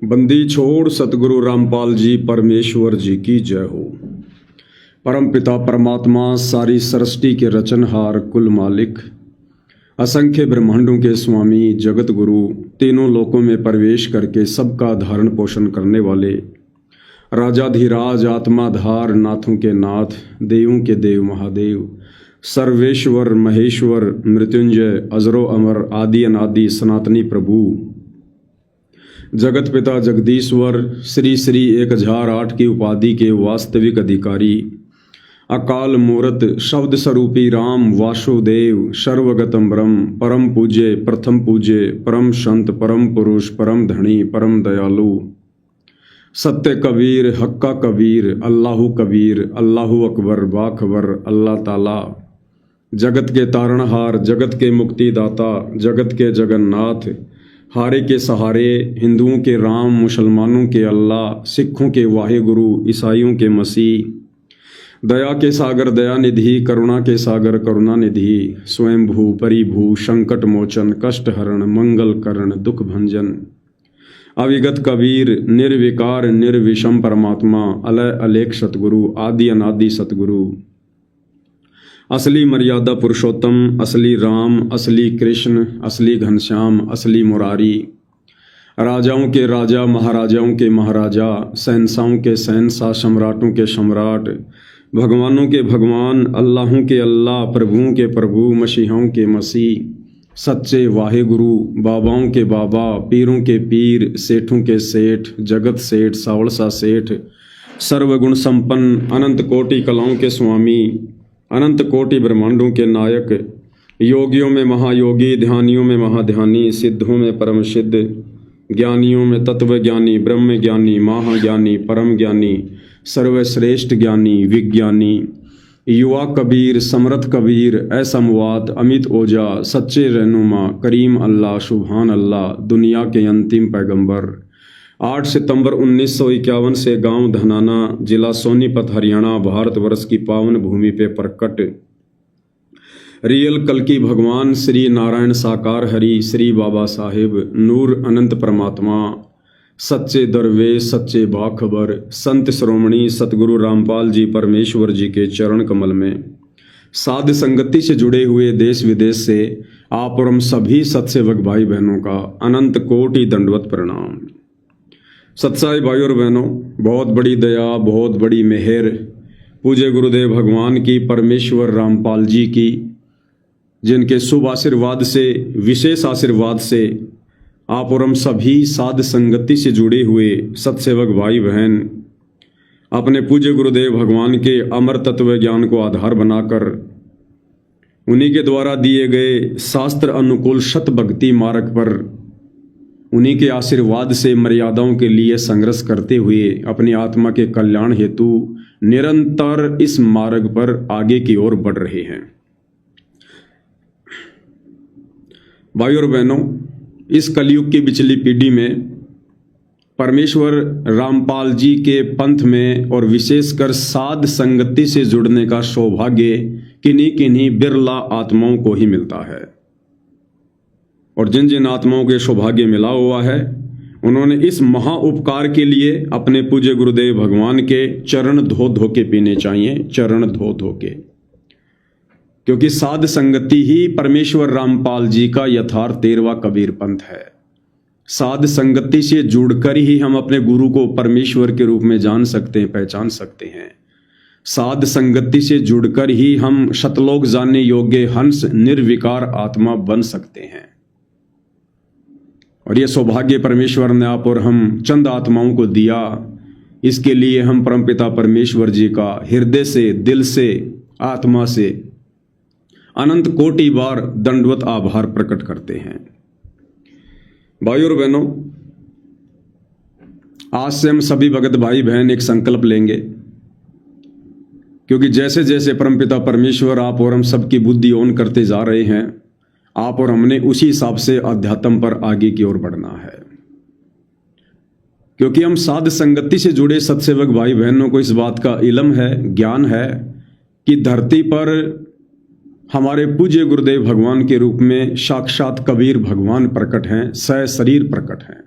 बंदी छोड़ सतगुरु रामपाल जी परमेश्वर जी की जय हो। परम पिता परमात्मा सारी सृष्टि के रचनहार कुल मालिक, असंख्य ब्रह्मांडों के स्वामी जगत गुरु, तीनों लोकों में प्रवेश करके सबका धारण पोषण करने वाले राजाधिराज आत्माधार नाथों के नाथ, देवों के देव महादेव, सर्वेश्वर महेश्वर मृत्युंजय अजरो अमर आदि अनादि सनातनी प्रभु, जगत पिता जगदीश्वर, श्री श्री 1008 की उपाधि के वास्तविक अधिकारी, अकाल मूरत शब्द स्वरूपी राम वासुदेव, सर्वगतम ब्रह्म, परम पूज्य प्रथम पूज्य, परम संत परम पुरुष, परम धनी परम दयालु, सत्य कबीर हक्का कबीर, अल्लाहु कबीर, अल्लाहु अकबर बाखबर, अल्लाह ताला, जगत के तारणहार, जगत के मुक्तिदाता, जगत के जगन्नाथ, हारे के सहारे, हिंदुओं के राम, मुसलमानों के अल्लाह, सिखों के वाहेगुरु, ईसाइयों के मसीह, दया के सागर दयानिधि, करुणा के सागर करुणानिधि, स्वयंभू परिभू, संकट मोचन, कष्ट हरण, मंगल करण, दुख भंजन, अविगत कबीर, निर्विकार निर्विषम परमात्मा, अलय अलेख सतगुरु, आदि अनादि सतगुरु, असली मर्यादा पुरुषोत्तम, असली राम, असली कृष्ण, असली घनश्याम, असली मुरारी, राजाओं के राजा, महाराजाओं के महाराजा, शहंशाहों के शहंशाह, सम्राटों के सम्राट, भगवानों के भगवान, अल्लाहों के अल्लाह, प्रभुओं के प्रभु, मसीहों के मसीह, सच्चे वाहेगुरु, बाबाओं के बाबा, पीरों के पीर, सेठों के सेठ, जगत सेठ, सावलसा सेठ, सर्वगुण संपन्न, अनंत कोटि कलाओं के स्वामी, अनंत कोटि ब्रह्मांडों के नायक, योगियों में महायोगी, ध्यानियों में महाध्यानी, सिद्धों में परम सिद्ध, ज्ञानियों में तत्व ज्ञानी, ब्रह्म ज्ञानी, महाज्ञानी, परम ज्ञानी, सर्वश्रेष्ठ ज्ञानी, विज्ञानी, युवा कबीर, समर्थ कबीर, असमवात, अमित ओजा, सच्चे रहनुमा, करीम अल्लाह, सुभान अल्लाह, दुनिया के अंतिम पैगंबर, 8 सितंबर 1951 से गांव धनाना, जिला सोनीपत, हरियाणा, भारतवर्ष की पावन भूमि पे प्रकट रियल कल्कि भगवान श्री नारायण साकार हरि, श्री बाबा साहेब नूर अनंत परमात्मा, सच्चे दरवेश, सच्चे बाखबर, संत श्रोमणी सतगुरु रामपाल जी परमेश्वर जी के चरण कमल में साध संगति से जुड़े हुए देश विदेश से आप और हम सभी सत्सेवक भाई बहनों का अनंत कोटि दंडवत प्रणाम। सत्साई भाई और बहनों, बहुत बड़ी दया, बहुत बड़ी मेहर पूज्य गुरुदेव भगवान की, परमेश्वर रामपाल जी की, जिनके शुभ आशीर्वाद से, विशेष आशीर्वाद से आप और हम सभी साध संगति से जुड़े हुए सत्सेवक भाई बहन अपने पूज्य गुरुदेव भगवान के अमर तत्व ज्ञान को आधार बनाकर उन्हीं के द्वारा दिए गए शास्त्र अनुकूल शत भक्ति मार्ग पर उन्हीं के आशीर्वाद से मर्यादाओं के लिए संघर्ष करते हुए अपनी आत्मा के कल्याण हेतु निरंतर इस मार्ग पर आगे की ओर बढ़ रहे हैं। भाई और बहनों, इस कलयुग की बिचली पीढ़ी में परमेश्वर रामपाल जी के पंथ में और विशेषकर साध संगति से जुड़ने का सौभाग्य किन्हीं किन्हीं बिरला आत्माओं को ही मिलता है। और जिन जिन आत्माओं के सौभाग्य मिला हुआ है, उन्होंने इस महा उपकार के लिए अपने पूज्य गुरुदेव भगवान के चरण धो धो के पीने चाहिए, चरण धो धो के, क्योंकि साध संगति ही परमेश्वर रामपाल जी का यथार्थ 13वां कबीर पंथ है। साध संगति से जुड़कर ही हम अपने गुरु को परमेश्वर के रूप में जान सकते हैं, पहचान सकते हैं। साध संगति से जुड़कर ही हम शतलोक जानने योग्य हंस निर्विकार आत्मा बन सकते हैं। और यह सौभाग्य परमेश्वर ने आप और हम चंद आत्माओं को दिया। इसके लिए हम परमपिता परमेश्वर जी का हृदय से, दिल से, आत्मा से अनंत कोटि बार दंडवत आभार प्रकट करते हैं। भाई और बहनों, आज से हम सभी भगत भाई बहन एक संकल्प लेंगे, क्योंकि जैसे जैसे परमपिता परमेश्वर आप और हम सबकी बुद्धि ओन करते जा रहे हैं, आप और हमने उसी हिसाब से अध्यात्म पर आगे की ओर बढ़ना है। क्योंकि हम साध संगति से जुड़े सत्सेवक भाई बहनों को इस बात का इल्म है, ज्ञान है कि धरती पर हमारे पूज्य गुरुदेव भगवान के रूप में साक्षात कबीर भगवान प्रकट हैं, सशरीर प्रकट हैं।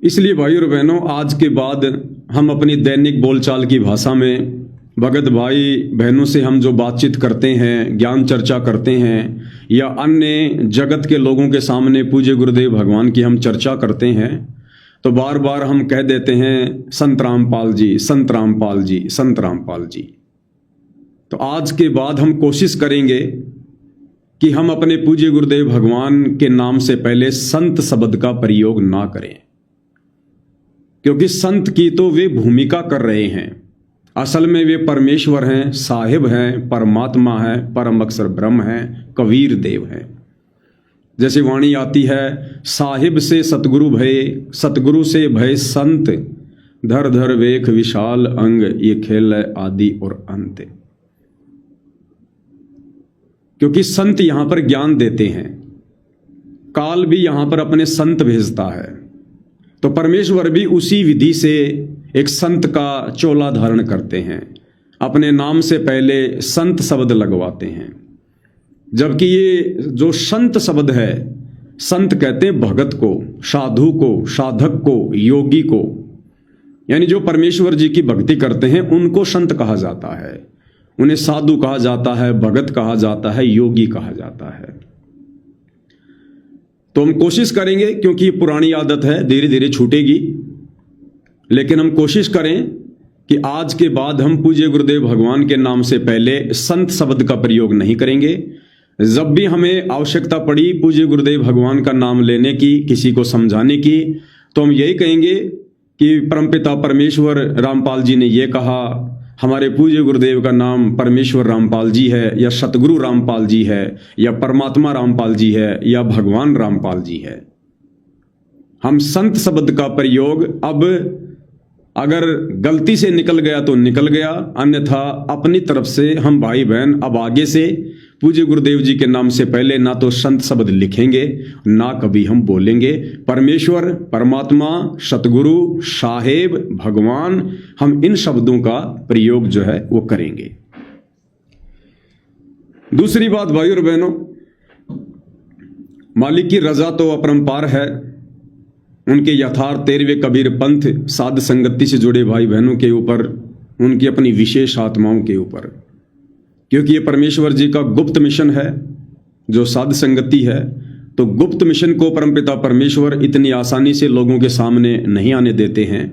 इसलिए भाई और बहनों, आज के बाद हम अपनी दैनिक बोलचाल की भाषा में भगत भाई बहनों से हम जो बातचीत करते हैं, ज्ञान चर्चा करते हैं, या अन्य जगत के लोगों के सामने पूज्य गुरुदेव भगवान की हम चर्चा करते हैं, तो बार बार हम कह देते हैं संत रामपाल जी, संत रामपाल जी, संत रामपाल जी। तो आज के बाद हम कोशिश करेंगे कि हम अपने पूज्य गुरुदेव भगवान के नाम से पहले संत शब्द का प्रयोग ना करें, क्योंकि संत की तो वे भूमिका कर रहे हैं। असल में वे परमेश्वर हैं, साहिब हैं, परमात्मा हैं, परम अक्षर ब्रह्म हैं, कबीर देव हैं। जैसे वाणी आती है, साहिब से सतगुरु भय, सतगुरु से भय संत, धर धर वेख विशाल अंग, ये खेल है आदि और अंत। क्योंकि संत यहां पर ज्ञान देते हैं, काल भी यहां पर अपने संत भेजता है, तो परमेश्वर भी उसी विधि से एक संत का चोला धारण करते हैं, अपने नाम से पहले संत शब्द लगवाते हैं। जबकि ये जो संत शब्द है, संत कहते हैं भगत को, साधु को, साधक को, योगी को, यानी जो परमेश्वर जी की भक्ति करते हैं उनको संत कहा जाता है। उन्हें साधु कहा जाता है, भगत कहा जाता है, योगी कहा जाता है। तो हम कोशिश करेंगे, क्योंकि ये पुरानी आदत है, धीरे धीरे छूटेगी, लेकिन हम कोशिश करें कि आज के बाद हम पूज्य गुरुदेव भगवान के नाम से पहले संत शब्द का प्रयोग नहीं करेंगे। जब भी हमें आवश्यकता पड़ी पूज्य गुरुदेव भगवान का नाम लेने की, किसी को समझाने की, तो हम यही कहेंगे कि परमपिता परमेश्वर रामपाल जी ने ये कहा, हमारे पूज्य गुरुदेव का नाम परमेश्वर रामपाल जी है, या सतगुरु रामपाल जी है, या परमात्मा रामपाल जी है, या भगवान रामपाल जी है। हम संत शब्द का प्रयोग अब अगर गलती से निकल गया तो निकल गया, अन्यथा अपनी तरफ से हम भाई बहन अब आगे से पूज्य गुरुदेव जी के नाम से पहले ना तो संत शब्द लिखेंगे, ना कभी हम बोलेंगे। परमेश्वर, परमात्मा, सतगुरु, साहेब, भगवान, हम इन शब्दों का प्रयोग जो है वो करेंगे। दूसरी बात भाई और बहनों, मालिक की रजा तो अपरंपार है। उनके यथार्थ 13वें कबीर पंथ साध संगति से जुड़े भाई बहनों के ऊपर, उनकी अपनी विशेष आत्माओं के ऊपर, क्योंकि ये परमेश्वर जी का गुप्त मिशन है जो साध संगति है। तो गुप्त मिशन को परमपिता परमेश्वर इतनी आसानी से लोगों के सामने नहीं आने देते हैं।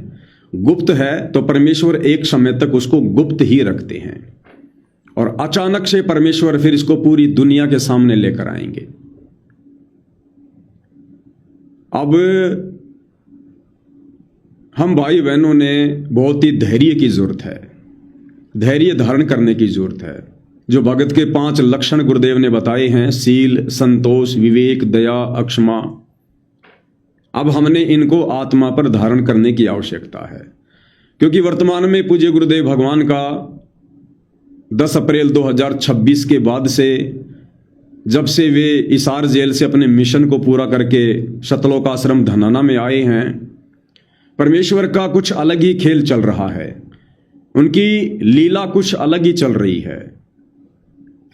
गुप्त है तो परमेश्वर एक समय तक उसको गुप्त ही रखते हैं, और अचानक से परमेश्वर फिर इसको पूरी दुनिया के सामने लेकर आएंगे। अब हम भाई बहनों ने बहुत ही धैर्य की जरूरत है, धैर्य धारण करने की जरूरत है। जो भगत के 5 लक्षण गुरुदेव ने बताए हैं, शील, संतोष, विवेक, दया, अक्षमा, अब हमने इनको आत्मा पर धारण करने की आवश्यकता है। क्योंकि वर्तमान में पूज्य गुरुदेव भगवान का 10 अप्रैल 2026 के बाद से, जब से वे इसार जेल से अपने मिशन को पूरा करके सतलोक आश्रम धनाना में आए हैं, परमेश्वर का कुछ अलग ही खेल चल रहा है। उनकी लीला कुछ अलग ही चल रही है।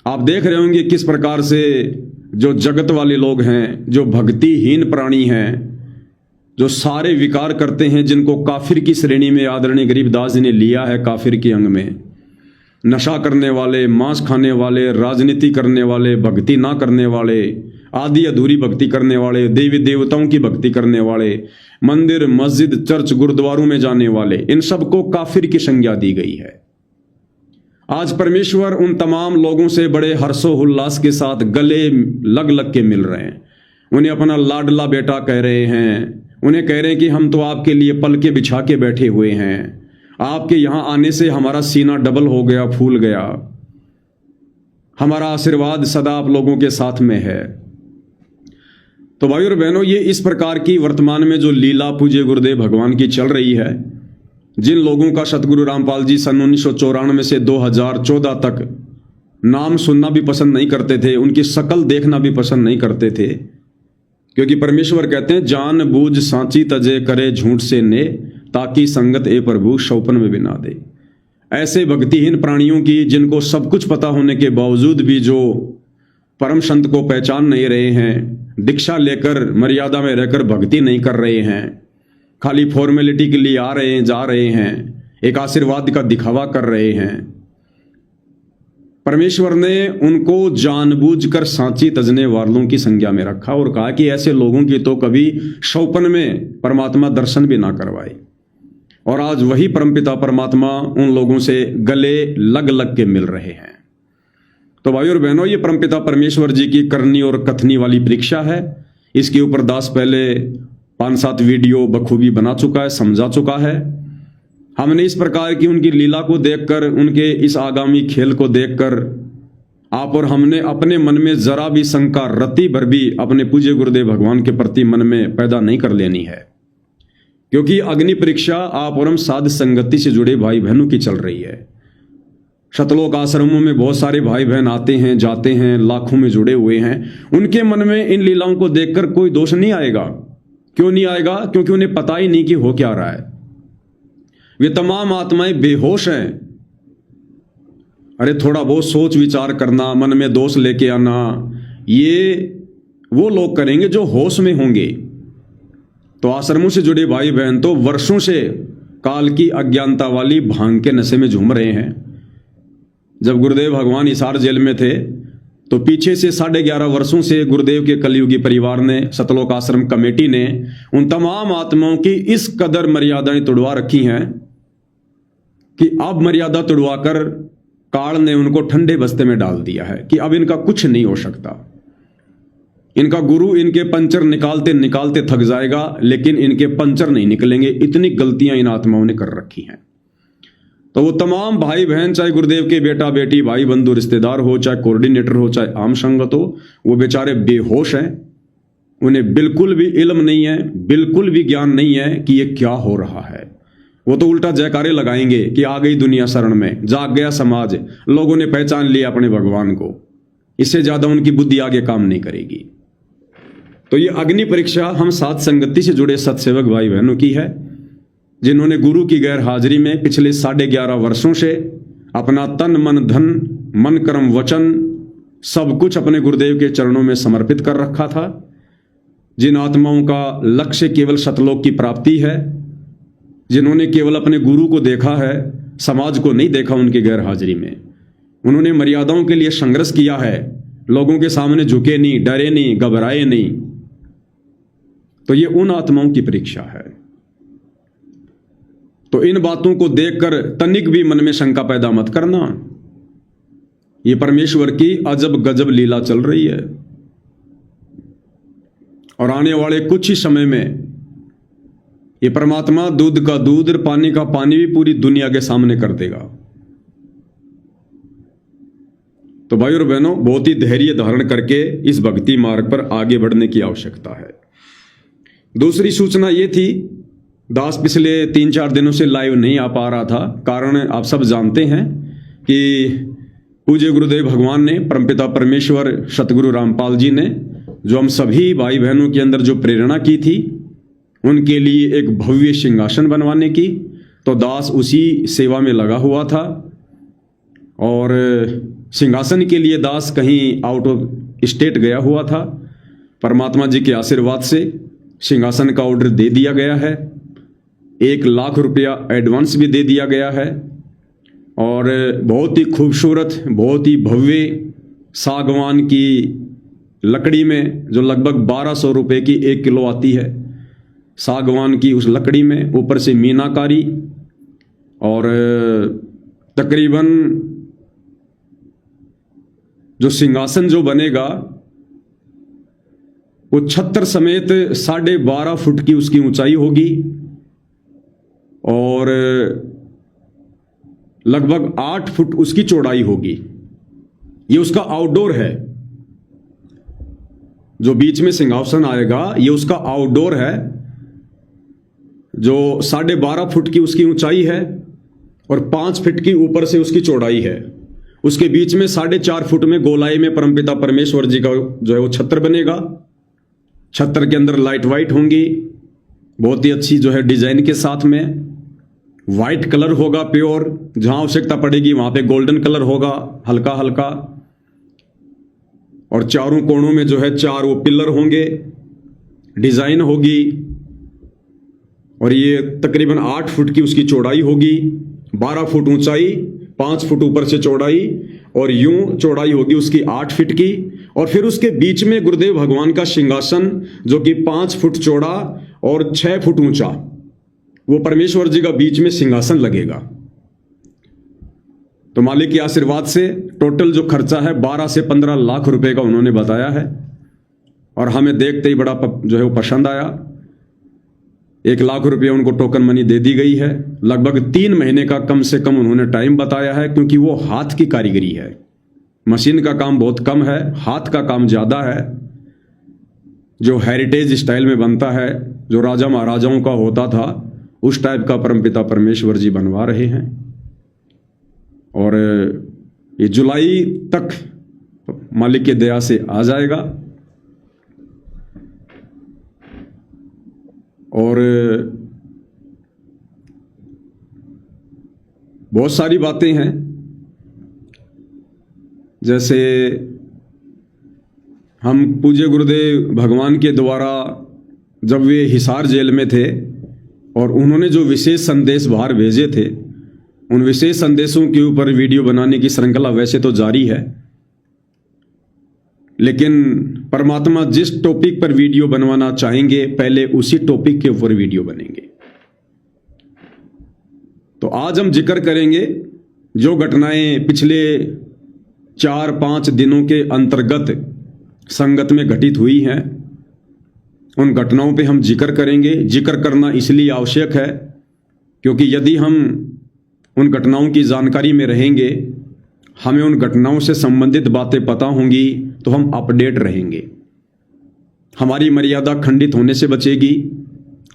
आप देख रहे होंगे किस प्रकार से जो जगत वाले लोग हैं, जो भक्तिहीन प्राणी हैं, जो सारे विकार करते हैं, जिनको काफिर की श्रेणी में आदरणीय गरीबदास जी ने लिया है, काफिर के अंग में, नशा करने वाले, मांस खाने वाले, राजनीति करने वाले, भक्ति ना करने वाले, आधी अधूरी भक्ति करने वाले, देवी देवताओं की भक्ति करने वाले, मंदिर, मस्जिद, चर्च, गुरुद्वारों में जाने वाले, इन सबको काफिर की संज्ञा दी गई है। आज परमेश्वर उन तमाम लोगों से बड़े हर्षोल्लास के साथ गले लग लग के मिल रहे हैं। उन्हें अपना लाडला बेटा कह रहे हैं, उन्हें कह रहे हैं कि हम तो आपके लिए पलके बिछा के बैठे हुए हैं, आपके यहां आने से हमारा सीना डबल हो गया, फूल गया, हमारा आशीर्वाद सदा आप लोगों के साथ में है। तो भाई और बहनों, ये इस प्रकार की वर्तमान में जो लीला पूज्य गुरुदेव भगवान की चल रही है, जिन लोगों का सतगुरु रामपाल जी सन 1994 से 2014 तक नाम सुनना भी पसंद नहीं करते थे, उनकी शक्ल देखना भी पसंद नहीं करते थे, क्योंकि परमेश्वर कहते हैं जान बूझ सांची तजे करे झूठ से ने, ताकि संगत ए प्रभु शौपन में बिना दे। ऐसे भक्तिहीन प्राणियों की, जिनको सब कुछ पता होने के बावजूद भी जो परम संत को पहचान नहीं रहे हैं, दीक्षा लेकर मर्यादा में रहकर भक्ति नहीं कर रहे हैं, खाली फॉर्मेलिटी के लिए आ रहे हैं, जा रहे हैं, एक आशीर्वाद का दिखावा कर रहे हैं। परमेश्वर ने उनको जानबूझकर सांची तजने वालों की संज्ञा में रखा और कहा कि ऐसे लोगों की तो कभी शौपन में परमात्मा दर्शन भी ना करवाए। और आज वही परमपिता परमात्मा उन लोगों से गले लग लग के मिल रहे हैं। तो भाइयों और बहनों, ये परमपिता परमेश्वर जी की करनी और कथनी वाली परीक्षा है। इसके ऊपर दास पहले 5-7 वीडियो बखूबी बना चुका है, समझा चुका है। हमने इस प्रकार की उनकी लीला को देखकर, उनके इस आगामी खेल को देखकर आप और हमने अपने मन में जरा भी शंका रत्ती भर भी अपने पूज्य गुरुदेव भगवान के प्रति मन में पैदा नहीं कर लेनी है, क्योंकि अग्नि परीक्षा आप और हम साध संगति से जुड़े भाई बहनों की चल रही है। शतलोक आश्रमों में बहुत सारे भाई बहन आते हैं, जाते हैं, लाखों में जुड़े हुए हैं। उनके मन में इन लीलाओं को देखकर कोई दोष नहीं आएगा। क्यों नहीं आएगा? क्योंकि उन्हें पता ही नहीं कि हो क्या रहा है। वे तमाम आत्माएं बेहोश हैं। अरे थोड़ा बहुत सोच विचार करना, मन में दोष लेके आना, ये वो लोग करेंगे जो होश में होंगे। तो आश्रमों से जुड़े भाई बहन तो वर्षों से काल की अज्ञानता वाली भांग के नशे में झूम रहे हैं। जब गुरुदेव भगवान हिसार जेल में थे तो पीछे से 11.5 वर्षों से गुरुदेव के कलयुगी परिवार ने, सतलोक आश्रम कमेटी ने उन तमाम आत्माओं की इस कदर मर्यादाएं तोड़वा रखी हैं कि अब मर्यादा तोड़वाकर काल ने उनको ठंडे बस्ते में डाल दिया है कि अब इनका कुछ नहीं हो सकता। इनका गुरु इनके पंचर निकालते निकालते थक जाएगा, लेकिन इनके पंचर नहीं निकलेंगे। इतनी गलतियां इन आत्माओं ने कर रखी हैं। तो वो तमाम भाई बहन, चाहे गुरुदेव के बेटा बेटी, भाई बंधु रिश्तेदार हो, चाहे कोऑर्डिनेटर हो, चाहे आम संगत हो, वो बेचारे बेहोश हैं। उन्हें बिल्कुल भी इल्म नहीं है, बिल्कुल भी ज्ञान नहीं है कि ये क्या हो रहा है। वो तो उल्टा जयकारे लगाएंगे कि आ गई दुनिया शरण में, जाग गया समाज, लोगों ने पहचान लिया अपने भगवान को। इससे ज्यादा उनकी बुद्धि आगे काम नहीं करेगी। तो ये अग्नि परीक्षा हम साथ संगति से जुड़े सत्सेवक भाई बहनों की है, जिन्होंने गुरु की गैर हाजिरी में पिछले 11.5 वर्षों से अपना तन मन धन, मन कर्म वचन सब कुछ अपने गुरुदेव के चरणों में समर्पित कर रखा था। जिन आत्माओं का लक्ष्य केवल सतलोक की प्राप्ति है, जिन्होंने केवल अपने गुरु को देखा है, समाज को नहीं देखा उनकी गैर हाजिरी में, उन्होंने मर्यादाओं के लिए संघर्ष किया है, लोगों के सामने झुके नहीं, डरे नहीं, घबराए नहीं। तो ये उन आत्माओं की परीक्षा है। तो इन बातों को देखकर तनिक भी मन में शंका पैदा मत करना। ये परमेश्वर की अजब गजब लीला चल रही है और आने वाले कुछ ही समय में ये परमात्मा दूध का दूध और पानी का पानी भी पूरी दुनिया के सामने कर देगा। तो भाई और बहनों, बहुत ही धैर्य धारण करके इस भक्ति मार्ग पर आगे बढ़ने की आवश्यकता है। दूसरी सूचना ये थी, दास पिछले 3-4 दिनों से लाइव नहीं आ पा रहा था। कारण आप सब जानते हैं कि पूज्य गुरुदेव भगवान ने, परमपिता परमेश्वर सतगुरु रामपाल जी ने जो हम सभी भाई बहनों के अंदर जो प्रेरणा की थी, उनके लिए एक भव्य सिंहासन बनवाने की, तो दास उसी सेवा में लगा हुआ था। और सिंहासन के लिए दास कहीं आउट ऑफ स्टेट गया हुआ था। परमात्मा जी के आशीर्वाद से सिंहासन का ऑर्डर दे दिया गया है, 1 लाख रुपया एडवांस भी दे दिया गया है। और बहुत ही खूबसूरत, बहुत ही भव्य सागवान की लकड़ी में, जो लगभग 1200 रुपये की 1 किलो आती है, सागवान की उस लकड़ी में ऊपर से मीनाकारी, और तकरीबन जो सिंहासन जो बनेगा वो छत्तर समेत 12.5 फुट की उसकी ऊंचाई होगी और लगभग 8 फुट उसकी चौड़ाई होगी। ये उसका आउटडोर है। जो बीच में सिंहासन आएगा ये उसका आउटडोर है, जो 12.5 फुट की उसकी ऊंचाई है और 5 फीट की ऊपर से उसकी चौड़ाई है। उसके बीच में 4.5 फुट में गोलाई में परमपिता परमेश्वर जी का जो है वो छत्र बनेगा। छत्र के अंदर लाइट वाइट होंगी, बहुत ही अच्छी जो है डिजाइन के साथ में। वाइट कलर होगा प्योर, जहां आवश्यकता पड़ेगी वहां पे गोल्डन कलर होगा हल्का हल्का। और चारों कोणों में जो है 4 वो पिलर होंगे, डिजाइन होगी। और ये तकरीबन 8 फुट की उसकी चौड़ाई होगी, 12 फुट ऊंचाई, 5 फुट ऊपर से चौड़ाई, और यूं चौड़ाई होगी उसकी 8 फीट की। और फिर उसके बीच में गुरुदेव भगवान का सिंहासन जो कि 5 फुट चौड़ा और 6 फुट ऊंचा, वो परमेश्वर जी का बीच में सिंहासन लगेगा। तो मालिक के आशीर्वाद से टोटल जो खर्चा है 12 से 15 लाख रुपए का उन्होंने बताया है, और हमें देखते ही बड़ा जो है वो पसंद आया। 1 लाख रुपये उनको टोकन मनी दे दी गई है। लगभग 3 महीने का कम से कम उन्होंने टाइम बताया है, क्योंकि वो हाथ की कारीगरी है। मशीन का काम बहुत कम है, हाथ का काम ज़्यादा है, जो हेरिटेज स्टाइल में बनता है, जो राजा महाराजाओं का होता था, उस टाइप का परमपिता परमेश्वर जी बनवा रहे हैं। और ये जुलाई तक मालिक के दया से आ जाएगा। और बहुत सारी बातें हैं, जैसे हम पूज्य गुरुदेव भगवान के द्वारा जब वे हिसार जेल में थे और उन्होंने जो विशेष संदेश बाहर भेजे थे, उन विशेष संदेशों के ऊपर वीडियो बनाने की श्रृंखला वैसे तो जारी है, लेकिन परमात्मा जिस टॉपिक पर वीडियो बनवाना चाहेंगे पहले उसी टॉपिक के ऊपर वीडियो बनेंगे। तो आज हम जिक्र करेंगे जो घटनाएं पिछले 4-5 दिनों के अंतर्गत संगत में घटित हुई हैं, उन घटनाओं पे हम जिक्र करेंगे। जिक्र करना इसलिए आवश्यक है क्योंकि यदि हम उन घटनाओं की जानकारी में रहेंगे, हमें उन घटनाओं से संबंधित बातें पता होंगी, तो हम अपडेट रहेंगे। हमारी मर्यादा खंडित होने से बचेगी,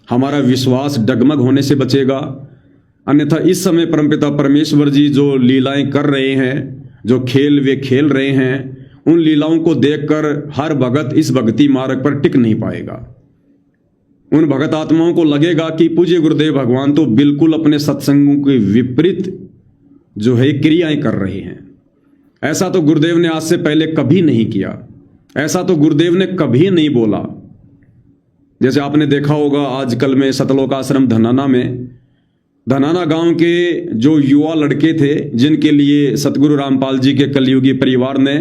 हमारा विश्वास डगमग होने से बचेगा। अन्यथा इस समय परमपिता परमेश्वर जी जो लीलाएं कर रहे हैं, जो खेल वे खेल रहे हैं, उन लीलाओं को देखकर हर भगत इस भक्ति मार्ग पर टिक नहीं पाएगा। उन भगत आत्माओं को लगेगा कि पूज्य गुरुदेव भगवान तो बिल्कुल अपने सत्संगों के विपरीत जो है क्रियाएं कर रहे हैं। ऐसा तो गुरुदेव ने आज से पहले कभी नहीं किया, ऐसा तो गुरुदेव ने कभी नहीं बोला। जैसे आपने देखा होगा आजकल में सतलोक आश्रम धनाना गांव के जो युवा लड़के थे, जिनके लिए सतगुरु रामपाल जी के कलयुगी परिवार ने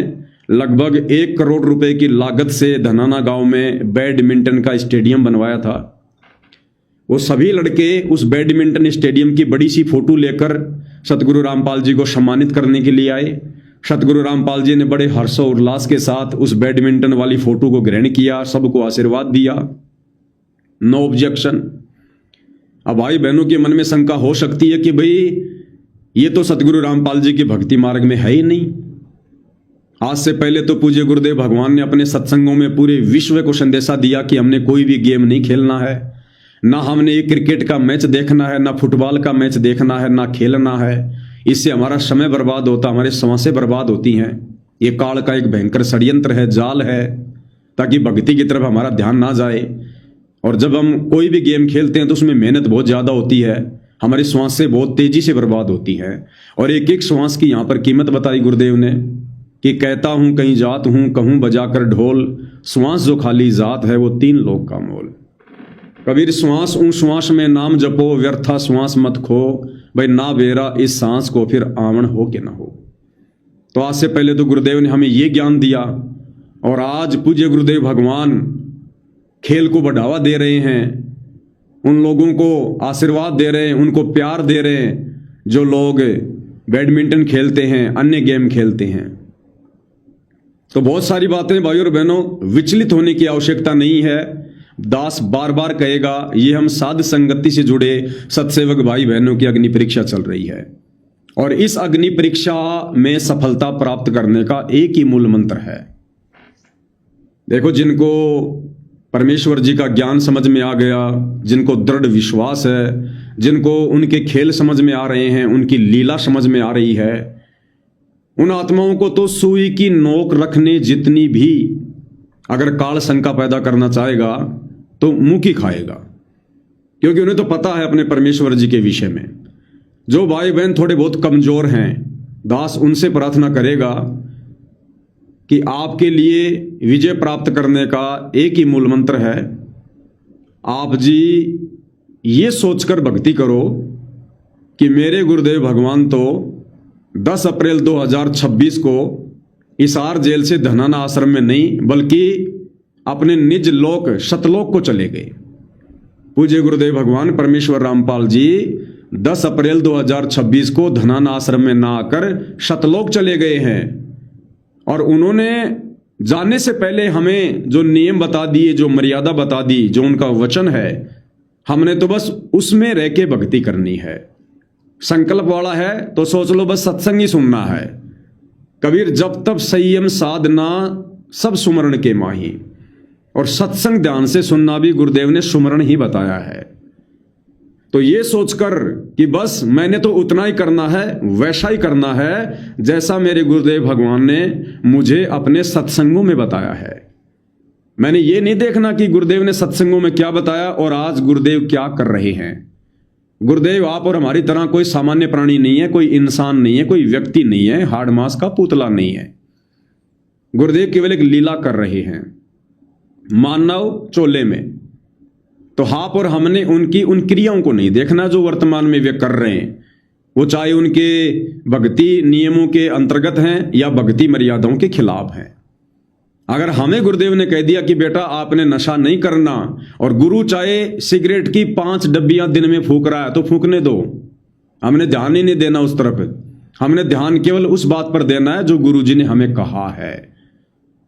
लगभग 1 करोड़ रुपए की लागत से धनाना गांव में बैडमिंटन का स्टेडियम बनवाया था, वो सभी लड़के उस बैडमिंटन स्टेडियम की बड़ी सी फोटो लेकर सतगुरु रामपाल जी को सम्मानित करने के लिए आए। सतगुरु रामपाल जी ने बड़े हर्षोल्लास के साथ उस बैडमिंटन वाली फोटो को ग्रहण किया, सबको आशीर्वाद दिया, नो ऑब्जेक्शन। अब भाई बहनों के मन में शंका हो सकती है कि भाई ये तो सतगुरु रामपाल जी की भक्ति मार्ग में है ही नहीं। आज से पहले तो पूज्य गुरुदेव भगवान ने अपने सत्संगों में पूरे विश्व को संदेशा दिया कि हमने कोई भी गेम नहीं खेलना है, ना हमने ये क्रिकेट का मैच देखना है, ना फुटबॉल का मैच देखना है, ना खेलना है। इससे हमारा समय बर्बाद होता, हमारे सांसें बर्बाद होती हैं। ये काल का एक भयंकर षड्यंत्र है, जाल है, ताकि भक्ति की तरफ हमारा ध्यान ना जाए। और जब हम कोई भी गेम खेलते हैं तो उसमें मेहनत बहुत ज़्यादा होती है, हमारी सांसें बहुत तेजी से बर्बाद होती हैं। और एक एक श्वास की यहाँ पर कीमत बताई गुरुदेव ने कि कहता हूँ कहीं जात हूँ, कहूँ बजाकर ढोल, श्वास जो खाली जात है वो 3 लोक का मोल। कबीर श्वास उन श्वास में नाम जपो, व्यर्था श्वास मत खो, भाई ना बेरा इस सांस को फिर आवण हो के ना हो। तो आज से पहले तो गुरुदेव ने हमें ये ज्ञान दिया, और आज पूज्य गुरुदेव भगवान खेल को बढ़ावा दे रहे हैं, उन लोगों को आशीर्वाद दे रहे हैं, उनको प्यार दे रहे हैं जो लोग बैडमिंटन खेलते हैं, अन्य गेम खेलते हैं। तो बहुत सारी बातें भाइयों और बहनों, विचलित होने की आवश्यकता नहीं है। दास बार बार कहेगा, ये हम साध संगति से जुड़े सत्सेवक भाई बहनों की अग्नि परीक्षा चल रही है, और इस अग्नि परीक्षा में सफलता प्राप्त करने का एक ही मूल मंत्र है। देखो, जिनको परमेश्वर जी का ज्ञान समझ में आ गया, जिनको दृढ़ विश्वास है, जिनको उनके खेल समझ में आ रहे हैं, उनकी लीला समझ में आ रही है, उन आत्माओं को तो सुई की नोक रखने जितनी भी अगर काल शंका पैदा करना चाहेगा तो मुंह की खाएगा, क्योंकि उन्हें तो पता है अपने परमेश्वर जी के विषय में। जो भाई बहन थोड़े बहुत कमजोर हैं, दास उनसे प्रार्थना करेगा कि आपके लिए विजय प्राप्त करने का एक ही मूल मंत्र है, आप जी ये सोचकर भक्ति करो कि मेरे गुरुदेव भगवान तो 10 अप्रैल 2026 को हिसार जेल से धनाना आश्रम में नहीं बल्कि अपने निज लोक सतलोक को चले गए। पूज्य गुरुदेव भगवान परमेश्वर रामपाल जी 10 अप्रैल 2026 को धनाना आश्रम में ना आकर सतलोक चले गए हैं और उन्होंने जाने से पहले हमें जो नियम बता दिए, जो मर्यादा बता दी, जो उनका वचन है, हमने तो बस उसमें रह के भक्ति करनी है। संकल्प वाला है तो सोच लो बस सत्संग ही सुनना है। कबीर जब तब संयम साधना सब सुमरण के माही, और सत्संग ध्यान से सुनना भी गुरुदेव ने सुमरण ही बताया है। तो ये सोचकर कि बस मैंने तो उतना ही करना है, वैसा ही करना है जैसा मेरे गुरुदेव भगवान ने मुझे अपने सत्संगों में बताया है। मैंने ये नहीं देखना कि गुरुदेव ने सत्संगों में क्या बताया और आज गुरुदेव क्या कर रहे हैं। गुरुदेव आप और हमारी तरह कोई सामान्य प्राणी नहीं है, कोई इंसान नहीं है, कोई व्यक्ति नहीं है, हाड़ मांस का पुतला नहीं है। गुरुदेव केवल एक लीला कर रहे हैं मानव चोले में। तो आप और हमने उनकी उन क्रियाओं को नहीं देखना जो वर्तमान में वे कर रहे हैं, वो चाहे उनके भक्ति नियमों के अंतर्गत हैं या भक्ति मर्यादाओं के खिलाफ हैं। अगर हमें गुरुदेव ने कह दिया कि बेटा आपने नशा नहीं करना, और गुरु चाहे सिगरेट की 5 डब्बियां दिन में फूक रहा है तो फूकने दो, हमने ध्यान ही नहीं देना उस तरफ। हमने ध्यान केवल उस बात पर देना है जो गुरु जी ने हमें कहा है,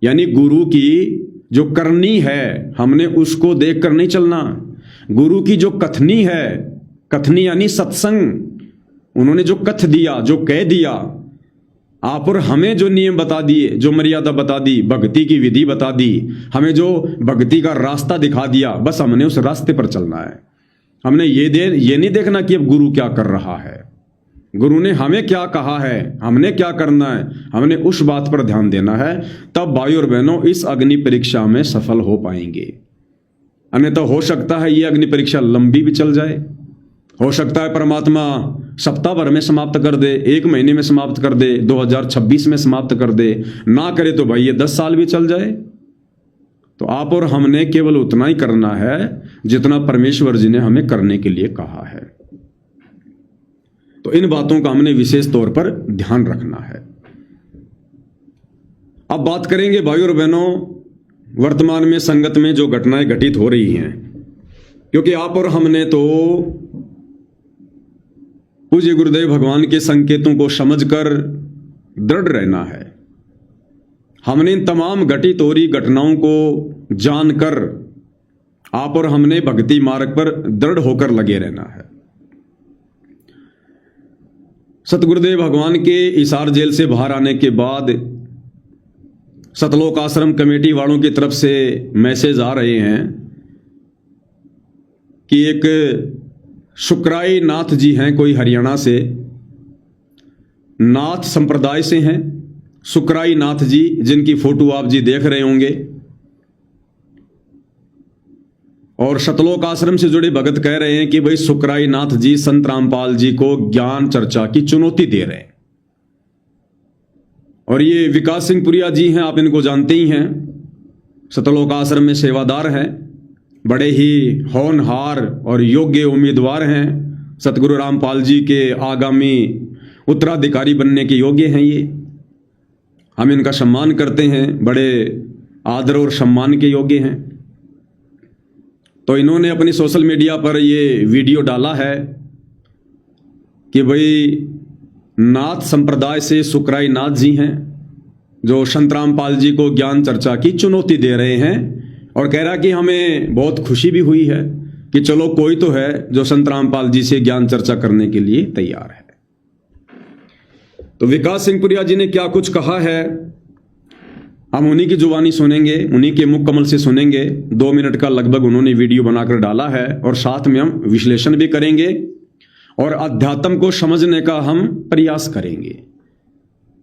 यानी गुरु की जो करनी है हमने उसको देखकर नहीं चलना। गुरु की जो कथनी है, कथनी यानी सत्संग, उन्होंने जो कथ दिया, जो कह दिया, आप और हमें जो नियम बता दिए, जो मर्यादा बता दी, भक्ति की विधि बता दी, हमें जो भक्ति का रास्ता दिखा दिया, बस हमने उस रास्ते पर चलना है। हमने ये नहीं देखना कि अब गुरु क्या कर रहा है, गुरु ने हमें क्या कहा है, हमने क्या करना है, हमने उस बात पर ध्यान देना है। तब भाई और बहनों इस अग्नि परीक्षा में सफल हो पाएंगे। अन्यथा हो सकता है ये अग्नि परीक्षा लंबी भी चल जाए, हो सकता है परमात्मा सप्ताह भर में समाप्त कर दे, 1 महीने में समाप्त कर दे, 2026 में समाप्त कर दे, ना करे तो भाई ये 10 साल भी चल जाए। तो आप और हमने केवल उतना ही करना है जितना परमेश्वर जी ने हमें करने के लिए कहा है। तो इन बातों का हमने विशेष तौर पर ध्यान रखना है। अब बात करेंगे भाई और बहनों वर्तमान में संगत में जो घटनाएं घटित हो रही हैं, क्योंकि आप और हमने तो पूज्य गुरुदेव भगवान के संकेतों को समझकर दृढ़ रहना है। हमने इन तमाम घटित हो रही घटनाओं को जानकर आप और हमने भक्ति मार्ग पर दृढ़ होकर लगे रहना है। सतगुरुदेव भगवान के हिसार जेल से बाहर आने के बाद सतलोक आश्रम कमेटी वालों की तरफ से मैसेज आ रहे हैं कि एक शुक्राई नाथ जी हैं, कोई हरियाणा से, नाथ संप्रदाय से हैं, शुक्राई नाथ जी, जिनकी फोटो आप जी देख रहे होंगे। और सतलोक आश्रम से जुड़े भगत कह रहे हैं कि भाई शुक्राई नाथ जी संत रामपाल जी को ज्ञान चर्चा की चुनौती दे रहे हैं। और ये विकास सिंह पुरिया जी हैं, आप इनको जानते ही हैं, सतलोक आश्रम में सेवादार हैं, बड़े ही होनहार और योग्य उम्मीदवार हैं, सतगुरु रामपाल जी के आगामी उत्तराधिकारी बनने के योग्य हैं। ये हम इनका सम्मान करते हैं, बड़े आदर और सम्मान के योग्य हैं। तो इन्होंने अपनी सोशल मीडिया पर ये वीडियो डाला है कि भाई नाथ संप्रदाय से शुक्राई नाथ जी हैं जो संत रामपाल जी को ज्ञान चर्चा की चुनौती दे रहे हैं, और कह रहा कि हमें बहुत खुशी भी हुई है कि चलो कोई तो है जो संत रामपाल जी से ज्ञान चर्चा करने के लिए तैयार है। तो विकास सिंह पुरिया जी ने क्या कुछ कहा है हम उन्हीं की जुबानी सुनेंगे, उन्हीं के मुख कमल से सुनेंगे। 2 मिनट का लगभग उन्होंने वीडियो बनाकर डाला है, और साथ में हम विश्लेषण भी करेंगे और अध्यात्म को समझने का हम प्रयास करेंगे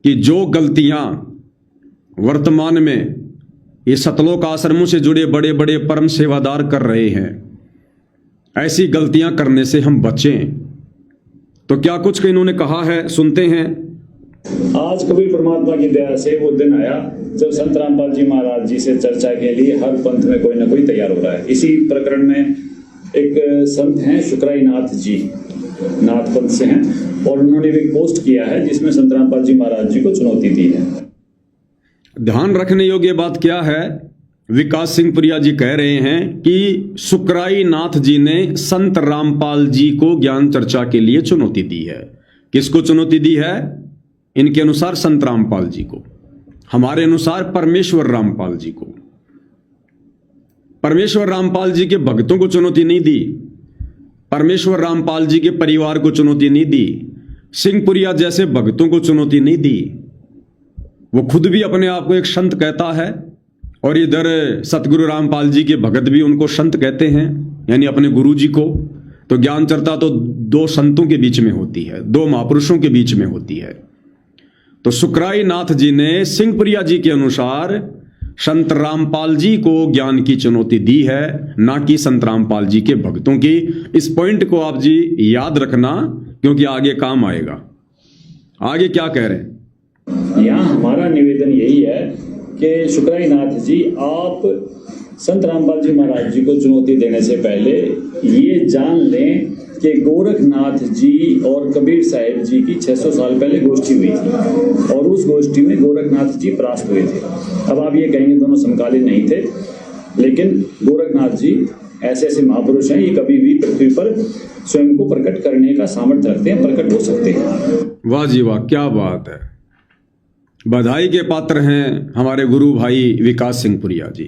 कि जो गलतियां वर्तमान में ये सतलोक आश्रमों से जुड़े बड़े बड़े परम सेवादार कर रहे हैं, ऐसी गलतियां करने से हम बचें। तो क्या कुछ इन्होंने कहा है, सुनते हैं। आज कबीर परमात्मा की दया से वो दिन आया जब संत रामपाल जी महाराज जी से चर्चा के लिए हर पंथ में कोई ना कोई तैयार हो रहा है। इसी प्रकरण में एक संत हैं शुक्राई नाथ जी, नाथ पंथ से हैं, और उन्होंने भी एक पोस्ट किया है जिसमें संत रामपाल जी महाराज जी को चुनौती दी है। ध्यान रखने योग्य बात क्या है, विकास सिंह पुरिया जी कह रहे हैं कि शुक्राई नाथ जी ने संत रामपाल जी को ज्ञान चर्चा के लिए चुनौती दी है। किसको चुनौती दी है? इनके अनुसार संत रामपाल जी को, हमारे अनुसार परमेश्वर रामपाल जी को। परमेश्वर रामपाल जी के भक्तों को चुनौती नहीं दी, परमेश्वर रामपाल जी के परिवार को चुनौती नहीं दी, सिंहपुरिया जैसे भक्तों को चुनौती नहीं दी। वो खुद भी अपने आप को एक संत कहता है और इधर सतगुरु रामपाल जी के भगत भी उनको संत कहते हैं, यानी अपने गुरु जी को। तो ज्ञान चर्चा तो दो संतों के बीच में होती है, दो महापुरुषों के बीच में होती है। तो शुक्राई नाथ जी ने सिंहपुरिया जी के अनुसार संत रामपाल जी को ज्ञान की चुनौती दी है, ना कि संत रामपाल जी के भक्तों की। इस पॉइंट को आप जी याद रखना, क्योंकि आगे काम आएगा। आगे क्या कह रहे हैं? यहाँ हमारा निवेदन यही है कि शुक्राई नाथ जी, आप संत रामपाल जी महाराज जी को चुनौती देने से पहले ये जान लें कि गोरखनाथ जी और कबीर साहिब जी की 600 साल पहले गोष्ठी हुई थी और उस गोष्ठी में गोरखनाथ जी परास्त हुए थे। अब आप ये कहेंगे दोनों समकालीन नहीं थे, लेकिन गोरखनाथ जी ऐसे ऐसे महापुरुष हैं, ये कभी भी पृथ्वी पर स्वयं को प्रकट करने का सामर्थ्य रखते हैं, प्रकट हो सकते हैं। वाह जी वाह, क्या बात है। बधाई के पात्र हैं हमारे गुरु भाई विकास सिंह पुरिया जी।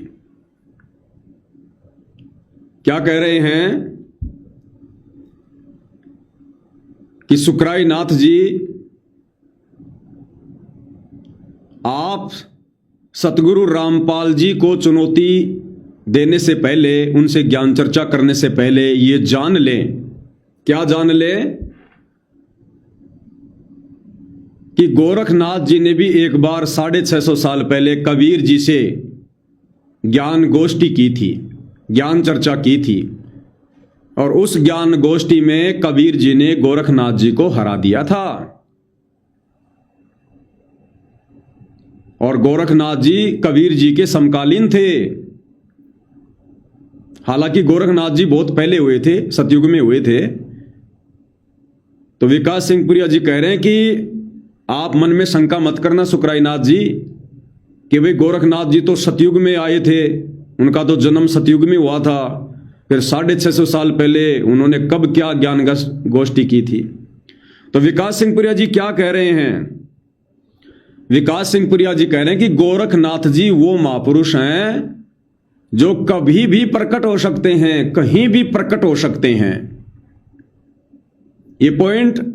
क्या कह रहे हैं कि शुक्राई नाथ जी, आप सतगुरु रामपाल जी को चुनौती देने से पहले, उनसे ज्ञान चर्चा करने से पहले ये जान लें। क्या जान लें? कि गोरखनाथ जी ने भी एक बार 650 साल पहले कबीर जी से ज्ञान गोष्ठी की थी, ज्ञान चर्चा की थी, और उस ज्ञान गोष्ठी में कबीर जी ने गोरखनाथ जी को हरा दिया था। और गोरखनाथ जी कबीर जी के समकालीन थे। हालांकि गोरखनाथ जी बहुत पहले हुए थे, सतयुग में हुए थे। तो विकास सिंह पुरिया जी कह रहे हैं कि आप मन में शंका मत करना शुक्राई नाथ जी, कि भाई गोरखनाथ जी तो सतयुग में आए थे, उनका तो जन्म सतयुग में हुआ था, फिर 650 साल पहले उन्होंने कब क्या ज्ञान गोष्ठी की थी। तो विकास सिंह पुरिया जी क्या कह रहे हैं? विकास सिंह पुरिया जी कह रहे हैं कि गोरखनाथ जी वो महापुरुष हैं जो कभी भी प्रकट हो सकते हैं, कहीं भी प्रकट हो सकते हैं। ये पॉइंट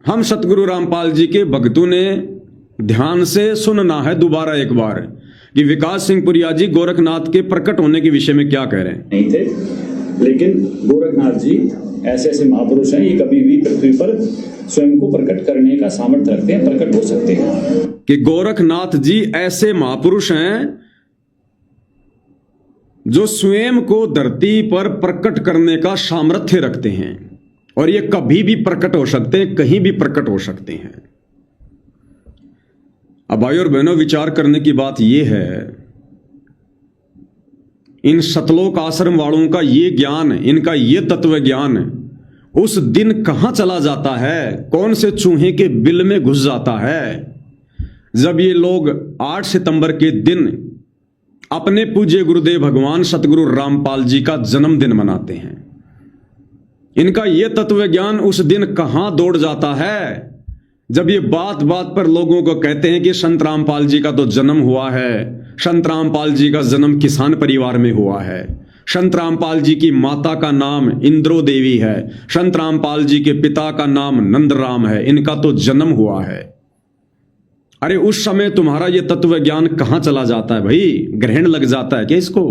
हम सतगुरु रामपाल जी के भक्तों ने ध्यान से सुनना है दोबारा एक बार, कि विकास सिंह पुरिया जी गोरखनाथ के प्रकट होने के विषय में क्या कह रहे हैं। नहीं थे, लेकिन गोरखनाथ जी ऐसे ऐसे महापुरुष हैं, ये कभी भी पृथ्वी पर स्वयं को प्रकट करने का सामर्थ्य रखते हैं, प्रकट हो सकते हैं। कि गोरखनाथ जी ऐसे महापुरुष हैं जो स्वयं को धरती पर प्रकट करने का सामर्थ्य रखते हैं, और ये कभी भी प्रकट हो सकते हैं, कहीं भी प्रकट हो सकते हैं। अब भाई और बहनों, विचार करने की बात यह है, इन सतलोक आश्रम वालों का ये ज्ञान, इनका ये तत्व ज्ञान उस दिन कहां चला जाता है, कौन से चूहे के बिल में घुस जाता है, जब ये लोग 8 सितंबर के दिन अपने पूज्य गुरुदेव भगवान सतगुरु रामपाल जी का जन्मदिन मनाते हैं। इनका ये तत्व ज्ञान उस दिन कहां दौड़ जाता है, जब ये बात बात पर लोगों को कहते हैं कि संत रामपाल जी का तो जन्म हुआ है, संत रामपाल जी का जन्म किसान परिवार में हुआ है, संत रामपाल जी की माता का नाम इंद्रो देवी है, संत रामपाल जी के पिता का नाम नंदराम है, इनका तो जन्म हुआ है। अरे उस समय तुम्हारा ये तत्व ज्ञान कहां चला जाता है भाई? ग्रहण लग जाता है क्या इसको?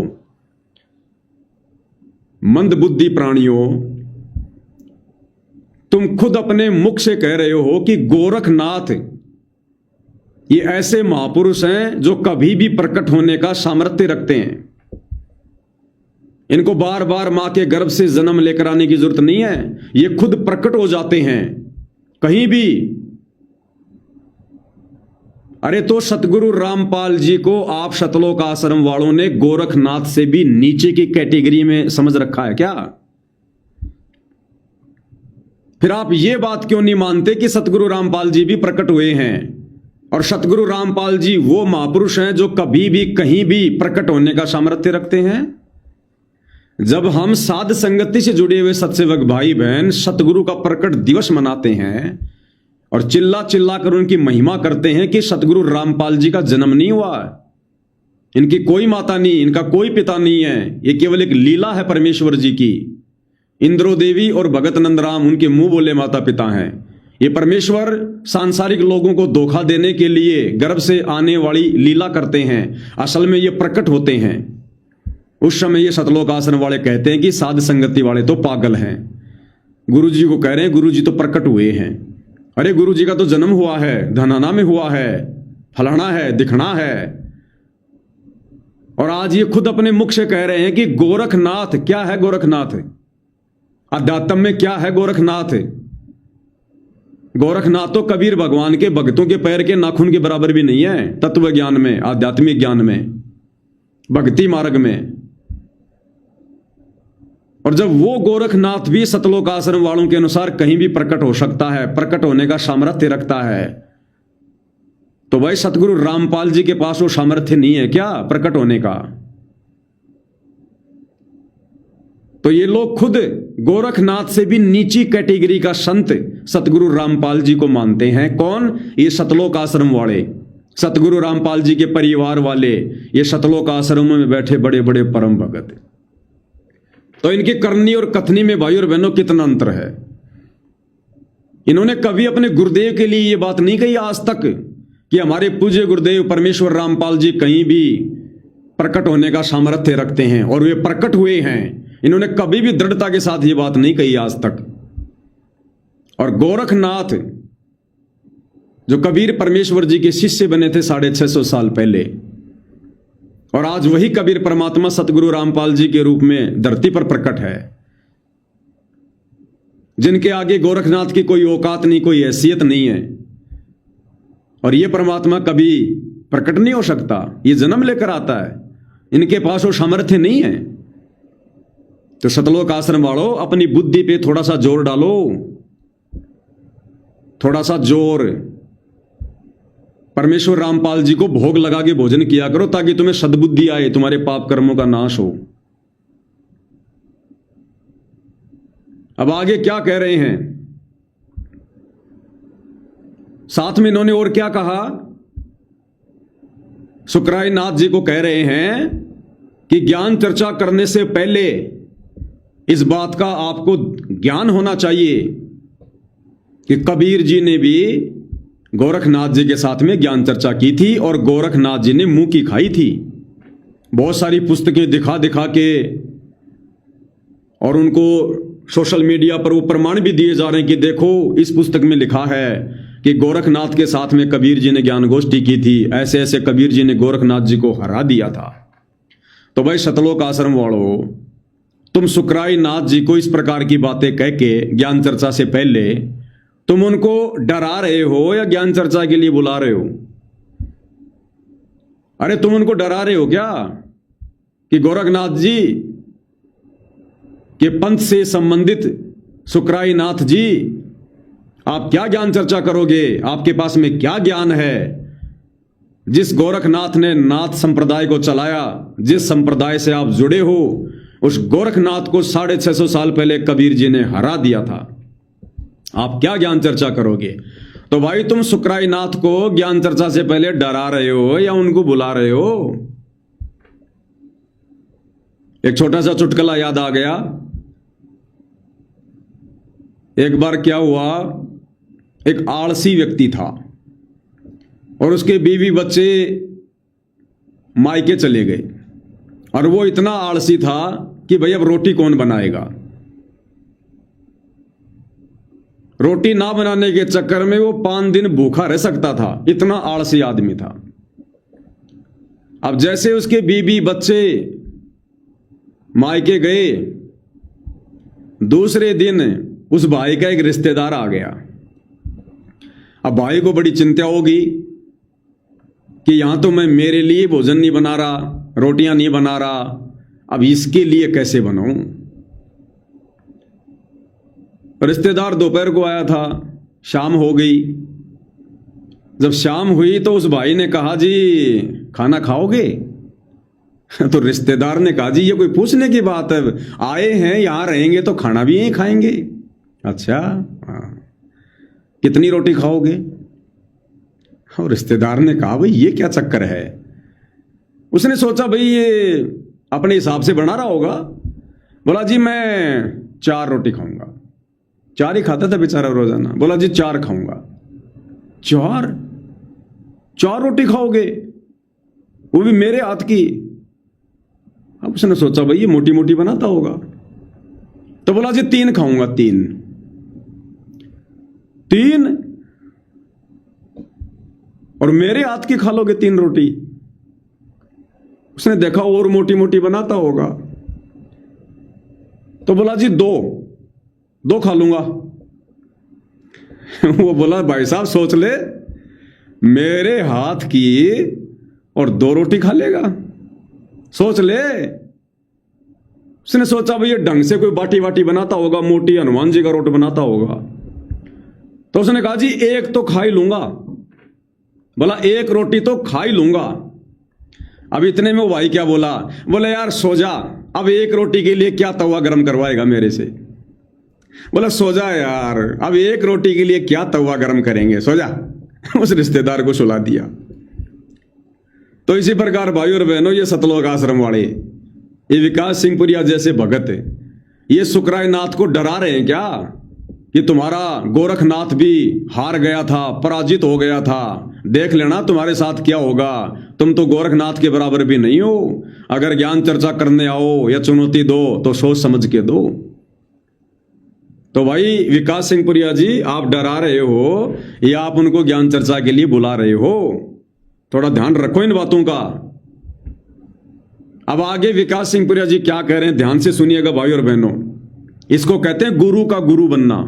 मंदबुद्धि प्राणियों, तुम खुद अपने मुख से कह रहे हो कि गोरखनाथ ये ऐसे महापुरुष हैं जो कभी भी प्रकट होने का सामर्थ्य रखते हैं। इनको बार बार मां के गर्भ से जन्म लेकर आने की जरूरत नहीं है, ये खुद प्रकट हो जाते हैं कहीं भी। अरे तो सतगुरु रामपाल जी को आप सतलोक आश्रम वालों ने गोरखनाथ से भी नीचे की कैटेगरी में समझ रखा है क्या? फिर आप ये बात क्यों नहीं मानते कि सतगुरु रामपाल जी भी प्रकट हुए हैं? और सतगुरु रामपाल जी वो महापुरुष हैं जो कभी भी कहीं भी प्रकट होने का सामर्थ्य रखते हैं। जब हम साध संगति से जुड़े हुए सत्सेवक भाई बहन सतगुरु का प्रकट दिवस मनाते हैं और चिल्ला चिल्ला कर उनकी महिमा करते हैं कि सतगुरु रामपाल जी का जन्म नहीं हुआ, इनकी कोई माता नहीं, इनका कोई पिता नहीं है, ये केवल एक लीला है परमेश्वर जी की। इंद्रो देवी और भगत नंदराम उनके मुंह बोले माता पिता हैं। ये परमेश्वर सांसारिक लोगों को धोखा देने के लिए गर्भ से आने वाली लीला करते हैं, असल में ये प्रकट होते हैं। उस समय ये सतलोक आश्रम वाले कहते हैं कि साध संगति वाले तो पागल हैं, गुरु जी को कह रहे हैं गुरु जी तो प्रकट हुए हैं। अरे गुरु जी का तो जन्म हुआ है, धनाना में हुआ है, फलाना है, दिखना है। और आज ये खुद अपने मुख से कह रहे हैं कि गोरखनाथ क्या है, गोरखनाथ अध्यात्म में क्या है गोरखनाथ? गोरखनाथ तो कबीर भगवान के भक्तों के पैर के नाखून के बराबर भी नहीं है तत्व ज्ञान में, आध्यात्मिक ज्ञान में, भक्ति मार्ग में। और जब वो गोरखनाथ भी सतलोक आश्रम वालों के अनुसार कहीं भी प्रकट हो सकता है, प्रकट होने का सामर्थ्य रखता है, तो भाई सतगुरु रामपाल जी के पास वो सामर्थ्य नहीं है क्या प्रकट होने का? तो ये लोग खुद गोरखनाथ से भी नीची कैटेगरी का संत सतगुरु रामपाल जी को मानते हैं। कौन? ये सतलोक आश्रम वाले, सतगुरु रामपाल जी के परिवार वाले, ये सतलोक आश्रम में बैठे बड़े बड़े परम भगत। तो इनकी करनी और कथनी में भाई और बहनों कितना अंतर है। इन्होंने कभी अपने गुरुदेव के लिए ये बात नहीं कही आज तक कि हमारे पूज्य गुरुदेव परमेश्वर रामपाल जी कहीं भी प्रकट होने का सामर्थ्य रखते हैं, और वे प्रकट हुए हैं। इन्होंने कभी भी दृढ़ता के साथ ये बात नहीं कही आज तक। और गोरखनाथ जो कबीर परमेश्वर जी के शिष्य बने थे 650 साल पहले, और आज वही कबीर परमात्मा सतगुरु रामपाल जी के रूप में धरती पर प्रकट है, जिनके आगे गोरखनाथ की कोई औकात नहीं, कोई हैसियत नहीं है। और ये परमात्मा कभी प्रकट नहीं हो सकता, ये जन्म लेकर आता है, इनके पास वो सामर्थ्य नहीं है। तो सतलोक आश्रम वालों अपनी बुद्धि पे थोड़ा सा जोर डालो, थोड़ा सा जोर। परमेश्वर रामपाल जी को भोग लगा के भोजन किया करो ताकि तुम्हें सद्बुद्धि आए, तुम्हारे पाप कर्मों का नाश हो। अब आगे क्या कह रहे हैं, साथ में इन्होंने और क्या कहा? सुकराई नाथ जी को कह रहे हैं कि ज्ञान चर्चा करने से पहले इस बात का आपको ज्ञान होना चाहिए कि कबीर जी ने भी गोरखनाथ जी के साथ में ज्ञान चर्चा की थी और गोरखनाथ जी ने मुंह की खाई थी। बहुत सारी पुस्तकें दिखा दिखा के, और उनको सोशल मीडिया पर वो प्रमाण भी दिए जा रहे हैं कि देखो इस पुस्तक में लिखा है कि गोरखनाथ के साथ में कबीर जी ने ज्ञान गोष्ठी की थी, ऐसे ऐसे कबीर जी ने गोरखनाथ जी को हरा दिया था। तो भाई सतलोक आश्रम वालों, तुम सुकराई नाथ जी को इस प्रकार की बातें कह के ज्ञान चर्चा से पहले तुम उनको डरा रहे हो या ज्ञान चर्चा के लिए बुला रहे हो? अरे तुम उनको डरा रहे हो क्या कि गोरखनाथ जी के पंथ से संबंधित सुकराई नाथ जी आप क्या ज्ञान चर्चा करोगे? आपके पास में क्या ज्ञान है? जिस गोरखनाथ ने नाथ संप्रदाय को चलाया, जिस संप्रदाय से आप जुड़े हो, उस गोरखनाथ को 650 साल पहले कबीर जी ने हरा दिया था। आप क्या ज्ञान चर्चा करोगे? तो भाई तुम सुकराई नाथ को ज्ञान चर्चा से पहले डरा रहे हो या उनको बुला रहे हो? एक छोटा सा चुटकुला याद आ गया। एक बार क्या हुआ, एक आलसी व्यक्ति था और उसके बीवी बच्चे मायके चले गए, और वो इतना आलसी था कि भाई अब रोटी कौन बनाएगा। रोटी ना बनाने के चक्कर में वो 5 दिन भूखा रह सकता था, इतना आलसी आदमी था। अब जैसे उसके बीवी बच्चे मायके गए, दूसरे दिन उस भाई का एक रिश्तेदार आ गया। अब भाई को बड़ी चिंता होगी कि यहां तो मैं मेरे लिए भोजन नहीं बना रहा, रोटियां नहीं बना रहा, अब इसके लिए कैसे बनाऊं। रिश्तेदार दोपहर को आया था, शाम हो गई। जब शाम हुई तो उस भाई ने कहा जी खाना खाओगे? तो रिश्तेदार ने कहा जी ये कोई पूछने की बात है, आए हैं यहां रहेंगे तो खाना भी यहीं खाएंगे। अच्छा हाँ। कितनी रोटी खाओगे? और रिश्तेदार ने कहा भाई ये क्या चक्कर है। उसने सोचा भाई ये अपने हिसाब से बना रहा होगा। बोला जी मैं 4 रोटी खाऊंगा। 4 ही खाता था बेचारा रोजाना। बोला जी 4 खाऊंगा। 4 रोटी खाओगे, वो भी मेरे हाथ की। अब उसने सोचा भाई ये मोटी मोटी बनाता होगा, तो बोला जी 3 खाऊंगा। 3 और मेरे हाथ की खा लोगे 3 रोटी? उसने देखा और मोटी मोटी बनाता होगा, तो बोला जी 2 खा लूंगा। वो बोला भाई साहब सोच ले, मेरे हाथ की और 2 रोटी खा लेगा, सोच ले। उसने सोचा भाई ये ढंग से कोई बाटी वाटी बनाता होगा, मोटी हनुमान जी का रोट बनाता होगा। तो उसने कहा जी 1 तो खा ही लूंगा। बोला 1 रोटी तो खा ही लूंगा। अब इतने में वो भाई क्या बोला, बोला यार सो जा, अब 1 रोटी के लिए क्या तवा गर्म करवाएगा मेरे से। बोला सो जा यार, अब 1 रोटी के लिए क्या तवा गर्म करेंगे, सो जा। उस रिश्तेदार को सुला दिया। तो इसी प्रकार भाई और बहनों, ये सतलोक आश्रम वाले, ये विकास सिंह पुरिया जैसे भगत, ये सुकराय नाथ को डरा रहे हैं क्या कि तुम्हारा गोरखनाथ भी हार गया था, पराजित हो गया था, देख लेना तुम्हारे साथ क्या होगा, तुम तो गोरखनाथ के बराबर भी नहीं हो। अगर ज्ञान चर्चा करने आओ या चुनौती दो तो सोच समझ के दो। तो भाई विकास सिंह पुरिया जी, आप डरा रहे हो या आप उनको ज्ञान चर्चा के लिए बुला रहे हो? थोड़ा ध्यान रखो इन बातों का। अब आगे विकास सिंह पुरिया जी क्या कह रहे हैं, ध्यान से सुनिएगा भाई और बहनों। इसको कहते हैं गुरु का गुरु बनना।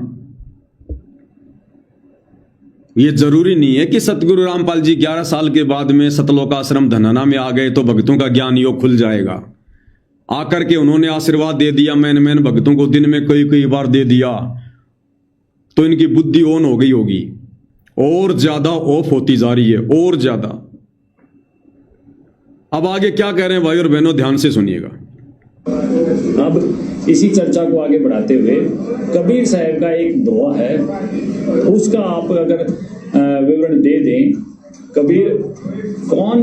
यह जरूरी नहीं है कि सतगुरु रामपाल जी 11 साल के बाद में सतलोक आश्रम धनाना में आ गए तो भक्तों का ज्ञान योग खुल जाएगा। आकर के उन्होंने आशीर्वाद दे दिया, मैन भक्तों को दिन में कई बार दे दिया, तो इनकी बुद्धि ऑन हो गई होगी, और ज्यादा ऑफ होती जा रही है, और ज्यादा। अब आगे क्या कह रहे हैं भाई और बहनों, ध्यान से सुनिएगा। अब इसी चर्चा को आगे बढ़ाते हुए कबीर साहब का एक दोहा है, उसका आप अगर विवरण दे दें। कबीर, कौन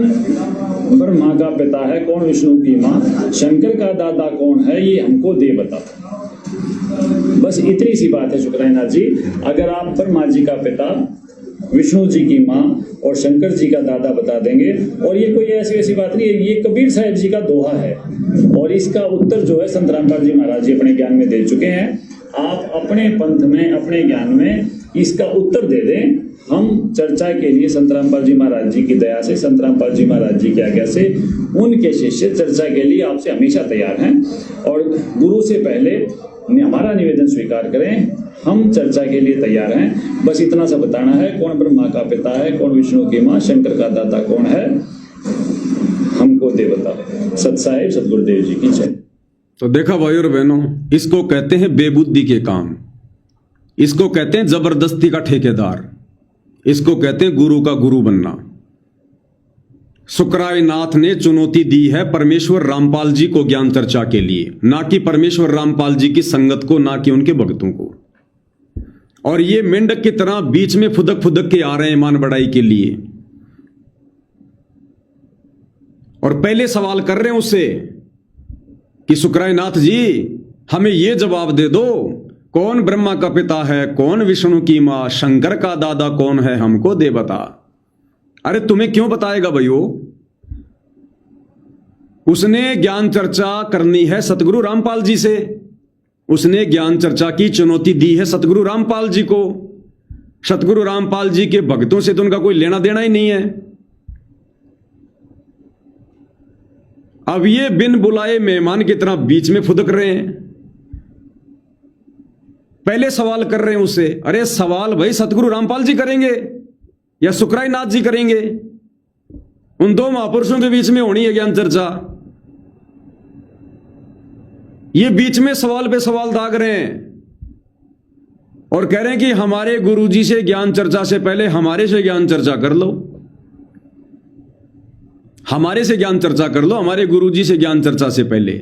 ब्रह्मा का पिता है, कौन विष्णु की माँ, शंकर का दादा कौन है, ये हमको दे बता। बस इतनी सी बात है शुक्रानाथ जी। अगर आप ब्रह्मा जी का पिता, विष्णु जी की माँ और शंकर जी का दादा बता देंगे, और ये कोई ऐसी वैसी बात नहीं है, ये कबीर साहब जी का दोहा है, और इसका उत्तर जो है संत रामपाल जी महाराज जी अपने ज्ञान में दे चुके हैं। आप अपने पंथ में, अपने ज्ञान में इसका उत्तर दे दें। हम चर्चा के लिए संत रामपाल जी महाराज जी की दया से, संत रामपाल जी महाराज जी की आज्ञा से, उनके शिष्य चर्चा के लिए आपसे हमेशा तैयार हैं। और गुरु से पहले हमारा निवेदन स्वीकार करें, हम चर्चा के लिए तैयार हैं। बस इतना सा बताना है, कौन ब्रह्मा का पिता है, कौन विष्णु की माँ, शंकर का दाता कौन है, हमको दे बता। सत साहिब सतगुरुदेव जी की जय। तो देखा भाई और बहनों, इसको कहते हैं बेबुद्धि के काम, इसको कहते हैं जबरदस्ती का ठेकेदार, इसको कहते हैं गुरु का गुरु बनना। सुकराय नाथ ने चुनौती दी है परमेश्वर रामपाल जी को ज्ञान चर्चा के लिए, ना कि परमेश्वर रामपाल जी की संगत को, ना कि उनके भक्तों को। और ये मेंढक की तरह बीच में फुदक फुदक के आ रहे हैं मान बढ़ाई के लिए, और पहले सवाल कर रहे हैं उससे कि सुकराय नाथ जी हमें ये जवाब दे दो, कौन ब्रह्मा का पिता है, कौन विष्णु की मां, शंकर का दादा कौन है, हमको दे बता। अरे तुम्हें क्यों बताएगा भाइयों, उसने ज्ञान चर्चा करनी है सतगुरु रामपाल जी से, उसने ज्ञान चर्चा की चुनौती दी है सतगुरु रामपाल जी को। सतगुरु रामपाल जी के भक्तों से तो उनका कोई लेना देना ही नहीं है। अब ये बिन बुलाए मेहमान की तरह बीच में फुदक रहे हैं, पहले सवाल कर रहे हैं उससे। अरे सवाल भाई सतगुरु रामपाल जी करेंगे या सुकराय नाथ जी करेंगे? उन दो महापुरुषों के बीच में होनी है ज्ञान चर्चा। ये बीच में सवाल पे सवाल दाग रहे हैं। और कह रहे हैं कि हमारे गुरुजी से ज्ञान चर्चा से पहले हमारे से ज्ञान चर्चा कर लो, हमारे से ज्ञान चर्चा कर लो, हमारे गुरुजी से ज्ञान चर्चा से पहले।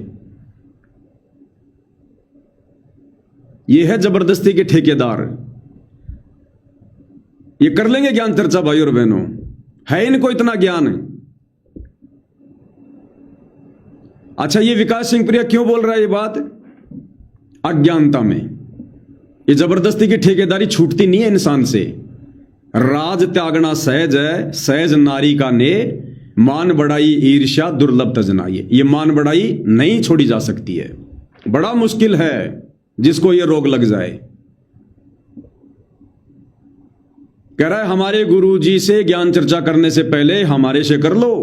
यह है जबरदस्ती के ठेकेदार। ये कर लेंगे ज्ञान चर्चा भाई और बहनों, है इनको इतना ज्ञान है। अच्छा, ये विकास सिंह प्रिया क्यों बोल रहा है ये बात? अज्ञानता में। ये जबरदस्ती की ठेकेदारी छूटती नहीं है इंसान से। राज त्यागना सहज है, सहज नारी का ने, मान बढ़ाई ईर्ष्या दुर्लभ तजनाई। ये मान बढ़ाई नहीं छोड़ी जा सकती है। बड़ा मुश्किल है जिसको ये रोग लग जाए। कह रहा है हमारे गुरुजी से ज्ञान चर्चा करने से पहले हमारे से कर लो।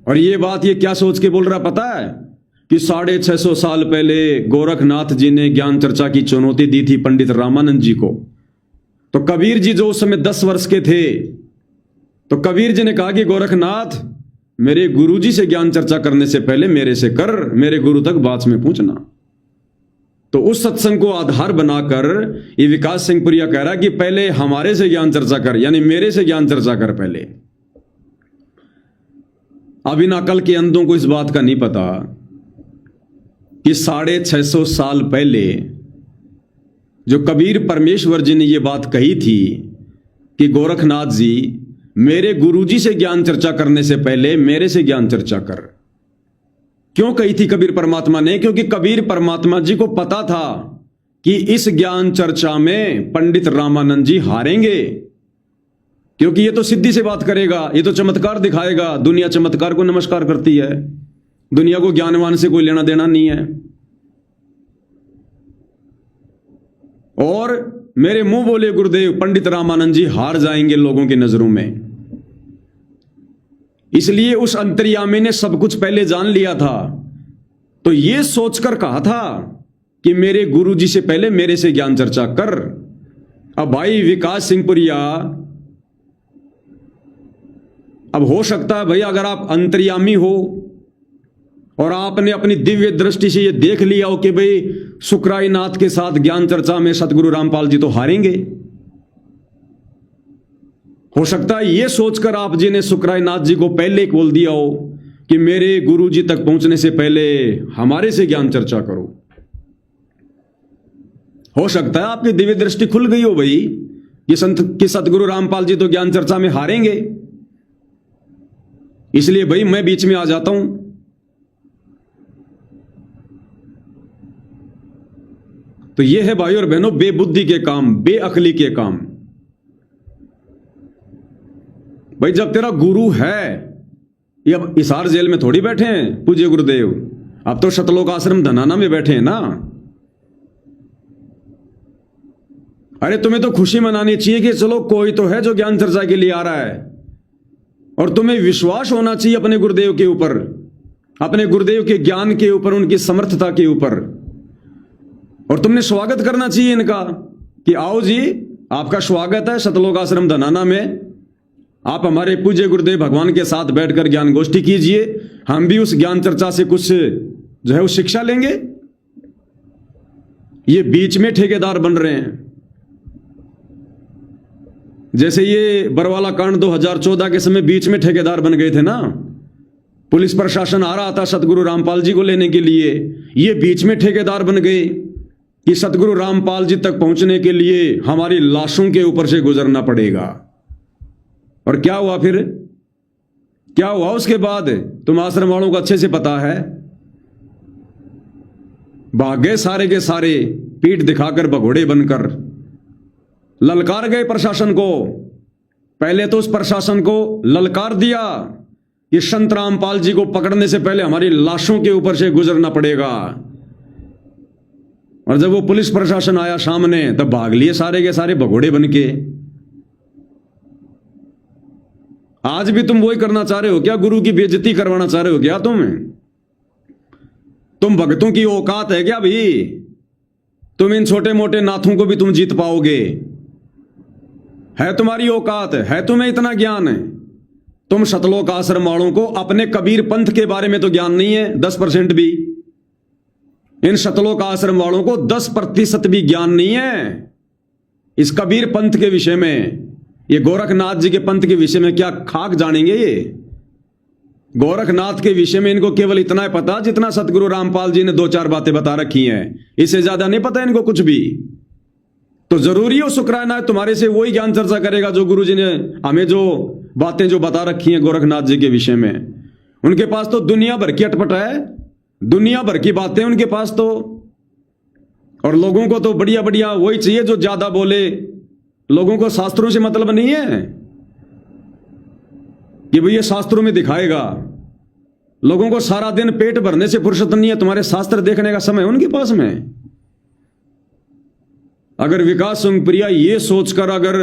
और ये बात ये क्या सोच के बोल रहा पता है? कि 650 साल पहले गोरखनाथ जी ने ज्ञान चर्चा की चुनौती दी थी पंडित रामानंद जी को। तो कबीर जी जो उस समय 10 वर्ष के थे, तो कबीर जी ने कहा कि गोरखनाथ, मेरे गुरुजी से ज्ञान चर्चा करने से पहले मेरे से कर, मेरे गुरु तक बात में पहुंचना। तो उस सत्संग को आधार बनाकर ये विकास सिंह पुरिया कह रहा कि पहले हमारे से ज्ञान चर्चा कर, यानी मेरे से ज्ञान चर्चा कर पहले। अब इन अकल के अंधों को इस बात का नहीं पता कि 650 साल पहले जो कबीर परमेश्वर जी ने यह बात कही थी कि गोरखनाथ जी, मेरे गुरुजी से ज्ञान चर्चा करने से पहले मेरे से ज्ञान चर्चा कर। क्यों कही थी कबीर परमात्मा ने? क्योंकि कबीर परमात्मा जी को पता था कि इस ज्ञान चर्चा में पंडित रामानंद जी हारेंगे, क्योंकि ये तो सिद्धि से बात करेगा, ये तो चमत्कार दिखाएगा। दुनिया चमत्कार को नमस्कार करती है, दुनिया को ज्ञानवान से कोई लेना देना नहीं है। और मेरे मुंह बोले गुरुदेव, पंडित रामानंद जी हार जाएंगे लोगों की नजरों में। इसलिए उस अंतर्यामी ने सब कुछ पहले जान लिया था। तो यह सोचकर कहा था कि मेरे गुरुजी से पहले मेरे से ज्ञान चर्चा कर। अब भाई विकास सिंह पुरिया, अब हो सकता है भाई अगर आप अंतर्यामी हो और आपने अपनी दिव्य दृष्टि से यह देख लिया हो कि भाई सुकराईनाथ के साथ ज्ञान चर्चा में सतगुरु रामपाल जी तो हारेंगे, हो सकता है यह सोचकर आप जी ने सुकराईनाथ जी को पहले बोल दिया हो कि मेरे गुरु जी तक पहुंचने से पहले हमारे से ज्ञान चर्चा करो। हो सकता है आपकी दिव्य दृष्टि खुल गई हो भाई कि सतगुरु रामपाल जी तो ज्ञान चर्चा में हारेंगे, इसलिए भाई मैं बीच में आ जाता हूं। तो यह है भाई और बहनों बेबुद्धि के काम, बेअकली के काम। भाई जब तेरा गुरु है, ये अब हिसार जेल में थोड़ी बैठे हैं पूज्य गुरुदेव, अब तो शतलोक आश्रम धनाना में बैठे हैं ना। अरे तुम्हें तो खुशी मनानी चाहिए कि चलो कोई तो है जो ज्ञान चर्चा के लिए आ रहा है, और तुम्हें विश्वास होना चाहिए अपने गुरुदेव के ऊपर, अपने गुरुदेव के ज्ञान के ऊपर, उनकी समर्थता के ऊपर। और तुमने स्वागत करना चाहिए इनका कि आओ जी, आपका स्वागत है शतलोक आश्रम धनाना में, आप हमारे पूज्य गुरुदेव भगवान के साथ बैठकर ज्ञान गोष्ठी कीजिए, हम भी उस ज्ञान चर्चा से कुछ जो है वो शिक्षा लेंगे। ये बीच में ठेकेदार बन रहे हैं। जैसे ये बरवाला कांड 2014 के समय बीच में ठेकेदार बन गए थे ना, पुलिस प्रशासन आ रहा था सतगुरु रामपाल जी को लेने के लिए, ये बीच में ठेकेदार बन गए कि सतगुरु रामपाल जी तक पहुंचने के लिए हमारी लाशों के ऊपर से गुजरना पड़ेगा। और क्या हुआ फिर? क्या हुआ उसके बाद? तुम आश्रम वालों को अच्छे से पता है। भाग गए सारे के सारे, पीठ दिखाकर भगोड़े बनकर ललकार गए प्रशासन को। पहले तो उस प्रशासन को ललकार दिया कि संत रामपाल जी को पकड़ने से पहले हमारी लाशों के ऊपर से गुजरना पड़ेगा, और जब वो पुलिस प्रशासन आया सामने तब भाग लिए सारे के सारे भगोड़े बन के। आज भी तुम वही करना चाह रहे हो क्या? गुरु की बेइज्जती करवाना चाह रहे हो क्या? तुम भक्तों की औकात है क्या भाई? तुम इन छोटे मोटे नाथों को भी तुम जीत पाओगे? है तुम्हारी औकात? है तुम्हें इतना ज्ञान है? तुम शतलोक आश्रम वालों को अपने कबीर पंथ के बारे में तो ज्ञान नहीं है 10% भी। इन शतलोक आश्रम वालों को 10% भी ज्ञान नहीं है इस कबीर पंथ के विषय में। ये गोरखनाथ जी के पंथ के विषय में क्या खाक जानेंगे ये? गोरखनाथ के विषय में इनको केवल इतना ही पता जितना सतगुरु रामपाल जी ने 2-4 बातें बता रखी हैं, इससे ज्यादा नहीं पता इनको कुछ भी। तो जरूरी हो शुक्राना तुम्हारे से वही ज्ञान चर्चा करेगा जो गुरु जी ने हमें जो बातें जो बता रखी हैं गोरखनाथ जी के विषय में। उनके पास तो दुनिया भर की अटपट है, दुनिया भर की बातें उनके पास तो। और लोगों को तो बढ़िया बढ़िया वही चाहिए जो ज्यादा बोले। लोगों को शास्त्रों से मतलब नहीं है कि भाई ये शास्त्रों में दिखाएगा। लोगों को सारा दिन पेट भरने से फुर्सत नहीं है, तुम्हारे शास्त्र देखने का समय उनके पास में। अगर विकास सुंगप्रिया ये सोचकर अगर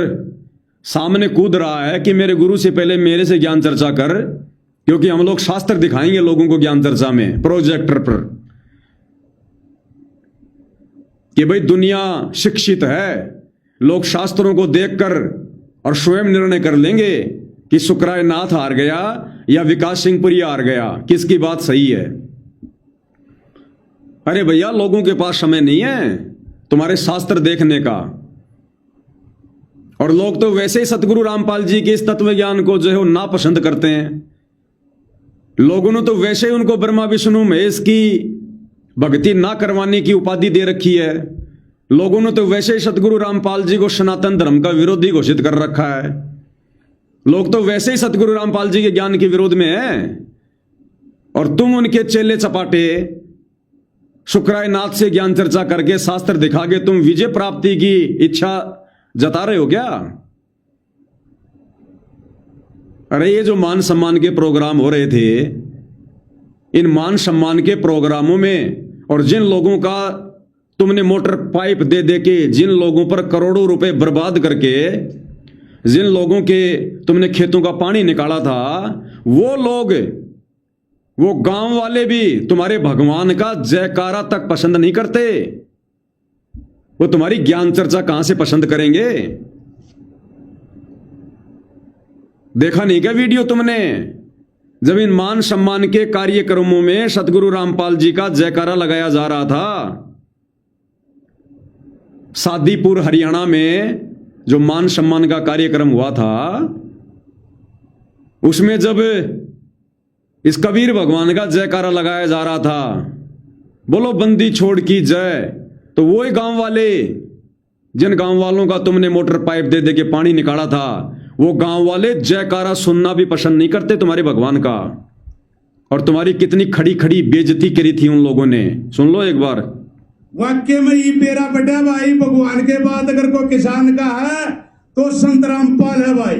सामने कूद रहा है कि मेरे गुरु से पहले मेरे से ज्ञान चर्चा कर, क्योंकि हम लोग शास्त्र दिखाएंगे लोगों को ज्ञान चर्चा में प्रोजेक्टर पर, कि भाई दुनिया शिक्षित है, लोग शास्त्रों को देखकर और स्वयं निर्णय कर लेंगे कि शुक्राय नाथ हार गया या विकास सिंहपुरी हार गया, किसकी बात सही है। अरे भैया लोगों के पास समय नहीं है तुम्हारे शास्त्र देखने का। और लोग तो वैसे ही सतगुरु रामपाल जी के इस तत्व ज्ञान को जो है वो नापसंद करते हैं। लोगों ने तो वैसे ही उनको ब्रह्मा विष्णु महेश की भक्ति ना करवाने की उपाधि दे रखी है। लोगों ने तो वैसे ही सतगुरु रामपाल जी को सनातन धर्म का विरोधी घोषित कर रखा है। लोग तो वैसे ही सतगुरु रामपाल जी के ज्ञान के विरोध में हैं। और तुम उनके चेले चपाटे शुक्राय नाथ से ज्ञान चर्चा करके शास्त्र दिखा के तुम विजय प्राप्ति की इच्छा जता रहे हो क्या? अरे ये जो मान सम्मान के प्रोग्राम हो रहे थे, इन मान सम्मान के प्रोग्रामों में और जिन लोगों का तुमने मोटर पाइप दे दे के, जिन लोगों पर करोड़ों रुपए बर्बाद करके, जिन लोगों के तुमने खेतों का पानी निकाला था, वो लोग, वो गांव वाले भी तुम्हारे भगवान का जयकारा तक पसंद नहीं करते। वो तुम्हारी ज्ञान चर्चा कहां से पसंद करेंगे? देखा नहीं क्या वीडियो तुमने? जब इन मान सम्मान के कार्यक्रमों में सतगुरु रामपाल जी का जयकारा लगाया जा रहा था, सादीपुर हरियाणा में जो मान सम्मान का कार्यक्रम हुआ था, उसमें जब इस कबीर भगवान का जयकारा लगाया जा रहा था, बोलो बंदी छोड़ की जय, तो वही गांव वाले, जिन गांव वालों का तुमने मोटर पाइप दे दे के पानी निकाला था, वो गांव वाले जयकारा सुनना भी पसंद नहीं करते तुम्हारे भगवान का। और तुम्हारी कितनी खड़ी खड़ी बेइज्जती करी थी उन लोगों ने, सुन लो एक बार। वाक्य में ये पेरा बटा भाई, भगवान के बाद अगर कोई किसान का है तो संत रामपाल है भाई।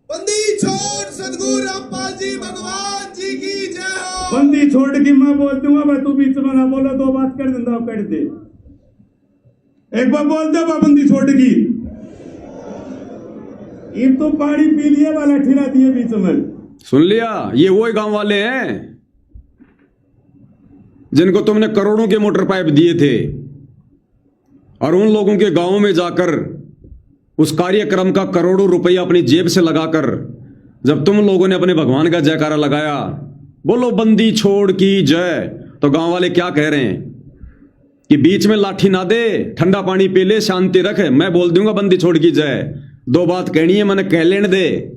बंदी छोड़ सतगुरु रामपाल जी भगवान जी की जय हो। बंदी छोड़ की मैं बोल दूंगा भाई, तू बीच में ना बोलो, दो बात कर देंगे, कर दे एक बार बोल दे बंदी छोड़ की। ये तो पानी पी लिए वाला ठिरा दिए बीच में, सुन लिया? ये वही गांव वाले हैं जिनको तुमने करोड़ों के मोटर पाइप दिए थे, और उन लोगों के गांवों में जाकर उस कार्यक्रम का करोड़ों रुपया अपनी जेब से लगाकर जब तुम लोगों ने अपने भगवान का जयकारा लगाया, बोलो बंदी छोड़ की जय, तो गांव वाले क्या कह रहे हैं कि बीच में लाठी ना दे, ठंडा पानी पी ले, शांति रख, मैं बोल दूंगा बंदी छोड़ की जय, दो बात कहनी है मैंने कह लेने दे।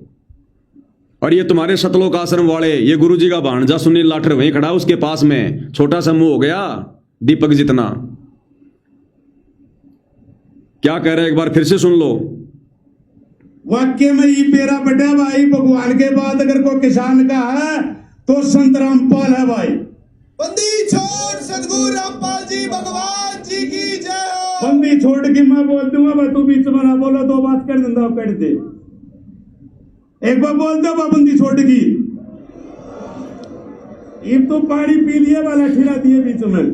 और ये तुम्हारे सतलोक आश्रम वाले, ये गुरुजी का भांजा सुनील लाठर वहीं खड़ा, उसके पास में छोटा सा मुंह हो गया दीपक जितना। क्या कह रहे हैं एक बार फिर से सुन लो। वाक्य में ये पेरा बटा भाई, भगवान के बाद अगर कोई किसान का है तो संत रामपाल है भाई। बंदी छोड़ सतगुरु रामपाल जी भगवान जी की जय हो। बंदी छोड़ की मैं बोल दूंगा भाई, तू बीच में ना बोलो, दो बात कर देंगे, कर दे एक बार बोल दो बंदी छोड़ की। ये तो पानी पी लिए वाला ठिरा दिए बीच में,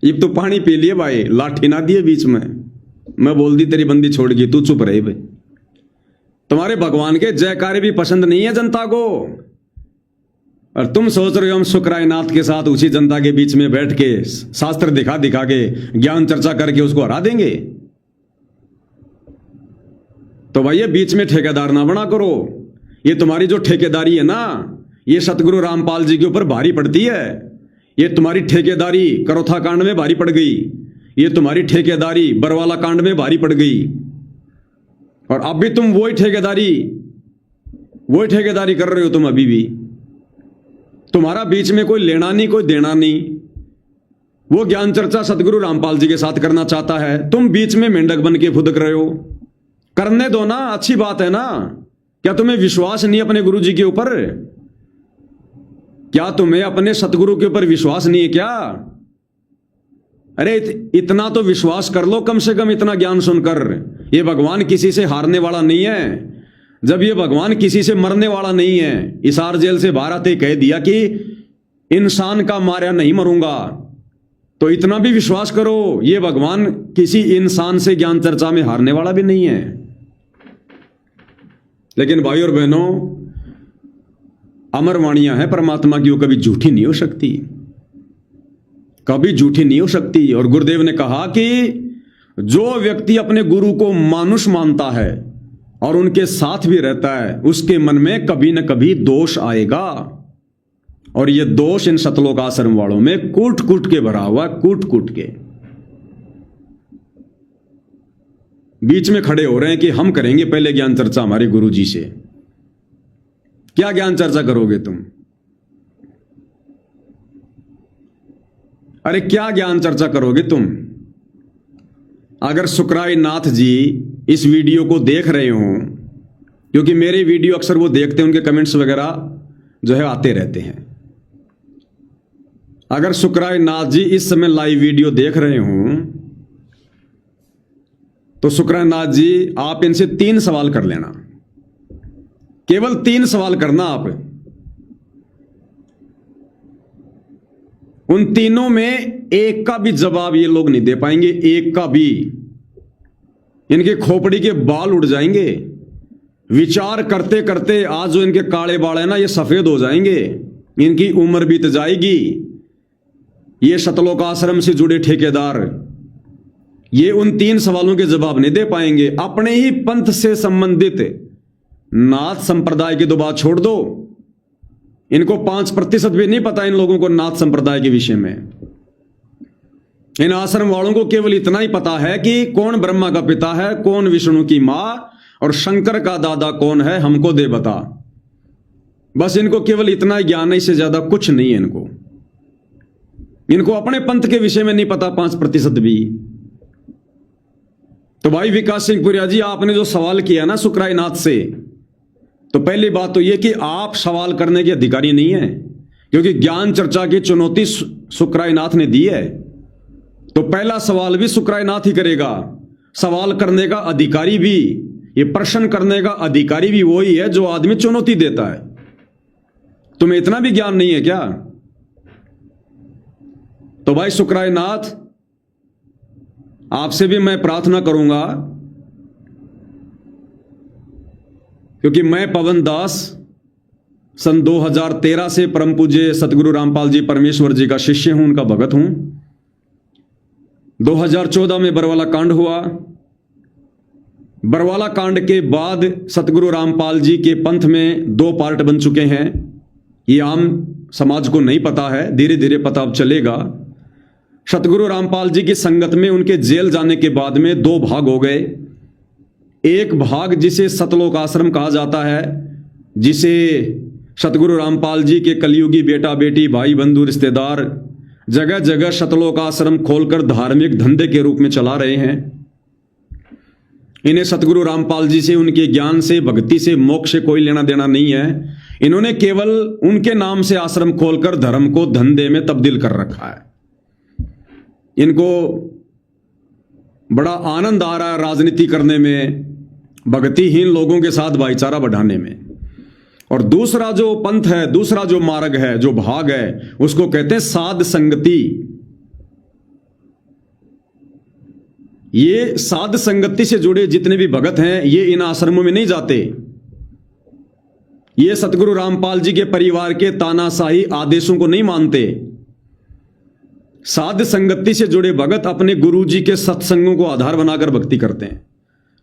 ये तो पानी पी लिए भाई, लाठी ना दिए बीच में, मैं बोल दी तेरी बंदी छोड़ गई, तू चुप रहे भाई। तुम्हारे भगवान के जयकारे भी पसंद नहीं है जनता को, और तुम सोच रहे हो हम शुक्राय नाथ के साथ उसी जनता के बीच में बैठ के शास्त्र दिखा दिखा के ज्ञान चर्चा करके उसको हरा देंगे। तो भाई ये बीच में ठेकेदार ना बना करो। ये तुम्हारी जो ठेकेदारी है ना, ये सतगुरु रामपाल जी के ऊपर भारी पड़ती है। ये तुम्हारी ठेकेदारी करोथा कांड में भारी पड़ गई, ये तुम्हारी ठेकेदारी बरवाला कांड में भारी पड़ गई, और अब भी तुम वही ठेकेदारी कर रहे हो। तुम अभी भी, तुम्हारा बीच में कोई लेना नहीं कोई देना नहीं। वो ज्ञान चर्चा सतगुरु रामपाल जी के साथ करना चाहता है, तुम बीच में मेंढक बन के फुदक रहे हो। करने दो ना, अच्छी बात है ना। क्या तुम्हें विश्वास नहीं अपने गुरु जी के ऊपर? क्या तुम्हें अपने सतगुरु के ऊपर विश्वास नहीं है क्या? अरे इतना तो विश्वास कर लो कम से कम, इतना ज्ञान सुनकर। ये भगवान किसी से हारने वाला नहीं है। जब ये भगवान किसी से मरने वाला नहीं है, इसार जेल से बाहर आते कह दिया कि इंसान का मारा नहीं मरूंगा, तो इतना भी विश्वास करो, ये भगवान किसी इंसान से ज्ञान चर्चा में हारने वाला भी नहीं है। लेकिन भाई और बहनों, अमर वाणियां हैं परमात्मा की, वो कभी झूठी नहीं हो सकती, कभी झूठी नहीं हो सकती। और गुरुदेव ने कहा कि जो व्यक्ति अपने गुरु को मानुष मानता है और उनके साथ भी रहता है, उसके मन में कभी न कभी दोष आएगा। और ये दोष इन सतलोक आश्रम वालों में कूट कूट के भरा हुआ, कूट कूट के बीच में खड़े हो रहे हैं कि हम करेंगे पहले ज्ञान चर्चा हमारे गुरु जी से। क्या ज्ञान चर्चा करोगे तुम? अरे क्या ज्ञान चर्चा करोगे तुम? अगर सुकराई नाथ जी इस वीडियो को देख रहे हो, क्योंकि मेरे वीडियो अक्सर वो देखते हैं, उनके कमेंट्स वगैरह जो है आते रहते हैं। अगर सुकराई नाथ जी इस समय लाइव वीडियो देख रहे हो, तो सुकराई नाथ जी आप इनसे 3 सवाल कर लेना, केवल 3 सवाल करना आप। उन तीनों में एक का भी जवाब ये लोग नहीं दे पाएंगे, एक का भी। इनके खोपड़ी के बाल उड़ जाएंगे। विचार करते करते आज जो इनके काले बाल है ना, ये सफेद हो जाएंगे, इनकी उम्र बीत जाएगी। ये सतलोक आश्रम से जुड़े ठेकेदार ये उन 3 सवालों के जवाब नहीं दे पाएंगे। अपने ही पंथ से संबंधित नाथ संप्रदाय की तो बात छोड़ दो, इनको 5% भी नहीं पता इन लोगों को नाथ संप्रदाय के विषय में। इन आश्रम वालों को केवल इतना ही पता है कि कौन ब्रह्मा का पिता है, कौन विष्णु की मां, और शंकर का दादा कौन है, हमको दे बता। बस इनको केवल इतना ही ज्ञान है, इससे ज्यादा कुछ नहीं है इनको। इनको अपने पंथ के विषय में नहीं पता 5% भी। तो भाई विकास सिंह पुरिया जी, आपने जो सवाल किया ना सुकराई नाथ से, तो पहली बात तो यह कि आप सवाल करने के अधिकारी नहीं है, क्योंकि ज्ञान चर्चा की चुनौती सुकराई नाथ ने दी है। तो पहला सवाल भी सुकराई नाथ ही करेगा। सवाल करने का अधिकारी भी, ये प्रश्न करने का अधिकारी भी वही है जो आदमी चुनौती देता है। तुम्हें इतना भी ज्ञान नहीं है क्या? तो भाई सुकराई नाथ, आपसे भी मैं प्रार्थना करूंगा, क्योंकि मैं पवन दास सन 2013 से परम पूज्य सतगुरु रामपाल जी परमेश्वर जी का शिष्य हूं, उनका भगत हूं। 2014 में बरवाला कांड हुआ। बरवाला कांड के बाद सतगुरु रामपाल जी के पंथ में 2 पार्ट बन चुके हैं। ये आम समाज को नहीं पता है, धीरे धीरे पता अब चलेगा। सतगुरु रामपाल जी की संगत में उनके जेल जाने के बाद में 2 भाग हो गए। एक भाग जिसे सतलोक आश्रम कहा जाता है, जिसे सतगुरु रामपाल जी के कलयुगी बेटा बेटी भाई बंधु रिश्तेदार जगह जगह सतलोक आश्रम खोलकर धार्मिक धंधे के रूप में चला रहे हैं। इन्हें सतगुरु रामपाल जी से, उनके ज्ञान से, भक्ति से, मोक्ष से कोई लेना देना नहीं है। इन्होंने केवल उनके नाम से आश्रम खोलकर धर्म को धंधे में तब्दील कर रखा है। इनको बड़ा आनंद आ रहा है राजनीति करने में, भक्तिहीन लोगों के साथ भाईचारा बढ़ाने में। और दूसरा जो पंथ है, दूसरा जो मार्ग है, जो भाग है, उसको कहते हैं साध संगति। ये साध संगति से जुड़े जितने भी भगत हैं, ये इन आश्रमों में नहीं जाते। ये सतगुरु रामपाल जी के परिवार के तानाशाही आदेशों को नहीं मानते। साध संगति से जुड़े भगत अपने गुरु जी के सत्संगों को आधार बनाकर भक्ति करते हैं,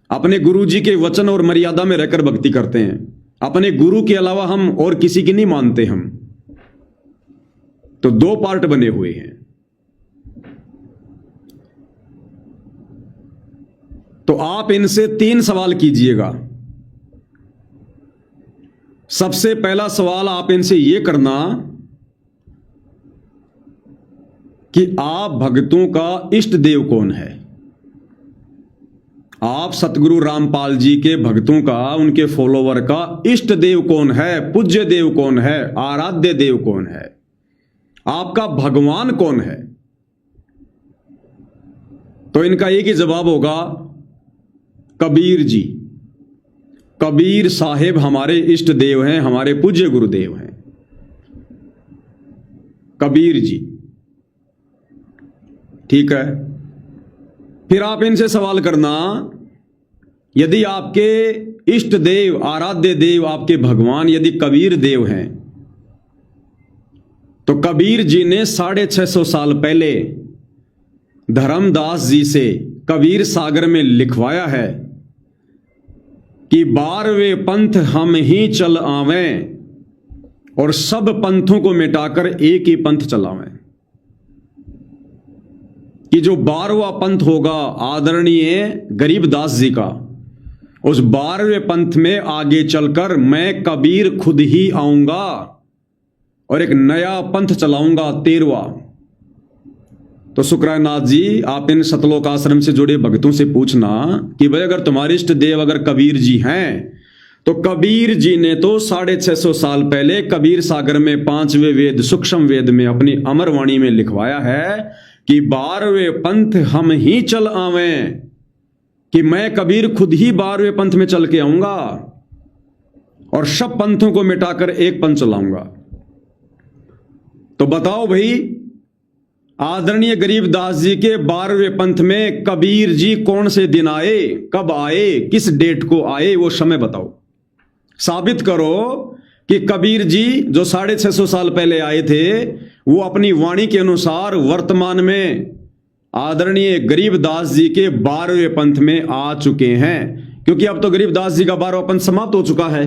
अपने गुरु जी के वचन और मर्यादा में रहकर भक्ति करते हैं। अपने गुरु के अलावा हम और किसी की नहीं मानते हम। तो 2 पार्ट बने हुए हैं। तो आप इनसे 3 सवाल कीजिएगा। सबसे पहला सवाल आप इनसे यह करना कि आप भक्तों का इष्ट देव कौन है। आप सतगुरु रामपाल जी के भक्तों का, उनके फॉलोवर का इष्ट देव कौन है, पूज्य देव कौन है, आराध्य देव कौन है, आपका भगवान कौन है। तो इनका एक ही जवाब होगा, कबीर जी। कबीर साहेब हमारे इष्ट देव हैं, हमारे पूज्य गुरुदेव हैं, कबीर जी। ठीक है। फिर आप इनसे सवाल करना, यदि आपके इष्ट देव, आराध्य देव, आपके भगवान यदि कबीर देव हैं, तो कबीर जी ने 650 साल पहले धर्मदास जी से कबीर सागर में लिखवाया है कि 12वें पंथ हम ही चल आवें और सब पंथों को मिटाकर एक ही पंथ चलावें। कि जो 12वां पंथ होगा आदरणीय गरीबदास जी का, उस 12वें पंथ में आगे चलकर मैं कबीर खुद ही आऊंगा और एक नया पंथ चलाऊंगा, 13वां। तो शुक्रानाथ जी, आप इन सतलोक आश्रम से जुड़े भक्तों से पूछना कि भाई अगर तुम्हारे इष्ट देव अगर कबीर जी हैं, तो कबीर जी ने तो 650 साल पहले कबीर सागर में 5वें वेद सूक्ष्म वेद में अपनी अमरवाणी में लिखवाया है कि 12वें पंथ हम ही चल आवें, कि मैं कबीर खुद ही 12वें पंथ में चल के आऊंगा और सब पंथों को मिटाकर एक पंथ चलाऊंगा। तो बताओ भाई, आदरणीय गरीबदास जी के 12वें पंथ में कबीर जी कौन से दिन आए, कब आए, किस डेट को आए, वो समय बताओ। साबित करो कि कबीर जी जो 650 साल पहले आए थे, वो अपनी वाणी के अनुसार वर्तमान में आदरणीय गरीबदास जी के 12वें पंथ में आ चुके हैं। क्योंकि अब तो गरीबदास जी का 12वां पंथ समाप्त हो चुका है।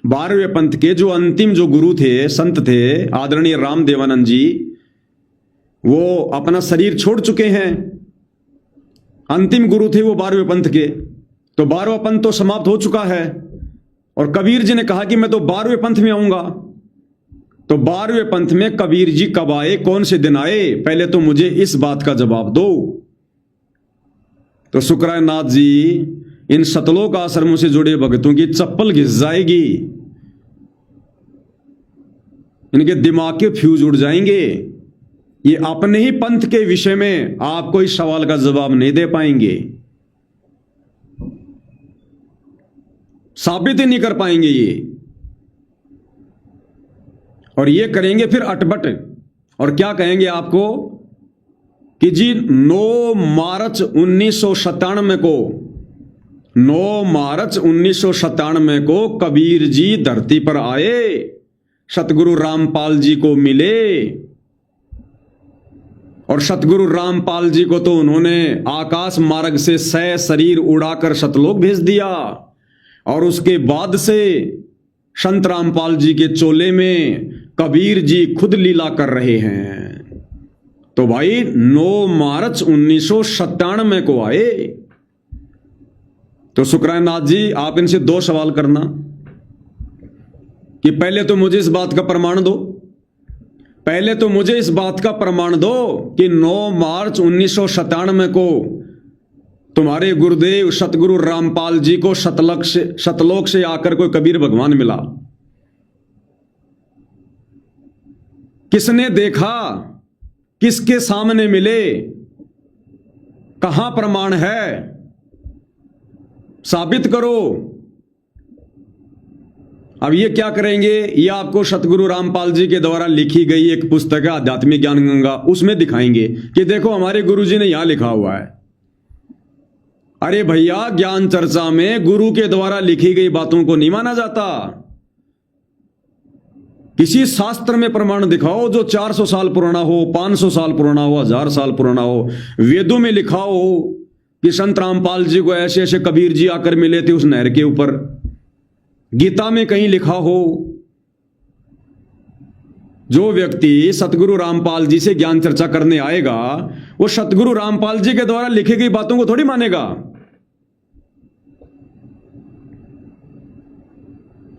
12वें पंथ के जो अंतिम जो गुरु थे, संत थे, आदरणीय रामदेवानंद जी, वो अपना शरीर छोड़ चुके हैं। अंतिम गुरु थे वो 12वें पंथ के। तो 12वां पंथ तो समाप्त हो चुका है और कबीर जी ने कहा कि मैं तो 12वें पंथ में आऊंगा। तो 12वें पंथ में कबीर जी कब आए, कौन से दिन आए, पहले तो मुझे इस बात का जवाब दो। तो शुक्रानाथ जी, इन सतलोक आश्रमों से जुड़े भक्तों की चप्पल घिस जाएगी, इनके दिमाग के फ्यूज उड़ जाएंगे। ये अपने ही पंथ के विषय में आपको इस सवाल का जवाब नहीं दे पाएंगे, साबित ही नहीं कर पाएंगे ये। और ये करेंगे फिर अटपट, और क्या कहेंगे आपको कि जी 9 मार्च 1997 को 9 मार्च 1997 को कबीर जी धरती पर आए, सतगुरु रामपाल जी को मिले और सतगुरु रामपाल जी को तो उन्होंने आकाश मार्ग से सह शरीर उड़ाकर सतलोक भेज दिया। और उसके बाद से संत रामपाल जी के चोले में कबीर जी खुद लीला कर रहे हैं। तो भाई 9 मार्च 1997 को आए। तो शुक्रानाथ जी, आप इनसे 2 सवाल करना कि पहले तो मुझे इस बात का प्रमाण दो, पहले तो मुझे इस बात का प्रमाण दो कि 9 मार्च 1997 को तुम्हारे गुरुदेव सतगुरु रामपाल जी को सतलोक से आकर कोई कबीर भगवान मिला। किसने देखा, किसके सामने मिले, कहां प्रमाण है, साबित करो। अब ये क्या करेंगे, ये आपको सतगुरु रामपाल जी के द्वारा लिखी गई एक पुस्तक है आध्यात्मिक ज्ञान गंगा, उसमें दिखाएंगे कि देखो हमारे गुरु जी ने यहां लिखा हुआ है। अरे भैया, ज्ञान चर्चा में गुरु के द्वारा लिखी गई बातों को नहीं माना जाता। किसी शास्त्र में प्रमाण दिखाओ जो 400 साल पुराना हो, 500 साल पुराना हो, 1000 साल पुराना हो। वेदों में लिखा हो कि संत रामपाल जी को ऐसे ऐसे कबीर जी आकर मिले थे उस नहर के ऊपर। गीता में कहीं लिखा हो, जो व्यक्ति सतगुरु रामपाल जी से ज्ञान चर्चा करने आएगा वो सतगुरु रामपाल जी के द्वारा लिखी गई बातों को थोड़ी मानेगा।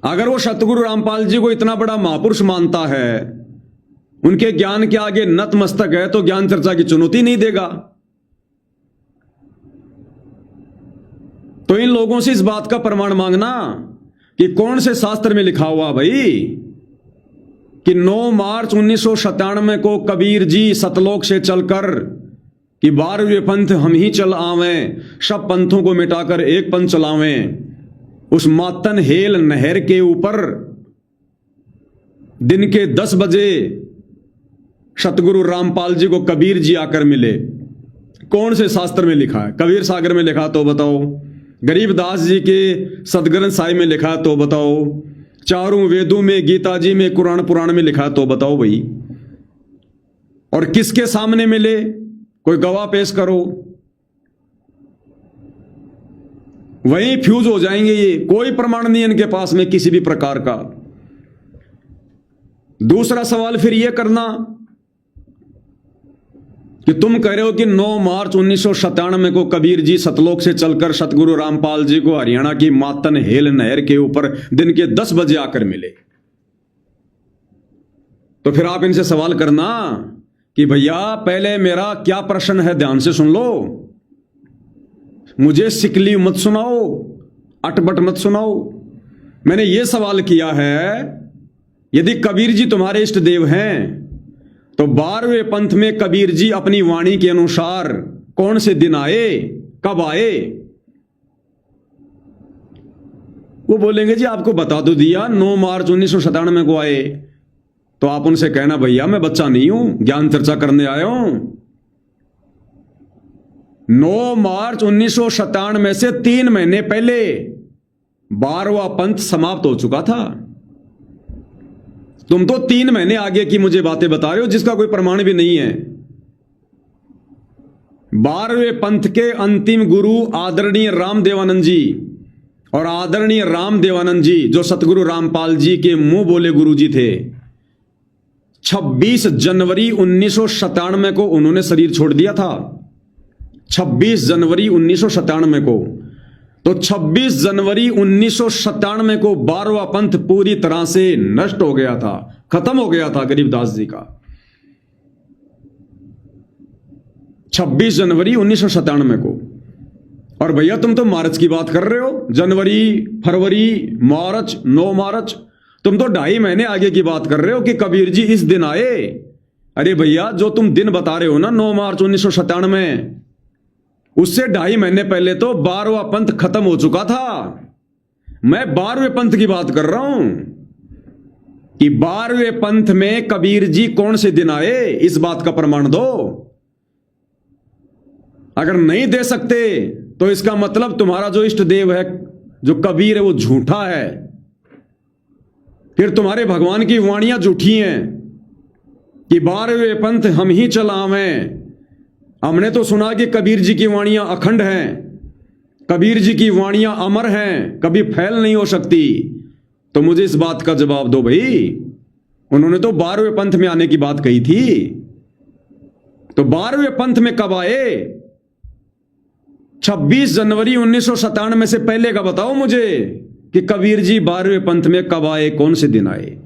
अगर वो सतगुरु रामपाल जी को इतना बड़ा महापुरुष मानता है, उनके ज्ञान के आगे नतमस्तक है, तो ज्ञान चर्चा की चुनौती नहीं देगा। तो इन लोगों से इस बात का प्रमाण मांगना कि कौन से शास्त्र में लिखा हुआ भाई कि 9 मार्च 1997 को कबीर जी सतलोक से चलकर कि 12वें पंथ हम ही चल आवें, सब पंथों को मिटाकर एक पंथ चलावें, उस मातन हेल नहर के ऊपर दिन के 10 बजे सतगुरु रामपाल जी को कबीर जी आकर मिले। कौन से शास्त्र में लिखा है? कबीर सागर में लिखा तो बताओ, गरीबदास जी के सदग्रंथ साहिब में लिखा तो बताओ, चारों वेदों में, गीता जी में, कुरान पुराण में लिखा तो बताओ भाई। और किसके सामने मिले? कोई गवाह पेश करो। वहीं फ्यूज हो जाएंगे ये, कोई प्रमाण नहीं इनके पास में किसी भी प्रकार का। दूसरा सवाल फिर ये करना कि तुम कह रहे हो कि 9 मार्च 1997 को कबीर जी सतलोक से चलकर सतगुरु रामपाल जी को हरियाणा की मातन हेल नहर के ऊपर दिन के 10 बजे आकर मिले। तो फिर आप इनसे सवाल करना कि भैया पहले मेरा क्या प्रश्न है, ध्यान से सुन लो। मुझे सिकली मत सुनाओ, अटपट मत सुनाओ। मैंने यह सवाल किया है, यदि कबीर जी तुम्हारे इष्ट देव हैं तो 12वें पंथ में कबीर जी अपनी वाणी के अनुसार कौन से दिन आए, कब आए? वो बोलेंगे जी आपको बता तो दिया 9 मार्च 1997 को आए। तो आप उनसे कहना भैया मैं बच्चा नहीं हूं, ज्ञान चर्चा करने आया हूं। 9 मार्च 1997 से 3 महीने पहले 12वां पंथ समाप्त हो चुका था। तुम तो 3 महीने आगे की मुझे बातें बता रहे हो जिसका कोई प्रमाण भी नहीं है। 12वें पंथ के अंतिम गुरु आदरणीय रामदेवानंद जी और आदरणीय रामदेवानंद जी जो सतगुरु रामपाल जी के मुंह बोले गुरु जी थे, 26 जनवरी 1997 को उन्होंने शरीर छोड़ दिया था। 26 जनवरी 1997 को। तो 26 जनवरी 1997 को 12वां पंथ पूरी तरह से नष्ट हो गया था, खत्म हो गया था गरीबदास जी का। 26 जनवरी 1997 को। और भैया तुम तो मार्च की बात कर रहे हो, जनवरी, फरवरी, मार्च, 9 मार्च, तुम तो 2.5 महीने आगे की बात कर रहे हो कि कबीर जी इस दिन आए। अरे भैया जो तुम दिन बता रहे हो ना 9 मार्च 1997, उससे 2.5 महीने पहले तो 12वां पंथ खत्म हो चुका था। मैं 12वें पंथ की बात कर रहा हूं कि 12वें पंथ में कबीर जी कौन से दिन आए, इस बात का प्रमाण दो। अगर नहीं दे सकते तो इसका मतलब तुम्हारा जो इष्ट देव है, जो कबीर है, वो झूठा है। फिर तुम्हारे भगवान की वाणियां झूठी हैं कि 12वें पंथ हम ही चलावें। हमने तो सुना कि कबीर जी की वाणियां अखंड हैं, कबीर जी की वाणियां अमर हैं, कभी फैल नहीं हो सकती। तो मुझे इस बात का जवाब दो भाई। उन्होंने तो 12वें पंथ में आने की बात कही थी, तो 12वें पंथ में कब आए? 26 जनवरी 1997 से पहले का बताओ मुझे कि कबीर जी 12वें पंथ में कब आए, कौन से दिन आए।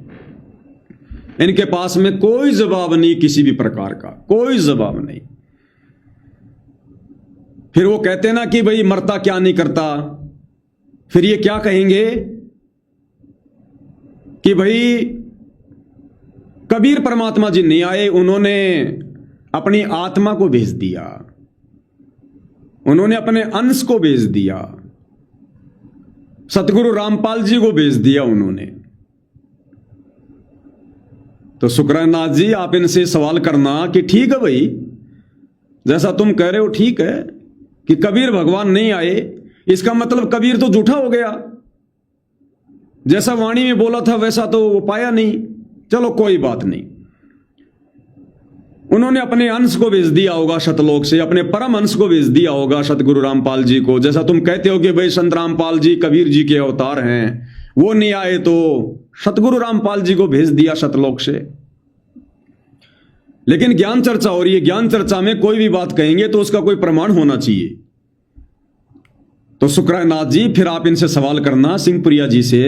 इनके पास में कोई जवाब नहीं, किसी भी प्रकार का कोई जवाब नहीं। फिर वो कहते ना कि भाई मरता क्या नहीं करता। फिर ये क्या कहेंगे कि भाई कबीर परमात्मा जी नहीं आए, उन्होंने अपनी आत्मा को भेज दिया, उन्होंने अपने अंश को भेज दिया, सतगुरु रामपाल जी को भेज दिया उन्होंने। तो शुक्रानाथ जी आप इनसे सवाल करना कि ठीक है भाई, जैसा तुम कह रहे हो ठीक है कि कबीर भगवान नहीं आए, इसका मतलब कबीर तो झूठा हो गया। जैसा वाणी में बोला था वैसा तो वो पाया नहीं। चलो कोई बात नहीं, उन्होंने अपने अंश को भेज दिया होगा सतलोक से, अपने परम अंश को भेज दिया होगा सतगुरु रामपाल जी को। जैसा तुम कहते हो कि भाई संत रामपाल जी कबीर जी के अवतार हैं, वो नहीं आए तो सतगुरु रामपाल जी को भेज दिया सतलोक से। लेकिन ज्ञान चर्चा हो रही है, ज्ञान चर्चा में कोई भी बात कहेंगे तो उसका कोई प्रमाण होना चाहिए। तो शुक्रानाथ जी फिर आप इनसे सवाल करना सिंहपुरिया जी से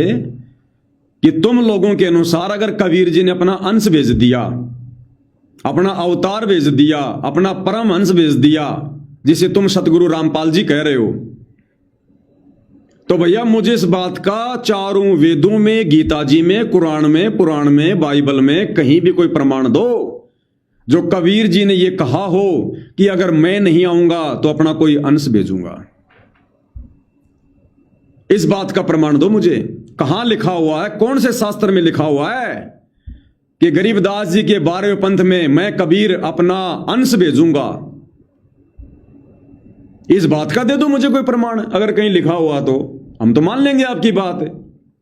कि तुम लोगों के अनुसार अगर कबीर जी ने अपना अंश भेज दिया, अपना अवतार भेज दिया, अपना परम अंश भेज दिया, जिसे तुम सतगुरु रामपाल जी कह रहे हो, तो भैया मुझे इस बात का चारों वेदों में, गीता जी में, कुरान में, पुराण में, बाइबल में कहीं भी कोई प्रमाण दो जो कबीर जी ने यह कहा हो कि अगर मैं नहीं आऊंगा तो अपना कोई अंश भेजूंगा। इस बात का प्रमाण दो मुझे। कहां लिखा हुआ है, कौन से शास्त्र में लिखा हुआ है कि गरीबदास जी के 12वें पंथ में मैं कबीर अपना अंश भेजूंगा? इस बात का दे दो मुझे कोई प्रमाण। अगर कहीं लिखा हुआ तो हम तो मान लेंगे आपकी बात है,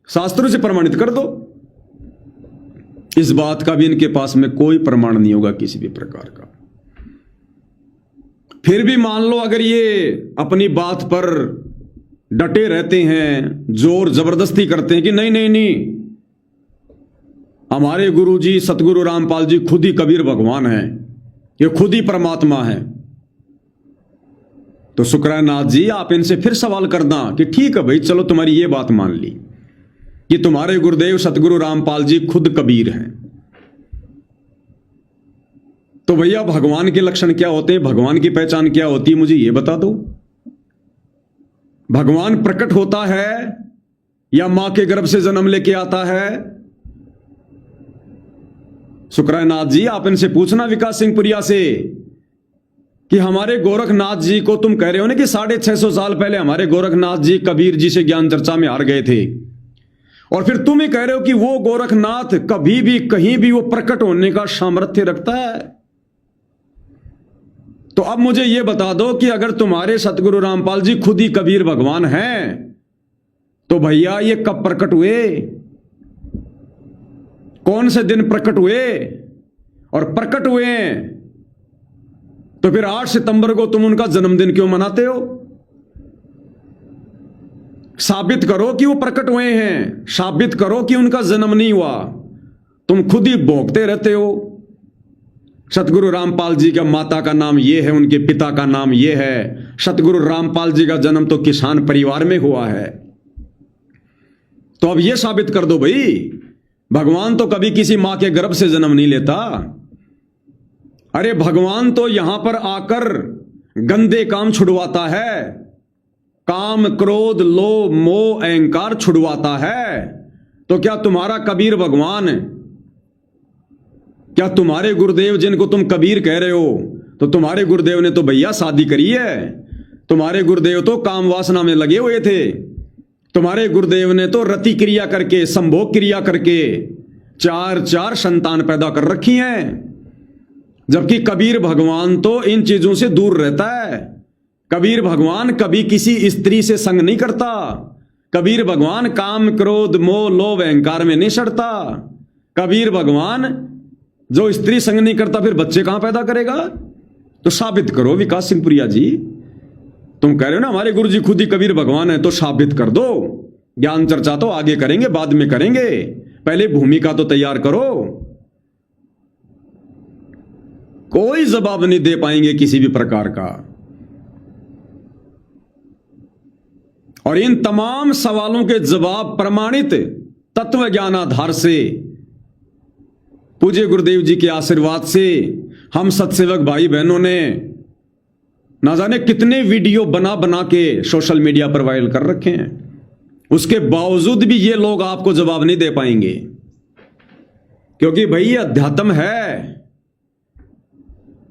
शास्त्रों से प्रमाणित कर दो। इस बात का भी इनके पास में कोई प्रमाण नहीं होगा किसी भी प्रकार का। फिर भी मान लो अगर ये अपनी बात पर डटे रहते हैं, जोर जबरदस्ती करते हैं कि नहीं नहीं नहीं, हमारे गुरु जी सतगुरु रामपाल जी खुद ही कबीर भगवान हैं, ये खुद ही परमात्मा है, तो शुक्रानाथ जी आप इनसे फिर सवाल करना कि ठीक है भाई, चलो तुम्हारी ये बात मान ली कि तुम्हारे गुरुदेव सतगुरु रामपाल जी खुद कबीर हैं, तो भैया भगवान के लक्षण क्या होते हैं, भगवान की पहचान क्या होती है, मुझे ये बता दो। भगवान प्रकट होता है या मां के गर्भ से जन्म लेके आता है? शुक्रानाथ जी आप इनसे पूछना विकास सिंहपुरिया से कि हमारे गोरखनाथ जी को तुम कह रहे हो ना कि 650 साल पहले हमारे गोरखनाथ जी कबीर जी से ज्ञान चर्चा में हार गए थे, और फिर तुम ही कह रहे हो कि वो गोरखनाथ कभी भी कहीं भी वो प्रकट होने का सामर्थ्य रखता है। तो अब मुझे यह बता दो कि अगर तुम्हारे सतगुरु रामपाल जी खुद ही कबीर भगवान हैं, तो भैया ये कब प्रकट हुए, कौन से दिन प्रकट हुए? और प्रकट हुए हैं तो फिर 8 सितंबर को तुम उनका जन्मदिन क्यों मनाते हो? साबित करो कि वो प्रकट हुए हैं, साबित करो कि उनका जन्म नहीं हुआ। तुम खुद ही भोगते रहते हो सतगुरु रामपाल जी का माता का नाम ये है, उनके पिता का नाम ये है, सतगुरु रामपाल जी का जन्म तो किसान परिवार में हुआ है। तो अब ये साबित कर दो भाई, भगवान तो कभी किसी मां के गर्भ से जन्म नहीं लेता। अरे भगवान तो यहां पर आकर गंदे काम छुड़वाता है, काम क्रोध लोभ मोह अहंकार छुड़वाता है। तो क्या तुम्हारा कबीर भगवान, क्या तुम्हारे गुरुदेव जिनको तुम कबीर कह रहे हो, तो तुम्हारे गुरुदेव ने तो भैया शादी करी है, तुम्हारे गुरुदेव तो काम वासना में लगे हुए थे, तुम्हारे गुरुदेव ने तो रति क्रिया करके संभोग क्रिया करके 4 संतान पैदा कर रखी हैं। जबकि कबीर भगवान तो इन चीजों से दूर रहता है। कबीर भगवान कभी किसी स्त्री से संग नहीं करता, कबीर भगवान काम क्रोध मोह लोभ अहंकार में नहीं सड़ता। कबीर भगवान जो स्त्री संग नहीं करता फिर बच्चे कहां पैदा करेगा? तो साबित करो विकास सिंहपुरिया जी, तुम कह रहे हो ना हमारे गुरु जी खुद ही कबीर भगवान है, तो साबित कर दो। ज्ञान चर्चा तो आगे करेंगे, बाद में करेंगे, पहले भूमिका तो तैयार करो। कोई जवाब नहीं दे पाएंगे किसी भी प्रकार का। और इन तमाम सवालों के जवाब प्रमाणित तत्व ज्ञान आधार से, पूज्य गुरुदेव जी के आशीर्वाद से हम सत्सेवक भाई बहनों ने ना जाने कितने वीडियो बना बना के सोशल मीडिया पर वायरल कर रखे हैं। उसके बावजूद भी ये लोग आपको जवाब नहीं दे पाएंगे, क्योंकि भाई ये अध्यात्म है,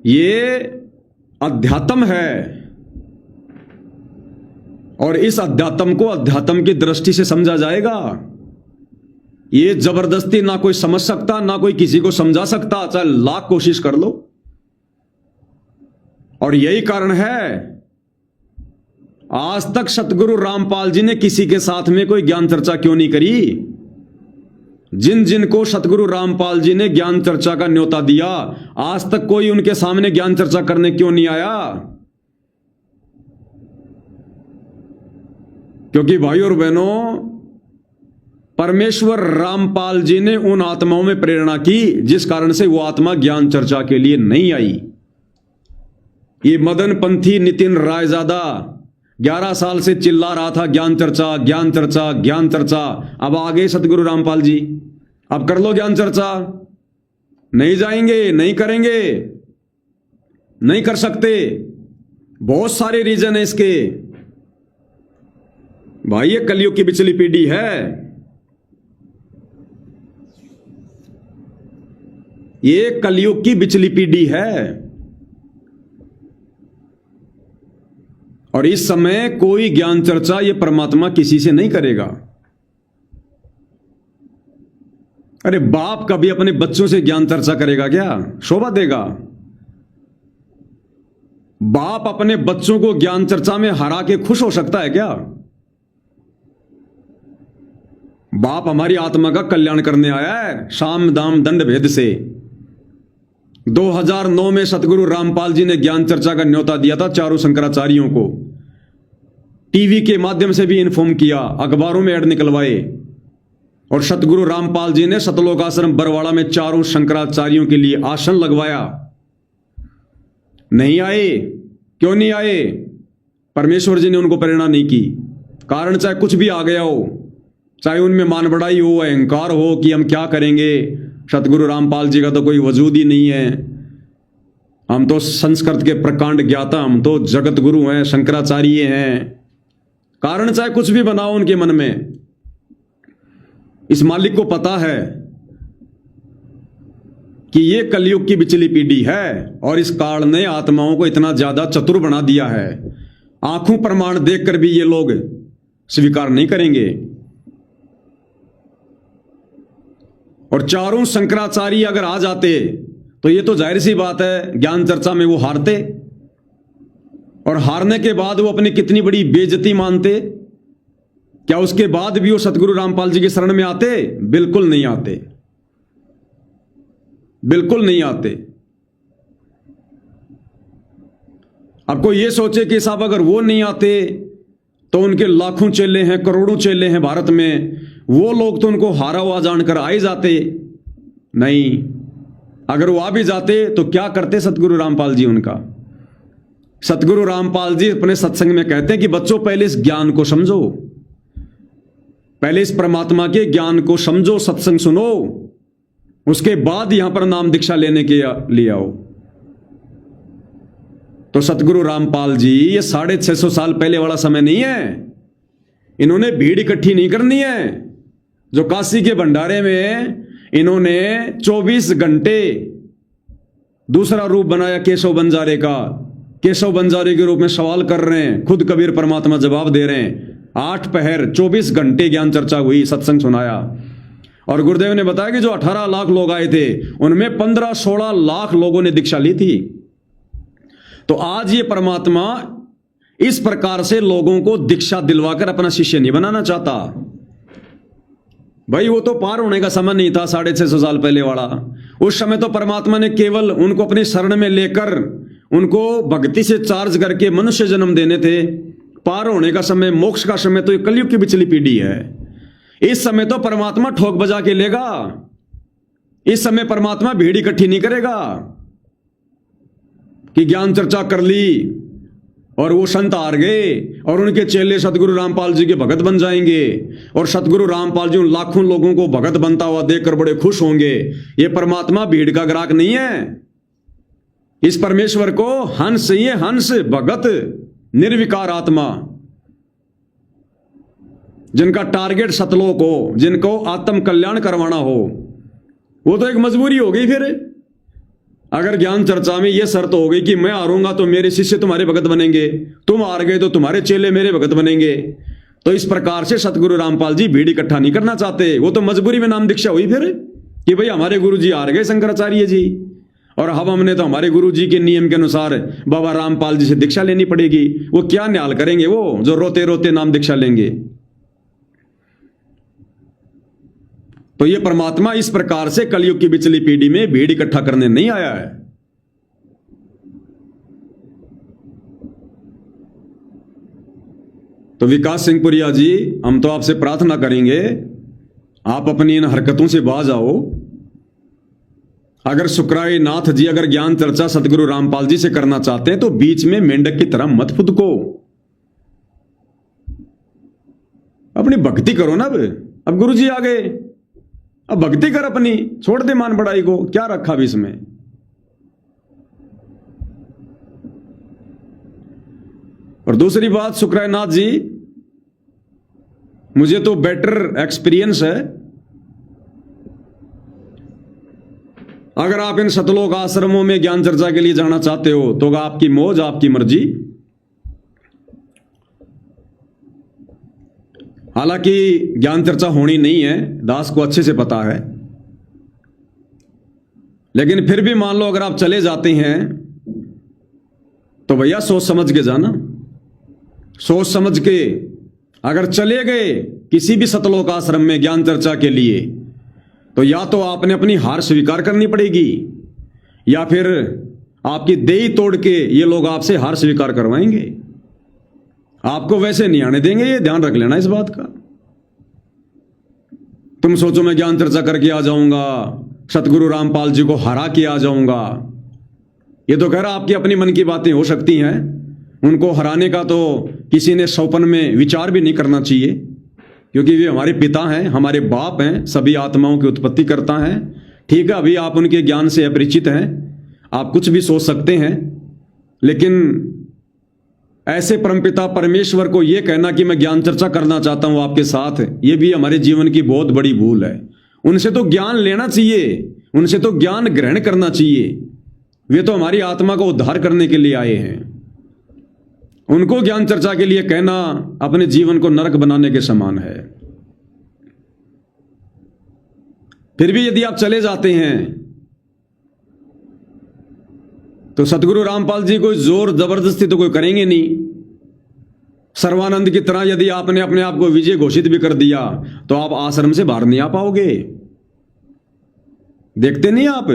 ये अध्यात्म है। और इस अध्यात्म को अध्यात्म की दृष्टि से समझा जाएगा। ये जबरदस्ती ना कोई समझ सकता, ना कोई किसी को समझा सकता, चाहे लाख कोशिश कर लो। और यही कारण है आज तक सतगुरु रामपाल जी ने किसी के साथ में कोई ज्ञान चर्चा क्यों नहीं करी। जिन जिन को सतगुरु रामपाल जी ने ज्ञान चर्चा का न्योता दिया, आज तक कोई उनके सामने ज्ञान चर्चा करने क्यों नहीं आया? क्योंकि भाई और बहनों, परमेश्वर रामपाल जी ने उन आत्माओं में प्रेरणा की जिस कारण से वो आत्मा ज्ञान चर्चा के लिए नहीं आई। ये मदन पंथी नितिन रायजादा 11 साल से चिल्ला रहा था ज्ञान चर्चा ज्ञान चर्चा ज्ञान चर्चा। अब आ गए सतगुरु रामपाल जी, अब कर लो ज्ञान चर्चा। नहीं जाएंगे, नहीं करेंगे, नहीं कर सकते। बहुत सारे रीजन है इसके भाई। ये कलयुग की बिचली पीढ़ी है, ये कलयुग की बिचली पीढ़ी है। और इस समय कोई ज्ञान चर्चा ये परमात्मा किसी से नहीं करेगा। अरे बाप कभी अपने बच्चों से ज्ञान चर्चा करेगा क्या? शोभा देगा? बाप अपने बच्चों को ज्ञान चर्चा में हरा के खुश हो सकता है क्या? बाप हमारी आत्मा का कल्याण करने आया है साम दाम दंड भेद से। 2009 में सतगुरु रामपाल जी ने ज्ञान चर्चा का न्योता दिया था चारों शंकराचार्यों को। टीवी के माध्यम से भी इन्फॉर्म किया, अखबारों में ऐड निकलवाए। और सतगुरु रामपाल जी ने सतलोक आश्रम बरवाड़ा में चारों शंकराचार्यों के लिए आसन लगवाया। नहीं आए। क्यों नहीं आए? परमेश्वर जी ने उनको प्रेरणा नहीं की। कारण चाहे कुछ भी आ गया हो, चाहे उनमें मान बढ़ाई हो, अहंकार हो कि हम क्या करेंगे, सतगुरु रामपाल जी का तो कोई वजूद ही नहीं है, हम तो संस्कृत के प्रकांड ज्ञाता, हम तो जगत गुरु हैं, शंकराचार्य हैं। कारण चाहे कुछ भी बनाओ उनके मन में, इस मालिक को पता है कि ये कलयुग की बिचली पीढ़ी है। और इस काल ने आत्माओं को इतना ज्यादा चतुर बना दिया है, आंखों प्रमाण देखकर भी ये लोग स्वीकार नहीं करेंगे। और चारों शंकराचार्य अगर आ जाते तो ये तो जाहिर सी बात है ज्ञान चर्चा में वो हारते। और हारने के बाद वो अपनी कितनी बड़ी बेइज्जती मानते। क्या उसके बाद भी वो सतगुरु रामपाल जी की शरण में आते? बिल्कुल नहीं आते, बिल्कुल नहीं आते। अब कोई ये सोचे कि साहब अगर वो नहीं आते तो उनके लाखों चेले हैं, करोड़ों चेले हैं भारत में, वो लोग तो उनको हारा हुआ जानकर आ ही जाते। नहीं, अगर वो आ भी जाते तो क्या करते सतगुरु रामपाल जी उनका? सतगुरु रामपाल जी अपने सत्संग में कहते हैं कि बच्चों पहले इस ज्ञान को समझो, पहले इस परमात्मा के ज्ञान को समझो, सत्संग सुनो, उसके बाद यहां पर नाम दीक्षा लेने के लिए आओ। तो सतगुरु रामपाल जी ये 650 साल पहले वाला समय नहीं है। इन्होंने भीड़ इकट्ठी नहीं करनी है। जो काशी के भंडारे में इन्होंने 24 घंटे दूसरा रूप बनाया केशव बंजारे का, केशव बंजारे के रूप में सवाल कर रहे हैं, खुद कबीर परमात्मा जवाब दे रहे हैं। 8 पहर 24 घंटे ज्ञान चर्चा हुई, सत्संग सुनाया। और गुरुदेव ने बताया कि जो 18 लाख लोग आए थे उनमें 15-16 लाख लोगों ने दीक्षा ली थी। तो आज ये परमात्मा इस प्रकार से लोगों को दीक्षा दिलवाकर अपना शिष्य नहीं बनाना चाहता। भाई वो तो पार होने का समय नहीं था 650 साल पहले वाला। उस समय तो परमात्मा ने केवल उनको अपनी शरण में लेकर उनको भक्ति से चार्ज करके मनुष्य जन्म देने थे। पार होने का समय, मोक्ष का समय तो ये कलयुग की बिचली पीढ़ी है। इस समय तो परमात्मा ठोक बजा के लेगा। इस समय परमात्मा भीड़ इकट्ठी नहीं करेगा कि ज्ञान चर्चा कर ली और वो संत हार गए और उनके चेले सतगुरु रामपाल जी के भगत बन जाएंगे और सतगुरु रामपाल जी उन लाखों लोगों को भगत बनता हुआ देखकर बड़े खुश होंगे। ये परमात्मा भीड़ का ग्राहक नहीं है। इस परमेश्वर को हंस, ये हंस भगत निर्विकार आत्मा, जिनका टारगेट सतलोक हो, जिनको आत्म कल्याण करवाना हो, वो तो एक मजबूरी हो गई। फिर अगर ज्ञान चर्चा में यह शर्त हो गई कि मैं हारूंगा तो मेरे शिष्य तुम्हारे भगत बनेंगे, तुम हार गए तो तुम्हारे चेले मेरे भगत बनेंगे, तो इस प्रकार से सतगुरु रामपाल जी भीड़ इकट्ठा नहीं करना चाहते। वो तो मजबूरी में नाम दीक्षा हुई फिर कि भाई हमारे गुरु जी हार गए शंकराचार्य जी, और अब हमने तो हमारे गुरु जी के नियम के अनुसार बाबा रामपाल जी से दीक्षा लेनी पड़ेगी। वो क्या न्याल करेंगे वो जो रोते रोते नाम दीक्षा लेंगे? तो ये परमात्मा इस प्रकार से कलयुग की बिचली पीढ़ी में भीड़ इकट्ठा करने नहीं आया है। तो विकास सिंह पुरिया जी, हम तो आपसे प्रार्थना करेंगे आप अपनी इन हरकतों से बाज आओ। अगर सुकराई नाथ जी अगर ज्ञान चर्चा सतगुरु रामपाल जी से करना चाहते हैं तो बीच में मेंढक की तरह मत फुदको, अपनी भक्ति करो ना। अब गुरु जी आ गए, अब भक्ति कर अपनी, छोड़ दे मान बढ़ाई को, क्या रखा भी इसमें। और दूसरी बात, सुकराई नाथ जी, मुझे तो बेटर एक्सपीरियंस है। अगर आप इन सतलोक आश्रमों में ज्ञान चर्चा के लिए जाना चाहते हो तो आपकी मौज, आपकी मर्जी। हालांकि ज्ञान चर्चा होनी नहीं है, दास को अच्छे से पता है, लेकिन फिर भी मान लो अगर आप चले जाते हैं तो भैया सोच समझ के जाना। सोच समझ के अगर चले गए किसी भी सतलोक आश्रम में ज्ञान चर्चा के लिए तो या तो आपने अपनी हार स्वीकार करनी पड़ेगी या फिर आपकी देही तोड़ के ये लोग आपसे हार स्वीकार करवाएंगे। आपको वैसे नहीं आने देंगे, ये ध्यान रख लेना इस बात का। तुम सोचो मैं ज्ञान चर्चा करके आ जाऊंगा, सतगुरु रामपाल जी को हरा के आ जाऊंगा, ये तो खैर आपकी अपनी मन की बातें हो सकती हैं। उनको हराने का तो किसी ने सौपन में विचार भी नहीं करना चाहिए, क्योंकि वे हमारे पिता हैं, हमारे बाप हैं, सभी आत्माओं की उत्पत्ति करता है। ठीक है, अभी आप उनके ज्ञान से अपरिचित हैं, आप कुछ भी सोच सकते हैं, लेकिन ऐसे परमपिता परमेश्वर को यह कहना कि मैं ज्ञान चर्चा करना चाहता हूं आपके साथ, यह भी हमारे जीवन की बहुत बड़ी भूल है। उनसे तो ज्ञान लेना चाहिए, उनसे तो ज्ञान ग्रहण करना चाहिए। वे तो हमारी आत्मा को उद्धार करने के लिए आए हैं। उनको ज्ञान चर्चा के लिए कहना अपने जीवन को नरक बनाने के समान है। फिर भी यदि आप चले जाते हैं तो सतगुरु रामपाल जी कोई जोर जबरदस्ती तो कोई करेंगे नहीं। सर्वानंद की तरह यदि आपने अपने आप को विजय घोषित भी कर दिया तो आप आश्रम से बाहर नहीं आ पाओगे। देखते नहीं आप,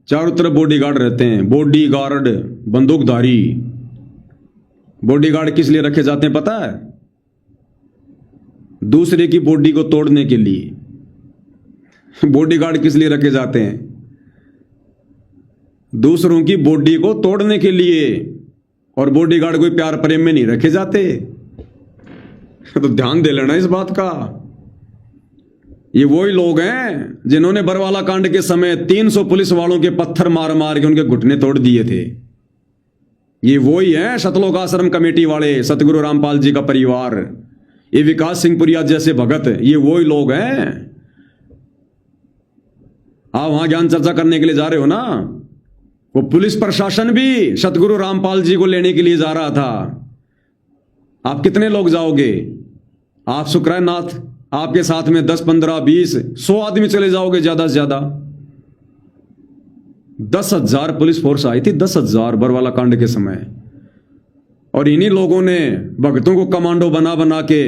चारों तरफ बॉडीगार्ड रहते हैं, बॉडीगार्ड, बंदूकधारी। बॉडीगार्ड किस लिए रखे जाते हैं पता है? दूसरे की बॉडी को तोड़ने के लिए। बॉडीगार्ड किस लिए रखे जाते हैं? दूसरों की बॉडी को तोड़ने के लिए। और बॉडीगार्ड कोई प्यार प्रेम में नहीं रखे जाते। तो ध्यान दे लेना इस बात का। ये वही लोग हैं जिन्होंने बरवाला कांड के समय 300 पुलिस वालों के पत्थर मार मार के उनके घुटने तोड़ दिए थे। ये वही हैं सतलोक आश्रम कमेटी वाले, सतगुरु रामपाल जी का परिवार, ये विकास सिंह पुरिया जैसे भगत, ये वही लोग हैं। आप वहां ज्ञान चर्चा करने के लिए जा रहे हो ना, वो पुलिस प्रशासन भी सतगुरु रामपाल जी को लेने के लिए जा रहा था। आप कितने लोग जाओगे? आप सुकराई नाथ, आपके साथ में 10, 15, 20, 100 आदमी चले जाओगे ज्यादा से ज्यादा। 10,000 पुलिस फोर्स आई थी, 10,000 बरवाला कांड के समय। और इन्हीं लोगों ने भक्तों को कमांडो बना बना के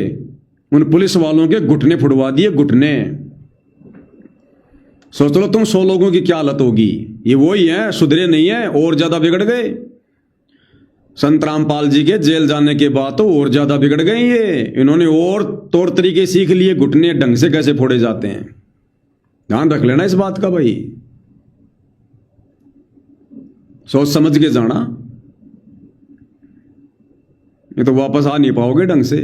उन पुलिस वालों के घुटने फुड़वा दिए, घुटने। सोच लो तुम 100 लोगों की क्या हालत होगी। ये वही है, सुधरे नहीं है, और ज्यादा बिगड़ गए। संत रामपाल जी के जेल जाने के बाद तो और ज्यादा बिगड़ गए ये। इन्होंने और तौर तरीके सीख लिए, घुटने ढंग से कैसे फोड़े जाते हैं। ध्यान रख लेना इस बात का भाई, सोच समझ के जाना। ये तो वापस आ नहीं पाओगे ढंग से।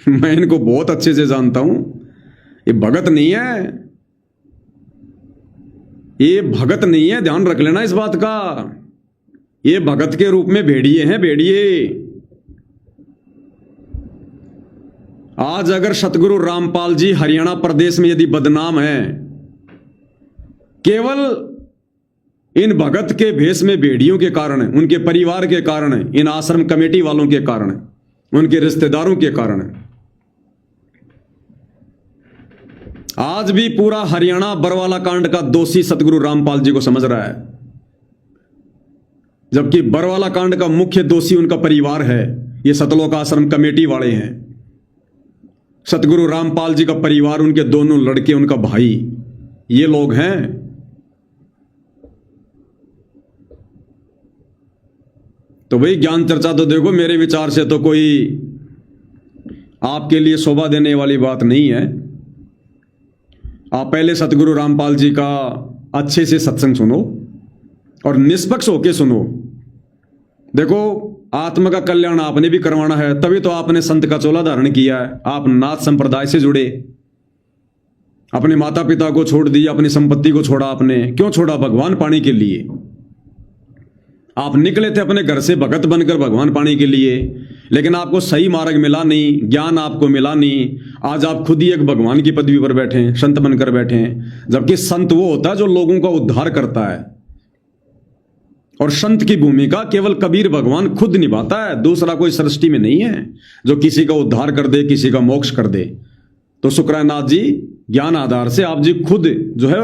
मैं इनको बहुत अच्छे से जानता हूं। ये भगत नहीं है, ये भगत नहीं है, ध्यान रख लेना इस बात का। ये भगत के रूप में भेड़िए हैं, भेड़िए। आज अगर सतगुरु रामपाल जी हरियाणा प्रदेश में यदि बदनाम है, केवल इन भगत के भेष में भेड़ियों के कारण, उनके परिवार के कारण, इन आश्रम कमेटी वालों के कारण, उनके रिश्तेदारों के कारण, आज भी पूरा हरियाणा बरवाला कांड का दोषी सतगुरु रामपाल जी को समझ रहा है, जबकि बरवाला कांड का मुख्य दोषी उनका परिवार है। ये सतलोक आश्रम कमेटी वाले हैं। सतगुरु रामपाल जी का परिवार, उनके दोनों लड़के, उनका भाई, ये लोग हैं। तो भाई ज्ञान चर्चा तो देखो, मेरे विचार से तो कोई आपके लिए शोभा देने वाली बात नहीं है। आप पहले सतगुरु रामपाल जी का अच्छे से सत्संग सुनो और निष्पक्ष होके सुनो। देखो, आत्मा का कल्याण आपने भी करवाना है, तभी तो आपने संत का चोला धारण किया है। आप नाथ संप्रदाय से जुड़े, अपने माता पिता को छोड़ दिया, अपनी संपत्ति को छोड़ा। आपने क्यों छोड़ा? भगवान पाने के लिए। आप निकले थे अपने घर से भगत बनकर भगवान पाने के लिए, लेकिन आपको सही मार्ग मिला नहीं, ज्ञान आपको मिला नहीं। आज आप खुद ही एक भगवान की पदवी पर बैठे हैं, संत बनकर बैठे हैं। जबकि संत वो होता है जो लोगों का उद्धार करता है, और संत की भूमिका केवल कबीर भगवान खुद निभाता है, दूसरा कोई सृष्टि में नहीं है जो किसी का उद्धार कर दे, किसी का मोक्ष कर दे। तो शुक्रानाथ जी, ज्ञान आधार से आप जी खुद जो है,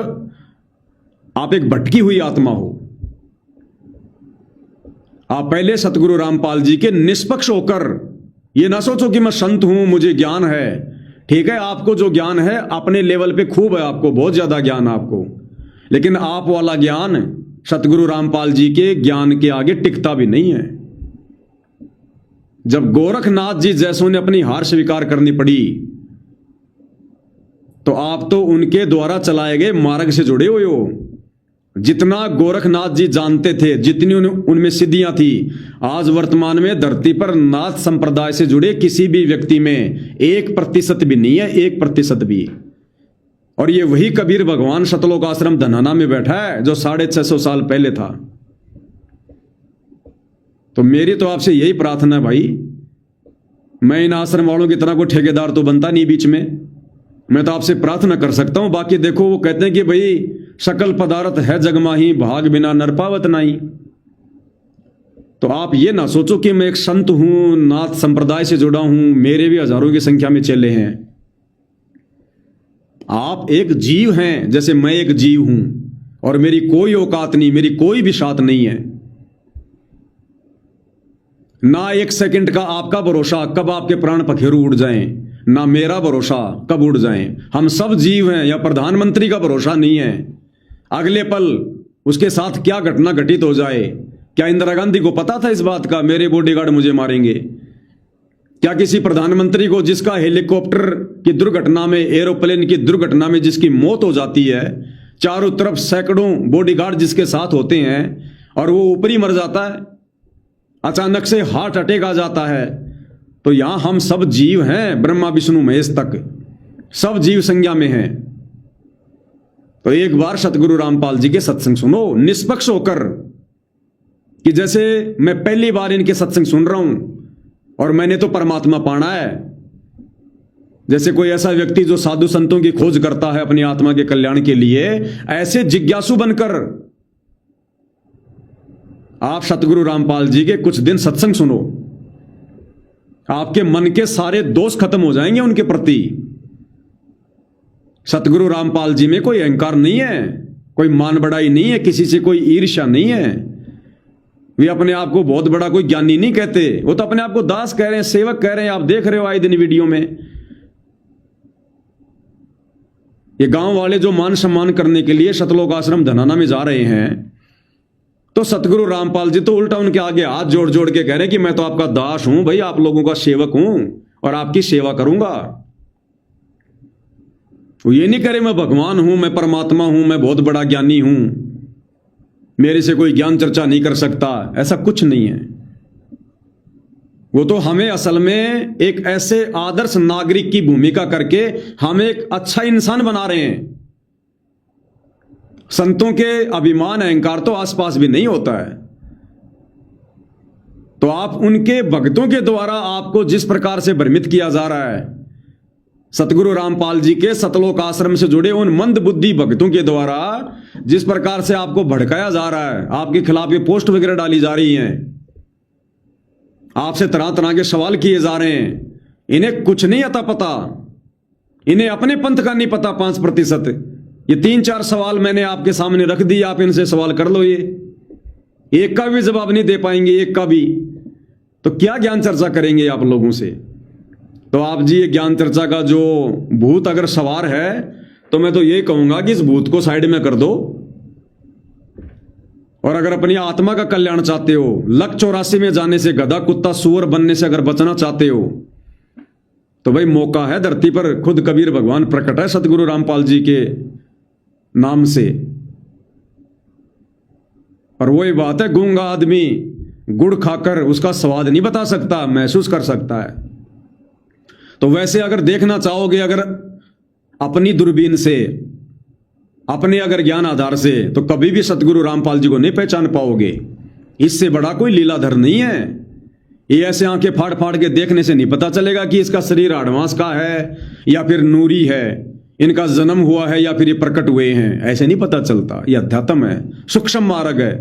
आप एक भटकी हुई आत्मा हो। आप पहले सतगुरु रामपाल जी के निष्पक्ष होकर ये ना सोचो कि मैं संत हूं, मुझे ज्ञान है। ठीक है, आपको जो ज्ञान है अपने लेवल पे खूब है, आपको बहुत ज्यादा ज्ञान आपको, लेकिन आप वाला ज्ञान सतगुरु रामपाल जी के ज्ञान के आगे टिकता भी नहीं है। जब गोरखनाथ जी जैसों ने अपनी हार स्वीकार करनी पड़ी, तो आप तो उनके द्वारा चलाए गए मार्ग से जुड़े हुए हो। जितना गोरखनाथ जी जानते थे, जितनी उनमें सिद्धियां थी, आज वर्तमान में धरती पर नाथ संप्रदाय से जुड़े किसी भी व्यक्ति में 1% भी नहीं है, 1% भी। और ये वही कबीर भगवान सतलोक आश्रम धनाना में बैठा है जो 650 साल पहले था। तो मेरी तो आपसे यही प्रार्थना है भाई, मैं इन आश्रम वालों की तरह कोई ठेकेदार तो बनता नहीं बीच में, मैं तो आपसे प्रार्थना कर सकता हूं। बाकी देखो, वो कहते हैं कि भाई सकल पदार्थ है जग माही, भाग बिना नर पावत नहीं। तो आप ये ना सोचो कि मैं एक संत हूं, नाथ संप्रदाय से जुड़ा हूं, मेरे भी हजारों की संख्या में चेले हैं। आप एक जीव हैं, जैसे मैं एक जीव हूं, और मेरी कोई औकात नहीं, मेरी कोई भी शात नहीं है। ना एक सेकंड का आपका भरोसा कब आपके प्राण पखेरु उड़ जाएं, ना मेरा भरोसा कब उड़ जाएं। हम सब जीव हैं, या प्रधानमंत्री का भरोसा नहीं है, अगले पल उसके साथ क्या घटना घटित हो जाए। क्या इंदिरा गांधी को पता था इस बात का, मेरे बॉडीगार्ड मुझे मारेंगे? क्या किसी प्रधानमंत्री को, जिसका हेलीकॉप्टर की दुर्घटना में, एरोप्लेन की दुर्घटना में जिसकी मौत हो जाती है, चारों तरफ सैकड़ों बॉडीगार्ड जिसके साथ होते हैं, और वो ऊपरी मर जाता है, अचानक से हार्ट अटैक आ जाता है? तो यहां हम सब जीव हैं, ब्रह्मा विष्णु महेश तक सब जीव संज्ञा में हैं। तो एक बार सतगुरु रामपाल जी के सत्संग सुनो निष्पक्ष होकर, कि जैसे मैं पहली बार इनके सत्संग सुन रहा हूं और मैंने तो परमात्मा पाना है। जैसे कोई ऐसा व्यक्ति जो साधु संतों की खोज करता है अपनी आत्मा के कल्याण के लिए, ऐसे जिज्ञासु बनकर आप सतगुरु रामपाल जी के कुछ दिन सत्संग सुनो, आपके मन के सारे दोष खत्म हो जाएंगे उनके प्रति। सतगुरु रामपाल जी में कोई अहंकार नहीं है, कोई मान बढ़ाई नहीं है, किसी से कोई ईर्ष्या नहीं है। वे अपने आप को बहुत बड़ा कोई ज्ञानी नहीं कहते, वो तो अपने आप को दास कह रहे हैं, सेवक कह रहे हैं। आप देख रहे हो आए दिन वीडियो में, ये गांव वाले जो मान सम्मान करने के लिए सतलोक आश्रम धनाना में जा रहे हैं, तो सतगुरु रामपाल जी तो उल्टा उनके आगे हाथ जोड़ जोड़ के कह रहे हैं कि मैं तो आपका दास हूं भाई, आप लोगों का सेवक हूं और आपकी सेवा करूंगा। वो ये नहीं करे मैं भगवान हूं, मैं परमात्मा हूं, मैं बहुत बड़ा ज्ञानी हूं, मेरे से कोई ज्ञान चर्चा नहीं कर सकता, ऐसा कुछ नहीं है। वो तो हमें असल में एक ऐसे आदर्श नागरिक की भूमिका करके हमें एक अच्छा इंसान बना रहे हैं। संतों के अभिमान अहंकार तो आसपास भी नहीं होता है। तो आप उनके भक्तों के द्वारा आपको जिस प्रकार से भ्रमित किया जा रहा है, सतगुरु रामपाल जी के सतलोक आश्रम से जुड़े उन मंद बुद्धि भक्तों के द्वारा जिस प्रकार से आपको भड़काया जा रहा है, आपके खिलाफ ये पोस्ट वगैरह डाली जा रही हैं, आपसे तरह तरह के सवाल किए जा रहे हैं, इन्हें कुछ नहीं आता पता, इन्हें अपने पंथ का नहीं पता 5%। ये 3-4 सवाल मैंने आपके सामने रख दिए, आप इनसे सवाल कर लो, ये एक का भी जवाब नहीं दे पाएंगे, एक का भी। तो क्या ज्ञान चर्चा करेंगे आप लोगों से? तो आप जी ये ज्ञान चर्चा का जो भूत अगर सवार है, तो मैं तो ये कहूंगा कि इस भूत को साइड में कर दो, और अगर अपनी आत्मा का कल्याण चाहते हो, लक 84 में जाने से, गधा कुत्ता सुअर बनने से अगर बचना चाहते हो, तो भाई मौका है धरती पर, खुद कबीर भगवान प्रकट है सतगुरु रामपाल जी के नाम से। और वही बात है, गूंगा आदमी गुड़ खाकर उसका स्वाद नहीं बता सकता, महसूस कर सकता है। तो वैसे अगर देखना चाहोगे, अगर अपनी दूरबीन से, अपने अगर ज्ञान आधार से, तो कभी भी सतगुरु रामपाल जी को नहीं पहचान पाओगे। इससे बड़ा कोई लीलाधर नहीं है। ये ऐसे आंखें फाड़ फाड़ के देखने से नहीं पता चलेगा कि इसका शरीर एडवांस का है या फिर नूरी है, इनका जन्म हुआ है या फिर ये प्रकट हुए हैं, ऐसे नहीं पता चलता। ये अध्यात्म है, सूक्ष्म मार्ग है।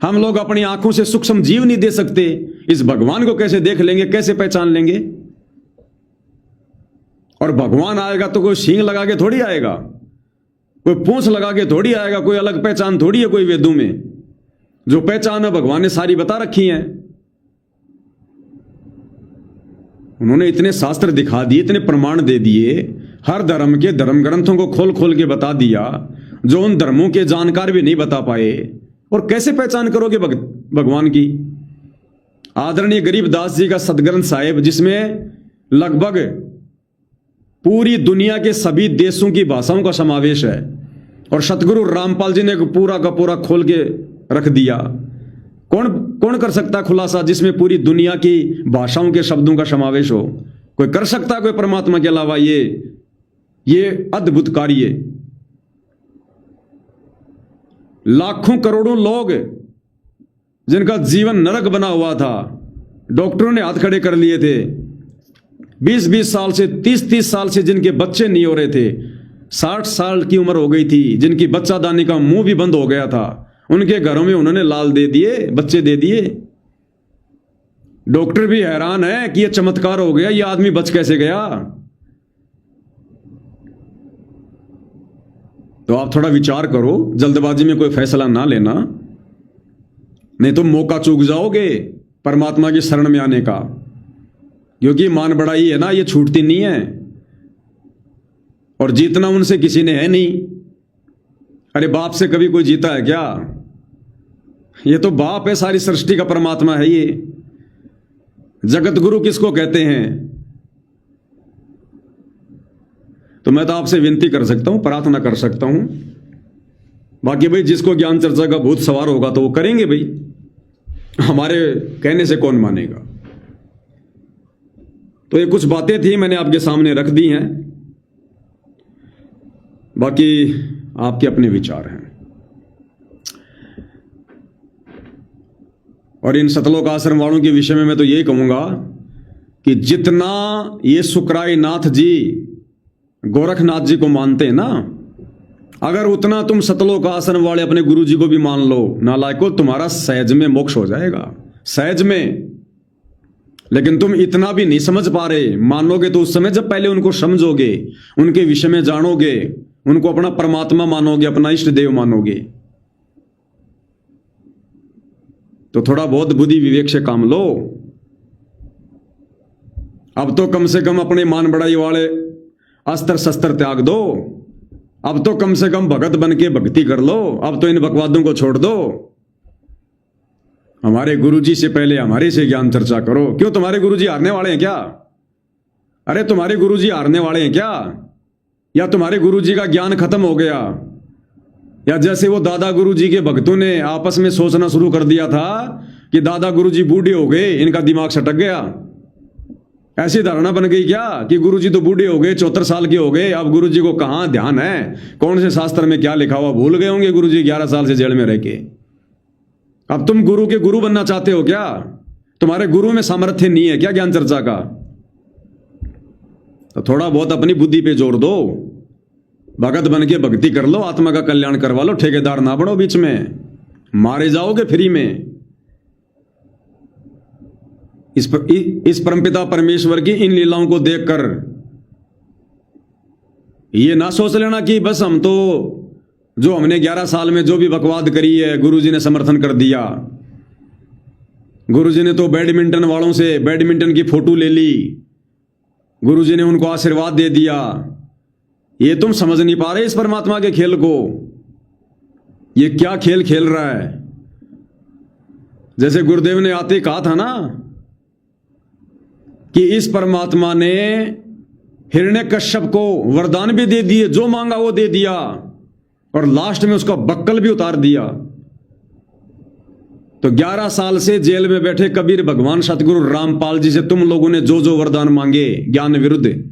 हम लोग अपनी आंखों से सूक्ष्म जीव नहीं दे सकते, इस भगवान को कैसे देख लेंगे, कैसे पहचान लेंगे? और भगवान आएगा तो कोई सींग लगा के थोड़ी आएगा, कोई पूंछ लगा के थोड़ी आएगा, कोई अलग पहचान थोड़ी है कोई वेदों में। जो पहचान है भगवान ने सारी बता रखी है। उन्होंने इतने शास्त्र दिखा दिए, इतने प्रमाण दे दिए, हर धर्म के धर्म ग्रंथों को खोल खोल के बता दिया, जो उन धर्मों के जानकार भी नहीं बता पाए। और कैसे पहचान करोगे भगवान की? आदरणीय गरीबदास जी का सदग्रंथ साहिब, जिसमें लगभग पूरी दुनिया के सभी देशों की भाषाओं का समावेश है, और सतगुरु रामपाल जी ने पूरा का पूरा खोल के रख दिया। कौन कर सकता खुलासा जिसमें पूरी दुनिया की भाषाओं के शब्दों का समावेश हो? कोई कर सकता कोई परमात्मा के अलावा? ये अद्भुत कार्य। लाखों करोड़ों लोग जिनका जीवन नरक बना हुआ था, डॉक्टरों ने हाथ खड़े कर लिए थे। 20-20 साल से, 30-30 साल से जिनके बच्चे नहीं हो रहे थे, 60 साल की उम्र हो गई थी, जिनकी बच्चादानी का मुंह भी बंद हो गया था, उनके घरों में उन्होंने लाल दे दिए, बच्चे दे दिए। डॉक्टर भी हैरान है कि यह चमत्कार हो गया, यह आदमी बच कैसे गया? तो आप थोड़ा विचार करो, जल्दबाजी में कोई फैसला ना लेना, नहीं तो मौका चूक जाओगे परमात्मा की शरण में आने का। क्योंकि मान बढ़ाई है ना, ये छूटती नहीं है, और जीतना उनसे किसी ने है नहीं। अरे बाप से कभी कोई जीता है क्या? ये तो बाप है, सारी सृष्टि का परमात्मा है। ये जगत गुरु किसको कहते हैं? तो मैं तो आपसे विनती कर सकता हूं, प्रार्थना कर सकता हूं। बाकी भाई जिसको ज्ञान चर्चा का भूत सवार होगा तो वो करेंगे भाई, हमारे कहने से कौन मानेगा। तो ये कुछ बातें थी, मैंने आपके सामने रख दी हैं, बाकी आपके अपने विचार हैं। और इन सतलोक आश्रम वालों के विषय में मैं तो यही कहूंगा कि जितना ये सुकराई नाथ जी गोरखनाथ जी को मानते हैं ना, अगर उतना तुम सतलोक आश्रम वाले अपने गुरु जी को भी मान लो, नालायको, तुम्हारा सहज में मोक्ष हो जाएगा, सहज में। लेकिन तुम इतना भी नहीं समझ पा रहे। मानोगे तो उस समय जब पहले उनको समझोगे, उनके विषय में जानोगे, उनको अपना परमात्मा मानोगे, अपना इष्ट देव मानोगे। तो थोड़ा बहुत बुद्धि विवेक से काम लो। अब तो कम से कम अपने मान बढ़ाई वाले अस्त्र शस्त्र त्याग दो। अब तो कम से कम भगत बन के भक्ति कर लो। अब तो इन बकवादों को छोड़ दो। हमारे गुरुजी से पहले हमारे से ज्ञान चर्चा करो। क्यों, तुम्हारे गुरुजी हारने वाले हैं क्या? अरे तुम्हारे गुरुजी हारने वाले हैं क्या? या तुम्हारे गुरुजी का ज्ञान खत्म हो गया? या जैसे वो दादा गुरुजी के भक्तों ने आपस में सोचना शुरू कर दिया था कि दादा गुरुजी बूढ़े हो गए, इनका दिमाग सटक गया। ऐसी धारणा बन गई क्या कि गुरुजी तो बूढ़े हो गए, 74 साल के हो गए, अब गुरुजी को कहां ध्यान है, कौन से शास्त्र में क्या लिखा हुआ भूल गए होंगे गुरुजी 11 साल से जेल में रह के। अब तुम गुरु के गुरु बनना चाहते हो क्या? तुम्हारे गुरु में सामर्थ्य नहीं है क्या ज्ञान चर्चा का? तो थोड़ा बहुत अपनी बुद्धि पे जोर दो, भगत बन के भक्ति कर लो, आत्मा का कल्याण करवा लो, ठेकेदार ना बनो बीच में, मारे जाओगे फ्री में। इस परमपिता परमेश्वर की इन लीलाओं को देखकर ये ना सोच लेना कि बस हम तो जो हमने 11 साल में जो भी बकवाद करी है गुरुजी ने समर्थन कर दिया। गुरुजी ने तो बैडमिंटन वालों से बैडमिंटन की फोटो ले ली, गुरुजी ने उनको आशीर्वाद दे दिया। ये तुम समझ नहीं पा रहे इस परमात्मा के खेल को। ये क्या खेल खेल रहा है? जैसे गुरुदेव ने आते कहा था ना कि इस परमात्मा ने हिरण्यकश्यप को वरदान भी दे दिए, जो मांगा वो दे दिया, और लास्ट में उसका बक्कल भी उतार दिया। तो 11 साल से जेल में बैठे कबीर भगवान सतगुरु रामपाल जी से तुम लोगों ने जो जो वरदान मांगे, ज्ञान विरुद्ध,